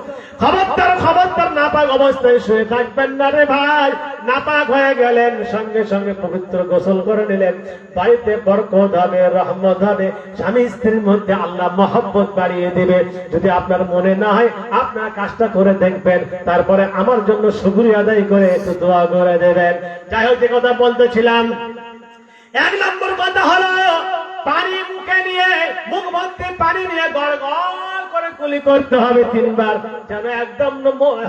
খবরদার, খবরদার, নাপাক অবস্থায় শুয়ে থাকবেন না রে ভাই। নাপাক হয়ে গেলেন, সঙ্গে সঙ্গে পবিত্র গোসল করে নিলেন, বাড়িতে বরকত হবে, রহমত হবে, স্বামী স্ত্রীর মধ্যে আল্লাহ মহব্বত বাড়িয়ে দেবে। যদি আপনার মনে না হয়, আপনার কাজটা করে দেখবেন, তারপরে আমার জন্য শুকরিয়া আদায় করে একটু দোয়া করে দেবেন। যাই হোক, যে কথা বলতেছিলাম, 1 নম্বর কথা হলো পানি মুখে নিয়ে, মুখ ভর্তি পানি নিয়ে গড় গড় করে কুলি করতে হবে 3 বার, যেন একদম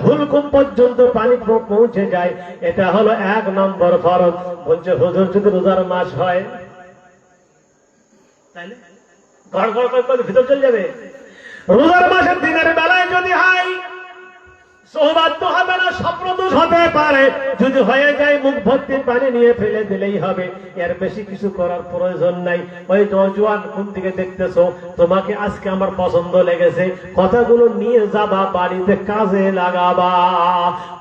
হুলকুম পর্যন্ত পানি পৌঁছে যায়। এটা হলো 1 নম্বর ফরজ। বলছে হুজুর, যদি রোজার মাস হয় তাহলে গড় গড় করে ভিতর চলে যাবে? রোজার মাসের দিনের বেলায় যদি হয়, সৌভাগ্য হবে না, স্বপ্নদোষ হতে পারে। যদি হয়ে যায়, মুখ ভর্তি পানি নিয়ে ফেলে দিলেই হবে, এর বেশি কিছু করার প্রয়োজন নাই। ওই নওজোয়ান, কোন দিকে দেখতেছো? তোমাকে আজকে আমার পছন্দ লেগেছে, কথাগুলো নিয়ে যাবা, বাড়িতে কাজে লাগাবা।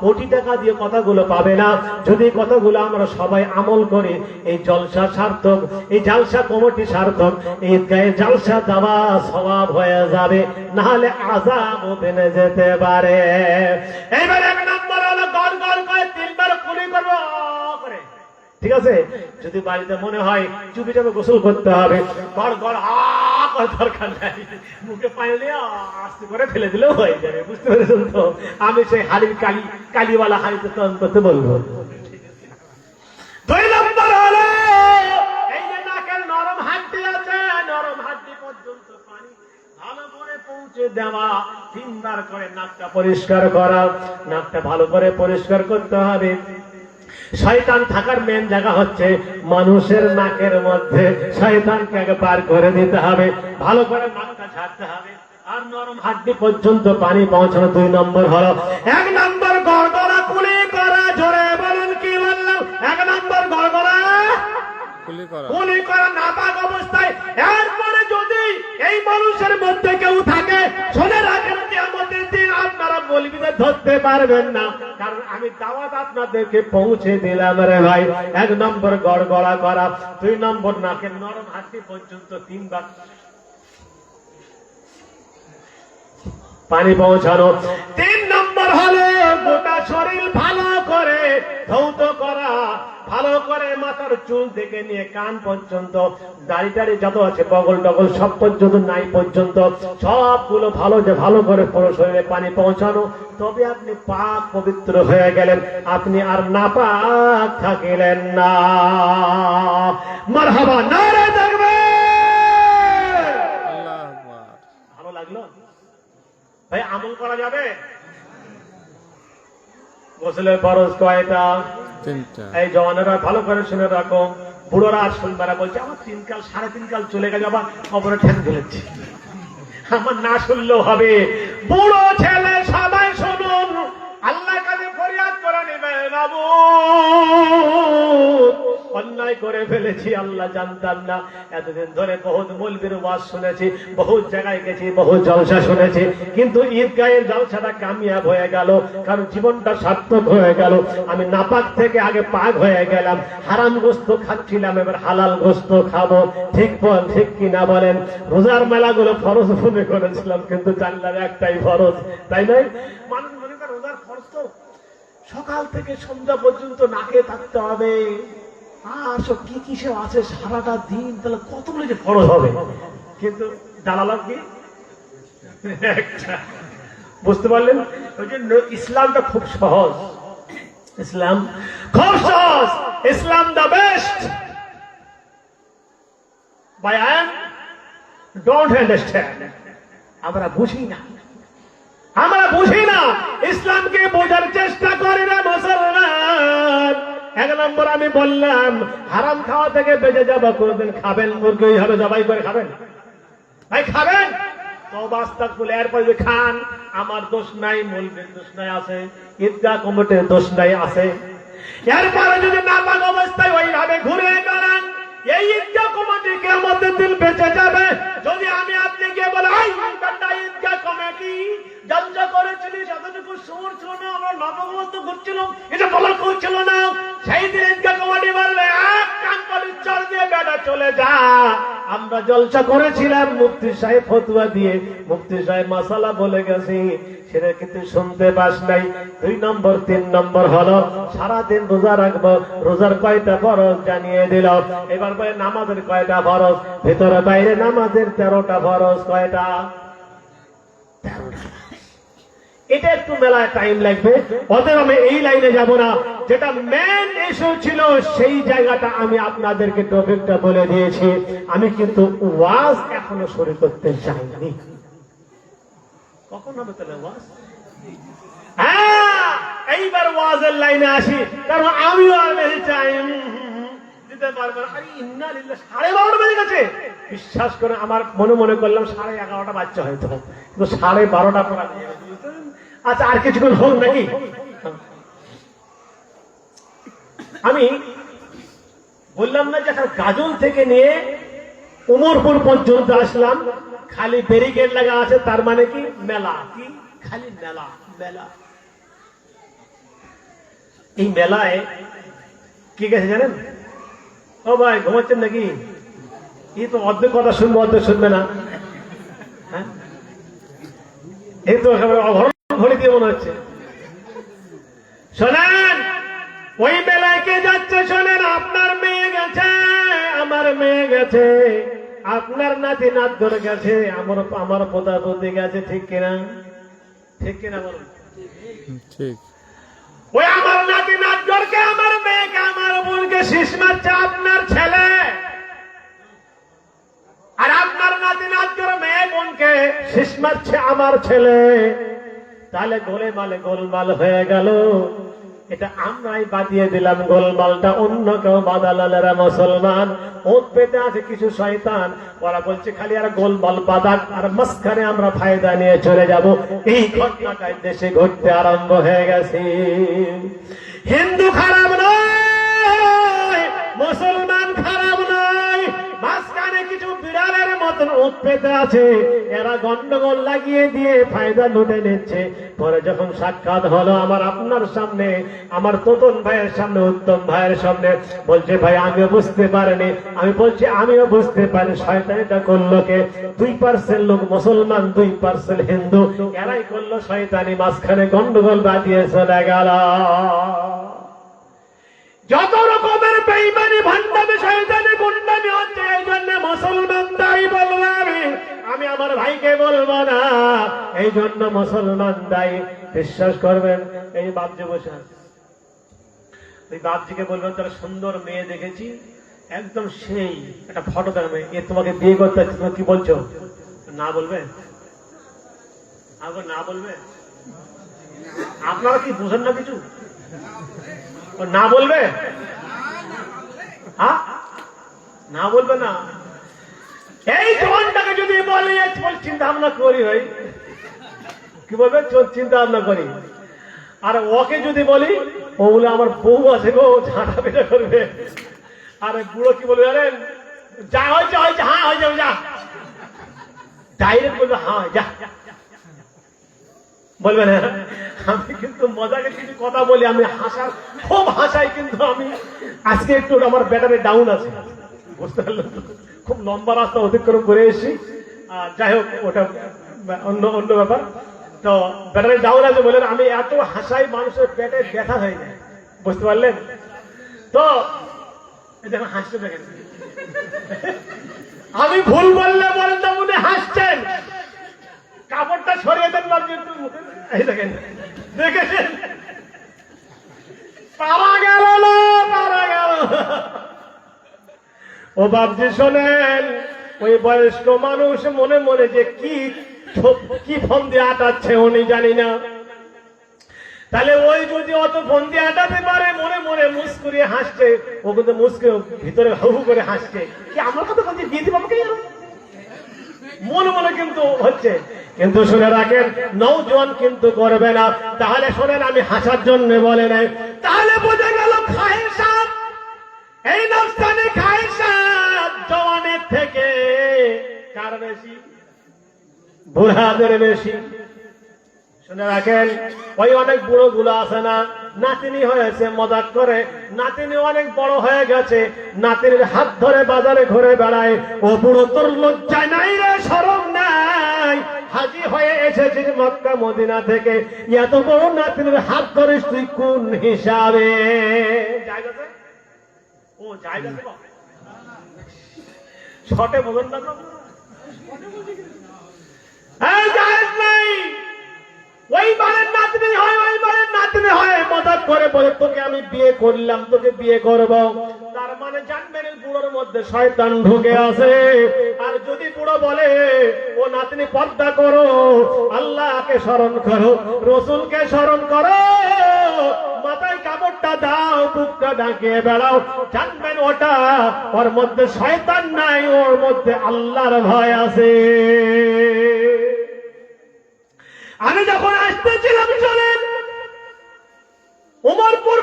কোটি টাকা দিয়ে কথাগুলো পাবে না। যদি কথাগুলো আমরা সবাই আমল করি, এই জলসা সার্থক, এই জালসা কমিটি সার্থক, এই গায়ে জালসা দেওয়া সওয়াব হয়ে যাবে, না হলে আযাব বেড়ে যেতে পারে। এইবার 1 নম্বর হলো গড় গড় করে 3 বার কুলি করবো করে, ঠিক আছে? যদি বাড়িতে মনে হয় চুপি চাপে গোসল করতে হবে, গড় গড় করার দরকার নাই, মুখে পানি দিয়ে আস্তে করে ফেলে দিলেও হয়ে যাবে। বুঝতে পেরেছেন তো? আমি সেই হাড়ির কালিওয়ালা হাড়িতে তদন্ত করতে বলবো। 2 নম্বর হলো, এই যে নাকের নরম হাড্ডি আছে, নরম হাড্ডি পর্যন্ত পানি ভালো করে পৌঁছে দেওয়া, 3 বার করে নাকটা পরিষ্কার করা। নাকটা ভালো করে পরিষ্কার করতে হবে। শয়তান থাকার মেন জায়গা হচ্ছে মানুষের নাকের মধ্যে, শয়তানকে আগে পার করে দিতে হবে, ভালো করে নাকটা ঝাড়তে হবে, আর নরম হাড্ডি পর্যন্ত পানি পৌঁছানো। 2 নম্বর হলো 1 নম্বর গড়গড়া কুলি করা। জোরে বলুন, কি বললাম? 1 নম্বর গড়গড়া কুলি করা নাপাক অবস্থায়। এরপরে যদি এই মানুষের মধ্যে কেউ থাকে, শুনে রাখেন, কিয়ামতের দিন আপনারা মৌলবীদের ধরতে পারবেন না, কারণ আমি দাওয়াত আপনাদেরকে পৌঁছে দিলাম রে ভাই। 1 নম্বর গড়গড়া করা। 2 নম্বর নাকের নরম হাড্ডি পর্যন্ত 3 বার। পানি পৌঁছানো। 3 নম্বর হলো গোটা শরীর ভালো করে ধৌত করা, ভালো করে মাথার চুল থেকে নিয়ে কান পর্যন্ত, দাড়ি টাড়ি যত আছে বগল টগল সব পর্যন্ত নাই পর্যন্ত সবগুলো ভালো করে পুরো শরীরে পানি পৌঁছানো। তবে আপনি পাক পবিত্র হয়ে গেলেন, আপনি আর নাপাক থাকিলেন না। মারহাবা, নারে তাকবীর। ভালো লাগলো ভাই? আমল করা যাবে? গোসলের ফরজ কয়টা? 3টা। এই জওয়ানেরা ভালো করে শুনে রাখো, বুড়োরা আর শুনবারা বলছে আমার 3 কাল 3.5 কাল চলে গেছে, আবার কবরে ঠেক ফেলেছি। আমার না শুনলেও হবে। বুড়ো ছেলে সবাই শুনুন, আল্লাহর কাছে ফরিয়াদ করে নেবেন, বাবু অন্যায় করে ফেলেছি, আল্লাহ জানতাম না। এতদিন ধরে বহুত মৌলবীর ওয়াজ শুনেছি, বহুত জায়গায় গেছি, বহু জলসা শুনেছি, কিন্তু ঈদগাহের জলসাটা কামিয়াব হয়ে গেল, কারণ জীবনটা সার্থক হয়ে গেল। আমি নাপাক থেকে আগে পাক হয়ে গেলাম, হারাম গোস্ত খাচ্ছিলাম, এবার হালাল গোস্ত খাবো। ঠিক কিনা বলেন? রোজার মেলাগুলো ফরজ মনে করেছিলাম, কিন্তু জানলাম একটাই ফরজ, তাই নয়? মানুষ মনে করে রোজার ফরজ তো সকাল থেকে সন্ধ্যা পর্যন্ত না খেয়ে থাকতে হবে, আর সব কি কিসে আছে সারাটা দিন, তাহলে কতগুলো যে ফরজ হবে। কিন্তু জানালাম কি বুঝতে পারলেন? ওই জন্য ইসলামটা খুব সহজ, ইসলাম খুব সহজ, ইসলাম the best. By I don't understand, আমরা বুঝি না, ইসলামকে বোঝার চেষ্টা করি না মুসলমান। 1 নম্বর আমি বললাম, হারাম খাওয়া থেকে বেঁচে যাবো। কোনদিন খাবেন মুরগি হবে জবাই করে খাবেন? ভাই খাবেন তো বাস্তা খুলে, এরপর যে খান, আমার দোষ নাই, মৌলবীর দোষ নাই আছে, ঈদগাহ কমিটির দোষ নাই আছে। এরপরে যদি নাপাক অবস্থায় ওইভাবে ঘুরে বেড়ান, এই ঈদগাহ কমিটি কিয়ামতের দিন বেঁচে যাবে। যদি আমি আপনি গিয়ে বলে ঈদগাহ কমিটি জলসা করেছিলিস, এতটুকু সুর ছিল না, আমার নবগত ঘুরছিল, এটা বলার কেউ ছিল না, সেই দিন ঈদগাহ কমিটি বলবে এক কান কলির চল দিয়ে বেটা চলে যা, আমরা জলসা করেছিলাম, মুফতি সাহেব ফতোয়া দিয়ে, মুফতি সাহেব মাসালা বলে গেছি, সেটা কিন্তু শুনতে পাস নাই। 2 নম্বর 3 নম্বর হলো সারাদিন রোজা রাখবো, রোজার কয়টা ফরজ জানিয়ে দিল। এবার বলে নামাজের কয়টা ফরজ, ভেতরে বাইরে নামাজের 13টা ফরজ। কয়টা? 13টা। এটা একটু মেলায় টাইম লাগবে, অতএব আমি এই লাইনে যাব না। যেটা মেন ইস্যু ছিল সেই জায়গাটা আমি আপনাদেরকে টপিকটা বলে দিয়েছি। আমি কিন্তু ওয়াজ এখনো শুরু করতে চাইনি। কখন হবে তাহলে ওয়াজ? হ্যাঁ, এইবার ওয়াজের লাইনে আসি, কারণ আমিও আর বেশি টাইম দিতে পারবো না। 12:30 বেজে গেছে। বিশ্বাস করে আমার মনে করলাম 11:30 বাচ্চা হয়তো, কিন্তু 12:30 পর। আচ্ছা, আর কিছুক্ষণ হোক নাকি? আমি বললাম না যে গাজল থেকে নিয়ে উমরপুর পর্যন্ত আসলাম, খালি ব্যারিকেড লাগা আছে, তার মানে কি মেলা, কি খালি মেলা। এই মেলায় কি গেছে জানেন? ও ভাই ঘুমাচ্ছেন নাকি? এই তো অর্ধেক কথা শুনবো, অর্ধেক শুনবে না। হ্যাঁ, এই তো ঘড়ি দিয়ে মনে হচ্ছে। শোনেন, ওই মেলায় কে যাচ্ছে শোনেন, আপনার মেয়ে গেছে, আমার মেয়ে গেছে, আপনার নাতি নাতগর গেছে, আমার পোতাপতি গেছে, ঠিক কিনা বলুন? ঠিক। ওই আমার নাতি নাতগরকে, আমার মেয়েকে, আমার বোনকে শীষ মারছে আপনার ছেলে, আর আপনার নাতি নাতগর মেয়ে বোনকে শীষ মারছে আমার ছেলে। তাহলে গোলমাল হয়ে গেল। এটা আমরাই বাদিয়ে দিলাম গোলমালটা, অন্য কেউ বাদালালেরা মুসলমান ওত পেতে আছে কিছু শয়তান, ওরা বলছে খালি আর গোলমাল বাদাক, আর মাঝখানে আমরা ফায়দা নিয়ে চলে যাব। এই ঘটনাটাই দেশে ঘটতে আরম্ভ হয়ে গেছে। হিন্দু খারাপ নয়, মুসলমান খারাপ নয়, মাঝখানে কিছু বিড়ালের মতো মতন উঠ পেতে আছে, এরা গন্ডগোল লাগিয়ে দিয়ে ফায়দা লুটে নিচ্ছে। পরে যখন সাক্ষাৎ হলো আমার আপনার সামনে, আমার তোতন ভাইয়ের সামনে, উত্তম ভাইয়ের সামনে, বলছে ভাই আমিও বুঝতে পারিনি। আমি বলছি আমিও বুঝতে পারি, শয়তানিটা করলো কে? 2% লোক মুসলমান, 2% হিন্দু, এরাই করলো শয়তানি, মাঝখানে গন্ডগোল বাঁধিয়ে চলে গেল। যত রকমের বেঈমানি, ভণ্ডামি, শয়তানি, গুন্ডামি হচ্ছে, এই জন্য মুসলমান দায়ী বলবো আমি আমার ভাইকে বলবো না, এই জন্য মুসলমান দায়ী। বিশ্বাস করবেন, এই বাপজি বসে আছে, ওই বাপজিকে বলবেন তার সুন্দর মেয়ে দেখেছি, একদম সেই একটা ফটো দেখাবে, এ তোমাকে বিয়ে করতে চাচ্ছে, তুমি কি বলছো? না বলবে? না বলবে? আপনারা কি বুঝেন না কিছু? না বলবে? হ্যাঁ, না বলবে না। এই জওয়ানটাকে যদি বলি চিন্তা ভাবনা করি, ভাই কি বলবে, চিন্তা ভাবনা করি। আর ওকে যদি বলি, ও বলে আমার বউ আছে গো, ঝাঁটা পেটা করবে। আরে বুড়ো কি বলবে জানেন, যা হয়েছে হয়েছে, হ্যাঁ হয়ে যাবে, যা। ডাইরেক্ট বলবে হ্যাঁ যা, বলবে না। আমি কিন্তু মজাকে কিছু কথা বলি, আমি হাসার খুব হাসাই, কিন্তু আমি আজকে একটু আমার ব্যাটারি ডাউন আছে, বুঝতে পারলেন? খুব লম্বা রাস্তা অতিক্রম করে এসেছি। যাই হোক, ওটা অন্য অন্য ব্যাপার। তো ব্যাটারি ডাউন আছে বলেন, আমি এত হাসাই মানুষের পেটে ব্যথা হয়ে যায়, বুঝতে পারলেন? তো দেখেন হাসতে দেখেন, আমি ভুল বললে বলেন না, মনে হাসছেন। কাপড়টা সরিয়ে দেন, এই দেখেন, দেখেছেন? পারা গেল না, পারা গেল। ও বাপজি শোনেন, ওই বয়স্ক মানুষ মনে মনে যে কি ফোন দিয়ে আটাচ্ছে উনি জানি না। তাহলে ওই যদি অত ফোন দিয়ে আটাতে পারে, মনে মনে মুস্কুরিয়ে হাসছে, ও কিন্তু মুস্কে ভিতরে হু করে হাসছে, কি আমার কথা বলছি দিয়ে দিব আমাকে, মনে মনে কিন্তু হচ্ছে। কিন্তু শুনে রাখেন, নওজোয়ান কিন্তু করবে না। তাহলে শোনেন, আমি হাসার জন্য বলে নাই, তাহলে বোঝা গেল খায়েশাত, এই নফসানি খায়েশাত জওয়ানের থেকে কার বেশি? বুড়াদের বেশি। শুনে রাখেন, ওই অনেক বুড়ো গুলো আছে না, নাতিনি হয়েছে, মজাক করে, নাতিনি অনেক বড় হয়ে গেছে, নাতিনির হাত ধরে বাজারে ঘুরে বেড়ায়। ও বুড়ো, তোর লজ্জা নাই রে, শরম নাই? হাজি হয়ে এসেছিস মক্কা মদিনা থেকে, এত বড় নাতিনির হাত ধরিস তুই কোন হিসাবে? জায়গাতে ও জায়গাতে ছটে বলেন না, নাই ওই বারের নাতনি হয়, ওই বারের নাতনি হয়, মজাক করে বলে তোকে আমি বিয়ে করলাম, তোকে বিয়ে করব। তার মানে জানবেন বুড়োর মধ্যে শয়তান ঢুকে আছে। আর যদি বুড়ো বলে ও নাতনি পর্দা করো, আল্লাহকে স্মরণ করো, রসুলকে স্মরণ করো, মাথায় কাপড়টা দাও, বুকটা ঢাকিয়ে বেড়াও, জানবেন ওটা ওর মধ্যে শয়তান নাই, ওর মধ্যে আল্লাহর ভয় আছে। আমি যখন আসতেছিলাম, শোনেন, উমরপুর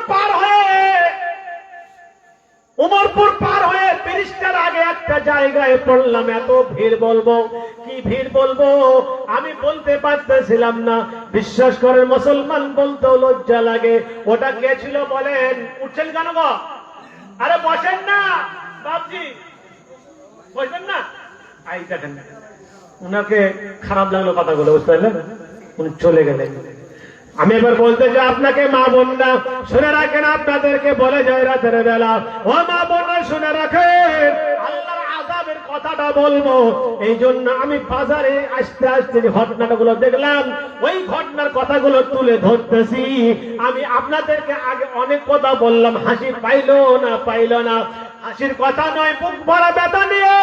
পার হয়ে ব্রিজটার আগে একটা জায়গায় পড়লাম। এত ভিড়, বলবো কি ভিড় বলবো, আমি বলতে পারতেছিলাম না। বিশ্বাস করেন, মুসলমান বলতেও লজ্জা লাগে। ওটা কে ছিল বলেন? উঠছেন কেন গো? আরে বসেন না বাপজি, বসবেন না। এই দেখেন, উনাকে খারাপ লাগলো কথাগুলো, বুঝতে পারলেন? উনি চলে গেলেন। আমি এবার বলতে চাই আপনাকে, মা বোনরা শুনে রাখেন, আপনাদেরকে বলে যায় রাতের বেলা, ও মা বোনরা শুনে রাখেন, আল্লাহর আযাবের কথাটা বলবো। এই জন্য আমি বাজারে আসতে আসতে যে ঘটনাগুলো দেখলাম, ওই ঘটনার কথাগুলো তুলে ধরতেছি। আমি আপনাদেরকে আগে অনেক কথা বললাম, হাসি পাইলো না, হাসির কথা নয়, বুক ভরা ব্যথা নিয়ে,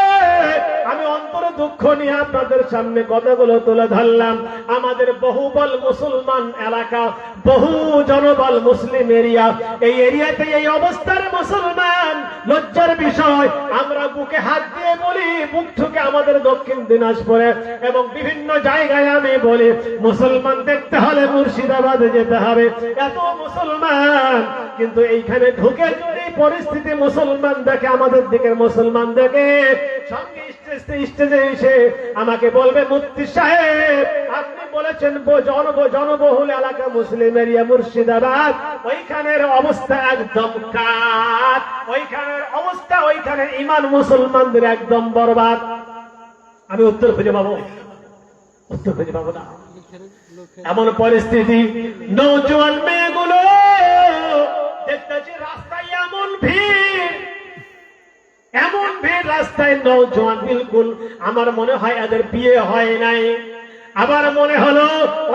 আমি অন্তরে দুঃখ নিয়ে আপনাদের সামনে কথাগুলো তুলে ধরলাম। আমাদের বহুবল মুসলমান এলাকা, বহু জনবল মুসলিম এরিয়া, এই এরিয়াতে এই অবস্থার মুসলমান, লজ্জার বিষয়। আমরা বুকে হাত দিয়ে বলি, বুক ঠুকে আমাদের দক্ষিণ দিনাজপুরে এবং বিভিন্ন জায়গায় আমি বলি, মুসলমান দেখতে হলে মুর্শিদাবাদে যেতে হবে। এত মুসলমান, কিন্তু এইখানে ঢুকে যদি পরিস্থিতি মুসলমান দেখে, আমাদের দিকের মুসলমান দেখে, সঙ্গে স্টেজে এসে আমাকে বলবে, মুফতি সাহেব আপনি বলেছেন জনবহুল এলাকা মুসলিম এরিয়া মুর্শিদাবাদ, ওইখানের অবস্থা একদম কাট, ওইখানের অবস্থা, ওইখানে ইমান মুসলমানদের একদম বরবাদ। আমি উত্তর খুঁজে পাবো? উত্তর খুঁজে পাবো না। এমন পরিস্থিতি, নৌজওয়ান মেয়েগুলো দেখতেছি রাস্তায় এমন ভিড়, এমন ভিড় রাস্তায়, নৌজওয়ান বিলকুল আমার মনে হয় এদের বিয়ে হয় নাই। আবার মনে হলো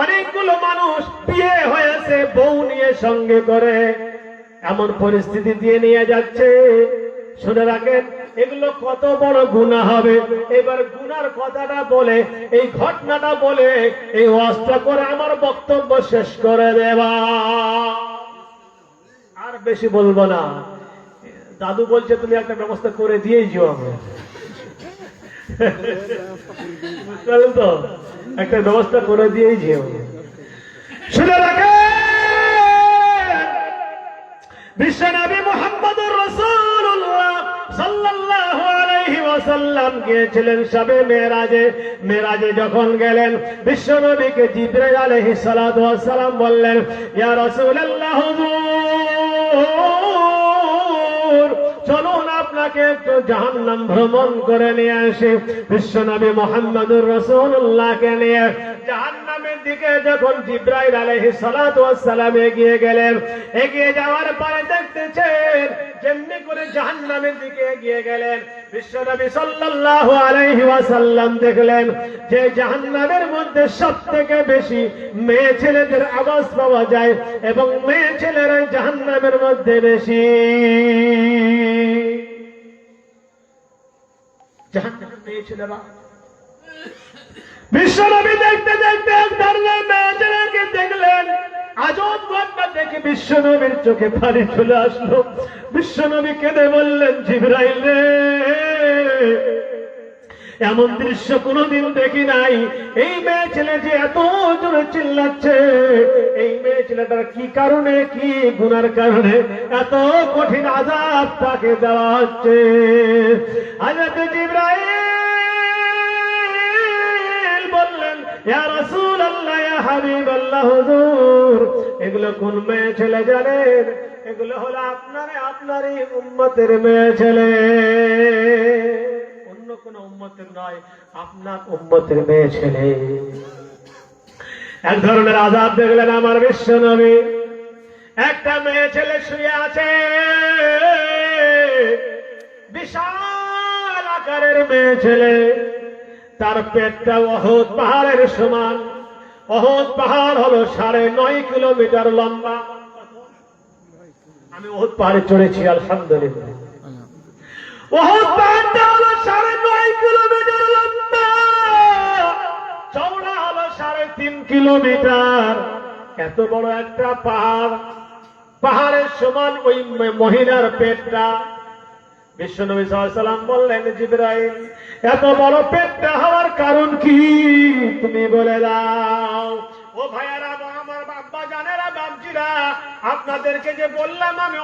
অনেকগুলো মানুষ বিয়ে হয়েছে বউ নিয়ে সঙ্গে করে, এমন পরিস্থিতি দিয়ে নিয়ে যাচ্ছে। শুনে রাখেন, এগুলো কত বড় গুনাহ হবে। এবার গুনার কথাটা বলে, এই ঘটনাটা বলে, এই ওয়াজটা করে আমার বক্তব্য শেষ করে দেবা, আর বেশি বলবো না। দাদু বলছে তুমি একটা ব্যবস্থা করে দিয়েই যাও, বুঝলেন তো, একটা ব্যবস্থা করে দিয়েই যাও। শুনে রাখেন, বিশ্বনবী মুহাম্মদুর রাসূলুল্লাহ সাল্লাল্লাহু আলাইহি ওয়াসাল্লাম গিয়েছিলেন শবে মেরাজে। মেরাজে যখন গেলেন, বিশ্বনবীকে জিবরাইল আলাইহিস সালাতু ওয়াস সালাম বললেন, ইয়া রাসূলুল্লাহ চলুন আপনাকে একটু জাহান্নাম ভ্রমণ করে নিয়ে আসি। বিশ্বনবী মুহাম্মদুর রাসূলুল্লাহকে নিয়ে জাহান্নামের দিকে যখন জিবরাইল আলাইহিস সালাতু ওয়াস সালাম এগিয়ে গেলেন, এগিয়ে যাওয়ার পরে দেখতেছেন যেমনি করে জাহান্নামের দিকে এগিয়ে গেলেন, বিশ্বনবী সাল্লাল্লাহু আলাইহি ওয়াসাল্লাম দেখলেন যে জাহান্নামের মধ্যে সবথেকে বেশি মেয়ে ছেলেদের আওয়াজ পাওয়া যায়, এবং মেয়ে ছেলেরাই জাহান্নামের মধ্যে বেশি। জাহান্নামের মেয়ে ছেলেরা, বিশ্বনবী দেখতে দেখতে এক ধরনের মেয়ে ছেলেকে দেখলেন। আজব ঘটনা দেখে বিশ্বনবীর চোখে পানি চলে আসলো। বিশ্বনবী কেঁদে বললেন, জিবরাইল রে, এমন দৃশ্য কোনোদিন দেখি নাই। এই মেয়ে ছেলে যে এত জোরে চিল্লাচ্ছে, এই মেয়ে ছেলেটার কি কারণে, কি গুনার কারণে এত কঠিন আযাব তাকে দেওয়া হচ্ছে। হযরত জিবরাইল বললেন, ইয়া রাসূলুল্লাহ, ইয়া হাবিবাল্লাহ, হুজুর এগুলো কোন মেয়ে ছেলে জানেন? এগুলো হলো আপনারই উম্মতের মেয়ে ছেলে, অন্য কোন উম্মতের নয়, আপনার উম্মতের মেয়ে ছেলে। এক ধরনের আযাব দেখলেন আমার বিশ্বনবী। একটা মেয়ে ছেলে শুয়ে আছে, বিশাল আকারের মেয়ে ছেলে, তার পেটটা উহুদ পাহাড়ের সমান। উহুদ পাহাড় হলো 9.5 কিলোমিটার লম্বা। আমি উহুদ পাহাড়ে চড়েছি, আলহামদুলিল্লাহ। উহুদ পাহাড়টা হলো 9.5 কিলোমিটার লম্বা, চওড়া হলো 3.5 কিলোমিটার। এত বড় একটা পাহাড়, পাহাড়ের সমান ওই মহিলার পেটটা। বিশ্বনবী সাল্লাল্লাহু আলাইহি ওয়াসাল্লাম বললেন, জিবরাইল এত বড় পেটটা হওয়ার কারণ কি তুমি বলে দাও। ও ভাইয়ারা, আমার বাবা জানেরা, বাপজিরা, আপনাদেরকে যে বললাম আমি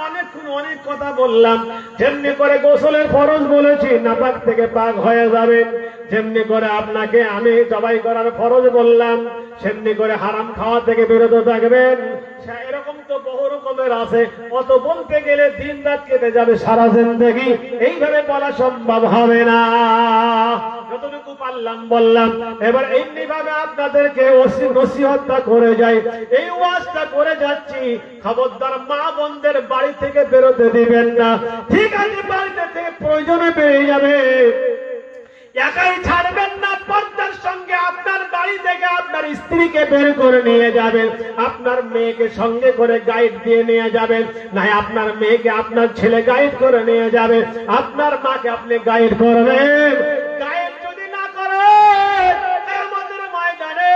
অনেক কথা বললাম। যেমনি করে গোসলের ফরজ বলেছি, নাপাক থেকে পাক হয়ে যাবেন, যেমনি করে আপনাকে আমি জবাই করার ফরজ বললাম, সেমনি করে হারাম খাওয়া থেকে বিরত থাকবেন। এরকম তো বহু রকমের আছে, অত বলতে গেলে দিন রাত কেটে যাবে সারা জিন্দেগি, এইভাবে বলা সম্ভব হবে না। যতটুকু পারলাম বললাম। এবার এমনি ভাবে আপনাদেরকে নসিহতটা করে যাই, এই ওয়াজটা করে যাচ্ছি। খবরদার মা বোনদের বাড়ি থেকে বেরোতে দিবেন না। ঠিক আছে, বাড়িতে থেকে প্রয়োজনে বেরিয়ে যাবে, একাই ছাড়বেন না। পর্দার সঙ্গে আপনার বাড়ি থেকে আপনার স্ত্রীকে বের করে নিয়ে যাবেন, আপনার মেয়েকে সঙ্গে করে গাইড দিয়ে নিয়ে যাবেন, না আপনার মেয়েকে আপনার ছেলে গাইড করে নিয়ে যাবে, আপনার মাকে আপনি গাইড করবেন। গাইড যদি না করেন, আমাদের ময়দানে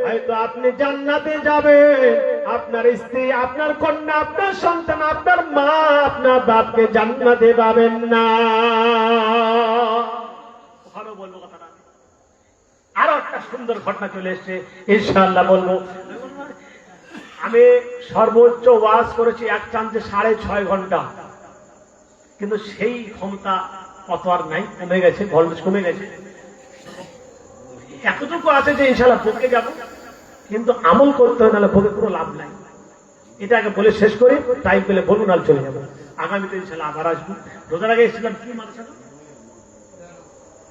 হয়তো আপনি জান্নাতে যাবেন, আপনার স্ত্রী, আপনার কন্যা, আপনার সন্তান, আপনার মা, আপনার বাপকে জান্নাতে পাবেন না। বলবো কথাটা। আরো একটা সুন্দর ঘটনা চলে এসছে, ইনশাআল্লাহ বলবো। আমি সর্বোচ্চ ওয়াজ করেছি এক চান্সে 6.5 ঘন্টা, কিন্তু সেই ক্ষমতা অত আর নাই, কমে গেছে, ভোল্টেজ কমে গেছে। এতটুকু আছে যে ইনশাল্লাহ পক্ষে যাব, কিন্তু আমল করতে হয়, নাহলে পক্ষে কোনো লাভ নাই। এটা আগে বলে শেষ করি, টাইম পেলে বলুন, আর চলে যাবো। আগামীতে ইনশাল্লাহ আবার আসবো। রোজার আগে এসেছিলাম কি মাদ্রাসা,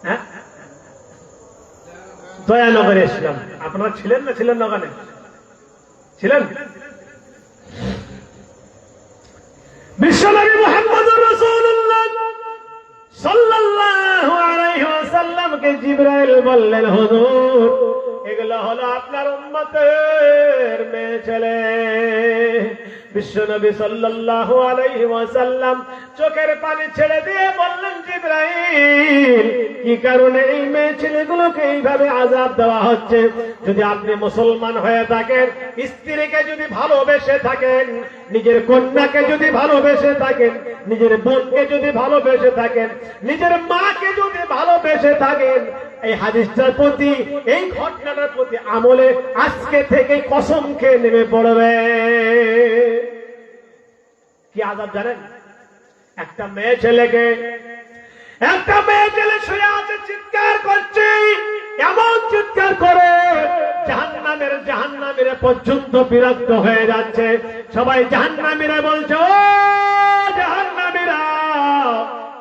হ্যাঁ দয়ানগরে এসেছিলাম। আপনারা ছিলেন না ছিলেন না? ওখানে ছিলেন। বিশ্বনবী মুহাম্মদুর রাসূলুল্লাহ সাল্লাল্লাহু আলাইহি ওয়াসাল্লামকে জিবরাইল বললেন, হুজুর এগুলো হলো আপনার উম্মতের মেয়ে ছেলে। বিশ্বনবী সাল্লাল্লাহু আলাইহি ওয়াসাল্লাম চোখের পানি ছেড়ে দিয়ে বললেন, জিবরাইল কি কারণে এই মেয়ে ছেলেগুলোকে এইভাবে আযাব দেওয়া হচ্ছে? যদি আপনি মুসলমান হয়ে থাকেন, স্ত্রীকে যদি ভালোবেসে থাকেন, নিজের কন্যাকে যদি ভালোবেসে থাকেন, নিজের বোনকে যদি ভালোবেসে থাকেন, নিজের মাকে যদি ভালোবেসে থাকেন, এই হাদিসটার প্রতি, এই ঘটনাটার প্রতি আমলে আজকে থেকে কসম খেয়ে নেমে পড়বে। কি আযাব জানেন? একটা মেয়ে ছেলে শুয়ে আছে, চিৎকার করছে, এমন চিৎকার করে জাহান্নামীরা পর্যন্ত বিরক্ত হয়ে যাচ্ছে। সবাই জাহান্নামীরা বলছে, ও জাহান্নামীরা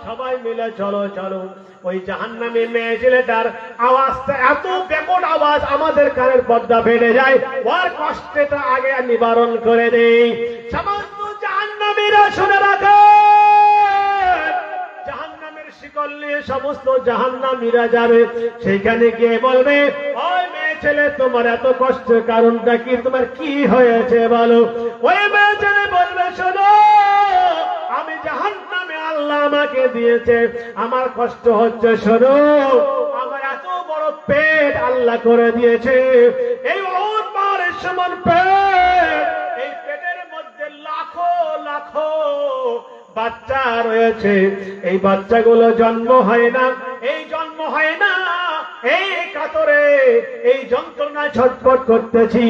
সবাই মিলে চলো চলো। ওই জাহান্নামী মেয়ে ছেলেটার আওয়াজটা এত বেকট আওয়াজ, আমাদের কানের পর্দা ফেটে যায়। ওর কষ্টটা আগে নিবারণ করে দেই। সমস্ত জাহান্নামীরা শুনে রাখে, জাহান্নামের শিকল নিয়ে সমস্ত জাহান্নামীরা যাবে, সেইখানে গিয়ে বলবে, ওই মেয়ে ছেলে তোমার এত কষ্টের কারণটা কি? তোমার কি হয়েছে বলো? ওই মেয়ে ছেলে বলবে, শোনো, আমি জাহান্নামে আল্লাহ আমাকে দিয়েছে, আমার কষ্ট হচ্ছে। শোনো, আমার এত বড় পেট আল্লাহ করে দিয়েছে, এই ওহদ পাহাড়ের সমান পেট, এই পেটের মধ্যে লাখো লাখো বাচ্চা রয়েছে। এই বাচ্চাগুলো জন্ম হয় না, এই কাতরে এই যন্ত্রণায় ছটফট করতেছি।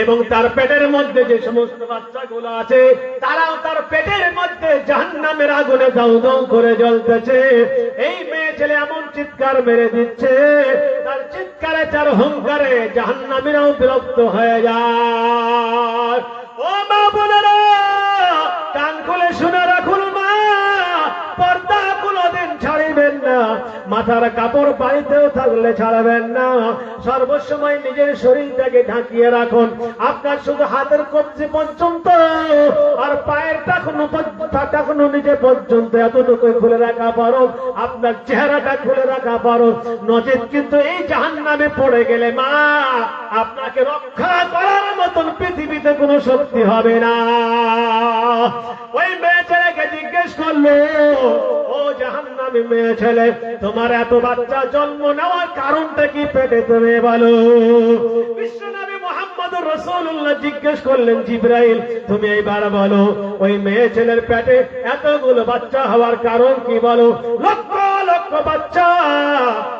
এবং তার পেটের মধ্যে যে সমস্ত বাচ্চাগুলো আছে, তারাও তার পেটের মধ্যে জাহান্নামের আগুনে দাউ দাউ করে জ্বলতেছে। এই মেয়ে ছেলে এমন চিৎকার মেরে দিচ্ছে, তার চিৎকারে, তার হুঙ্কারে জাহান্নামীরাও বিরক্ত হয়ে যায়। ও মা বোনেরা, কান খুলে শুনে রাখুন, মা, পর্দা কোনদিন ছাড়িবেন না, মাথার কাপড় বাড়িতেও থাকলে ছাড়াবেন না। সর্বসময় নিজের শরীরটাকে ঢাকিয়ে রাখুন। আপনার শুধু হাতের কবজি পর্যন্ত আর পায়ের টাকুনো নিচে পর্যন্ত এতটুকু খুলে রাখা পারো, আপনার চেহারাটা খুলে রাখা পারো। নচেত কিন্তু এই জাহান্নামে পড়ে গেলে, মা, আপনাকে রক্ষা করার মতন পৃথিবীতে কোনো শক্তি হবে না। ওই মেয়ে ছেলেকে জিজ্ঞেস করলো, ও জাহান্নামী মেয়ে ছেলে, তোমার এত বাচ্চা জন্ম নেওয়ার কারণটা কি পেটে? তুমি বলো। বিশ্বনবী মুহাম্মদুর রাসূলুল্লাহ জিজ্ঞেস করলেন, জিবরাইল তুমি এইবার বলো, ওই মেয়ে ছেলের পেটে এতগুলো বাচ্চা হওয়ার কারণ কি বলো? লক্ষ লক্ষ বাচ্চা,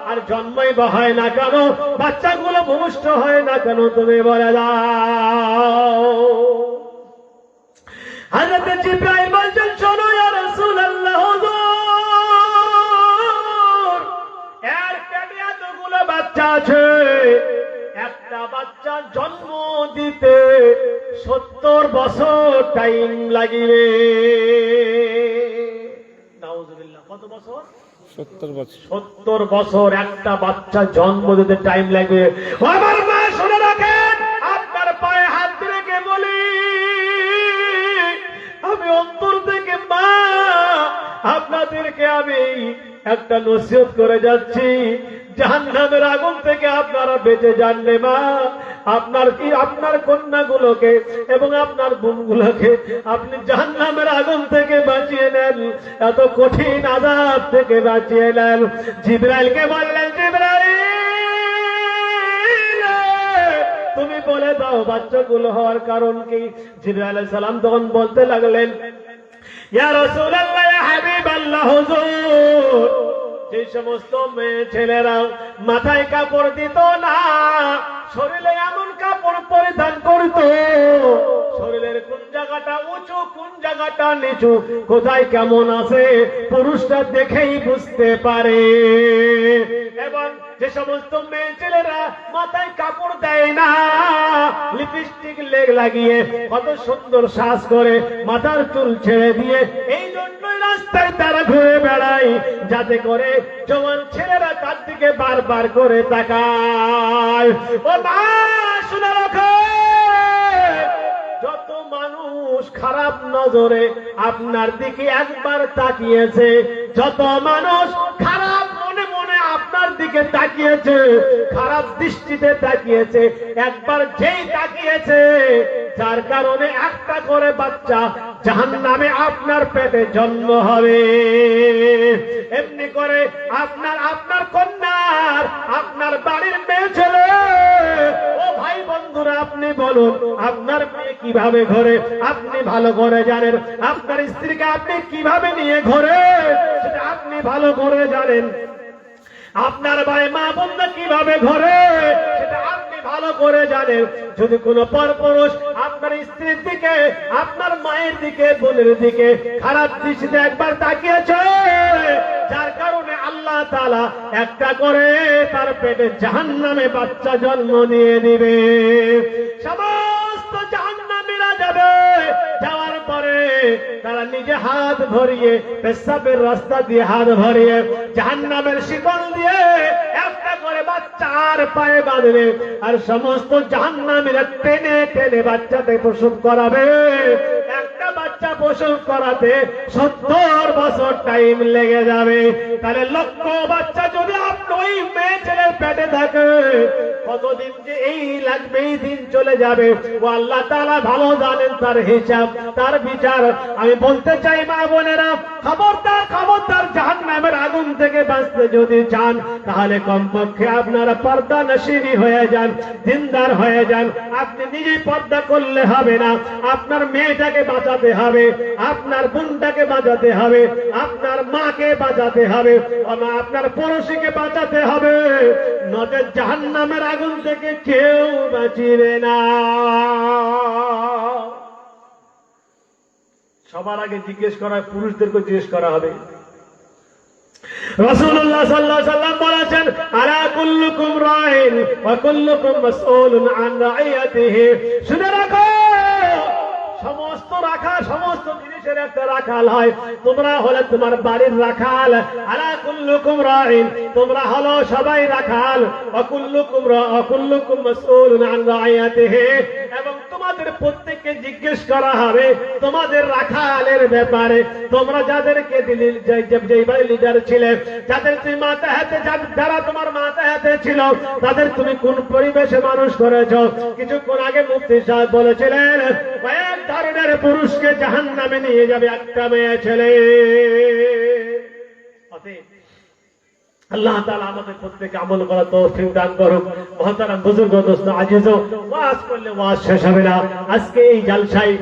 আর জন্মই বা হয় না কেন? বাচ্চাগুলো ভূমিষ্ঠ হয় না কেন? তুমি বলে দাও। হযরত জিবরাইল বলছেন, শোনো ইয়া রাসূলুল্লাহ, হুজুর, এর পেটে এতগুলো বাচ্চা আছে, একটা বাচ্চা জন্ম দিতে 70 বছর টাইম লাগবে। নাউযুবিল্লাহ, কত বছর? 70 বছর। 70 বছর একটা বাচ্চা জন্ম দিতে টাইম লাগবে। আমার মা, শুনে রাখেন, আপনার পায়ে হাত রেখে বলি, আমি অন্তর থেকে, মা, আপনাদেরকে আমি একটা নসিহত করে যাচ্ছি, জাহান্নামের আগুন থেকে আপনারা বেঁচে জানলে, মা, আপনার কন্যাগুলোকে এবং আপনার বোনগুলোকে আপনি জাহান্নামের আগুন থেকে বাঁচিয়ে নেন, এত কঠিন আযাব থেকে বাঁচিয়ে নেন। জিবরাইলকে বললেন, জিবরাইল, তুমি বলে দাও বাচ্চাগুলো হওয়ার কারণ কি? জিবরাইল আলাইহিস সালাম তখন বলতে লাগলেন, ইয়া রাসূলুল্লাহ, ইয়া হাবিবাল্লাহ, হুজুর, যে সমস্ত মেয়ে ছেলেরা মাথায় কাপড় দিত না, শরীরে এমন কাপড় পরিধান করত, শরীরের কোন জায়গাটা উঁচু কোন জায়গাটা নিচু, কোথায় কেমন আছে পুরুষটা দেখেই বুঝতে পারে। এবং যে সমস্ত মেয়ে ছেলেরা মাথায় কাপড় দেয় না, লিপস্টিক লাগিয়ে কত সুন্দর সাজ করে মাথার চুল ছেড়ে দিয়ে, এই জন্যই রাস্তায় তারা ঘুরে বেড়ায়, যাতে করে জওয়ান ছেলেরা তার দিকে বারবার করে তাকায়। ও মা শুনে রাখো, যত মানুষ খারাপ নজরে আপনার দিকে একবার তাকিয়েছে, যত মানুষ খারাপ মনে মনে আপনার দিকে তাকিয়েছে, খারাপ দৃষ্টিতে তাকিয়েছে, একবার যেই তাকিয়েছে, যার কারণে একটা করে বাচ্চা জাহান্নামে আপনার পেটে জন্ম হবে। এমনি করে আপনার কন্যার, আপনার বাড়ির মেয়ে ছেলে, ও ভাই বন্ধুরা, আপনি বলুন আপনার মেয়ে কিভাবে ঘরে আপনি ভালো করে জানেন, আপনার স্ত্রীকে আপনি কিভাবে নিয়ে ঘরে সেটা আপনি ভালো করে জানেন, আপনার ভাই মা বোনরা কিভাবে ঘরে সেটা আপনি ভালো করে জানেন। যদি কোনো পরপুরুষ আপনার স্ত্রীর দিকে, আপনার মায়ের দিকে, বোনের দিকে খারাপ দৃষ্টিতে একবার তাকিয়েছে, যার কারণে আল্লাহ তাআলা একটা করে তার পেটে জাহান্নামে বাচ্চা জন্ম দিয়ে দিবে। সমস্ত জাহান্নামীরা যাবে, যাওয়ার পরে তারা নিজে হাত ভরিয়ে, পেশাবের রাস্তা দিয়ে হাত ভরিয়ে, জাহান্নামের শিকল দিয়ে একটা করে বাচ্চার পায়ে বাঁধবে, আর সমস্ত জাহান্নামীরা টেনে টেনে বাচ্চাতে প্রসব করাবে। একটা বাচ্চা প্রসব করাতে 70 বছর টাইম লেগে যাবে। তাহলে লক্ষ বাচ্চা যদি আপনি ওই মেয়ে ছেলের পেটে থাকে, কতদিন যে এই লাগবে, এই দিন চলে যাবে, ও আল্লাহ তাআলা ভালো জানেন তার হিসাব, তার বিচার। আমি বলতে চাই মা বোনেরা, খবরদার খবরদার, জাহান্নামের আগুন থেকে বাঁচতে যদি চান, তাহলে কমপক্ষে আপনারা পর্দা নশীনী হয়ে যান, দিনদার হয়ে যান। আপনি নিজেই পর্দা করলে হবে না, আপনার মেয়েটাকে বাঁচাতে হবে, আপনার বোনটাকে বাঁচাতে হবে, আপনার মাকে বাঁচাতে হবে, আপনার পড়োশীকে বাঁচাতে হবে, নচেৎ জাহান্নামের আগুন থেকে কেউ বাঁচিবে না। সবার আগে জিজ্ঞেস করা, পুরুষদেরকে জিজ্ঞেস করা হবে। রাসূলুল্লাহ সাল্লাল্লাহু আলাইহি ওয়াসাল্লাম বলেছেন, আলা কুল্লুকুম রাইন ওয়া কুল্লুকুম মাসউলুন আন রাইয়াতিহি। শুনে রাখো, সমস্ত রাখাল, সমস্ত জিনিসের একটা রাখাল হয়। তোমরা হলে তোমার বাড়ির রাখাল। আলা কুল্লুকুম রাইন, তোমরা হলো সবাই রাখাল। ওয়া কুল্লুকুম মাসউলুন আন রাইয়াতিহি, এবং তোমাদের প্রত্যেককে জিজ্ঞেস করা হবে তোমাদের রাখালের ব্যাপারে। তোমরা যাদেরকে যেই বাড়ি লিডার ছিলে, যাদের তুমি মাতা হাতে, যারা তোমার মাতা হাতে ছিল, তাদের তুমি কোন পরিবেশে মানুষ করেছো। কিছুক্ষণ আগে মুফতি সাহেব বলেছিলেন, কয়েক ধরনের পুরুষকে জাহান্নামে নিয়ে যাবে একটা মেয়ে ছেলে। আল্লাহ তাআলা আমাদের প্রত্যেককে আমল করার তৌফিক দান করুক। মহতারাম বুজুর্গ, দোস্ত, আজিজ, ওয়াজ করলে ওয়াজ শেষ হবে না। আজকে এই জলসায়,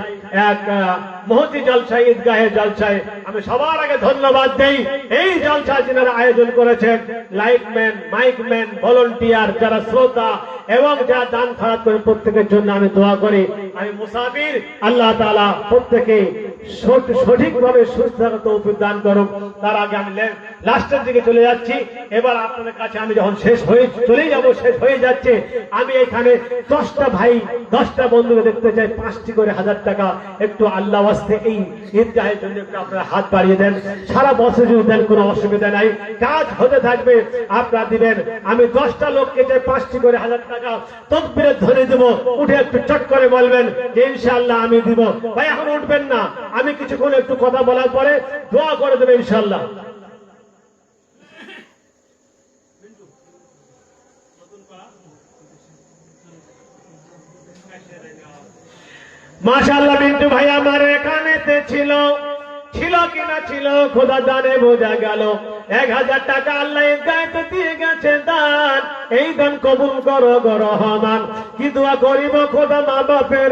এক মহতি জলসায়, ঈদগাহের জলসায় আমি সবার আগে ধন্যবাদ দেই। এই জলসা যিনারা আয়োজন করেছেন, লাইটম্যান, মাইকম্যান, ভলান্টিয়ার, যারা শ্রোতা এবং যারা দান খয়রাত করেন, প্রত্যেকের জন্য আমি দোয়া করি। আমি মুসাফির, আল্লাহ তাআলা প্রত্যেকে সঠিকভাবে সুস্থ থাকার তৌফিক দান করুন। তার আগে আমি লাস্টের দিকে চলে যাচ্ছি। এবার আপনাদের কাছে আমি যখন শেষ হয়ে যাচ্ছে, আমি এখানে 10টা ভাই, 10টা বন্ধুকে দেখতে চাই, 5টি করে 1000 টাকা একটু আল্লাহ ওয়াস্তে এই ঈদগাহের জন্য একটু আপনারা হাত বাড়িয়ে দেন। সারা বছর যদি দেন কোনো অসুবিধা নাই, কাজ হতে থাকবে, আপনারা দিবেন। আমি 10টা লোককে চাই 5টি করে 1000 টাকা তকবীরে ধরে দেব। উঠে একটু চট করে বলবেন যে ইনশাআল্লাহ আমি দিব। ভাই এখন উঠবেন না, আমি কিছুক্ষণ একটু কথা বলার পরে দোয়া করে দেবে ইনশাআল্লাহ। মাশাআল্লাহ, বিন্টু ভাই আমার এখানেতে ছিল কিনা ছিল খোদা জানে, বোঝা গেল। 1000 টাকা আল্লাহ ঈদগাহেতে দিয়ে গেছে দান। এই দান কবুল করো গো রহমান। কি দোয়া করিব খোদা মা বাপের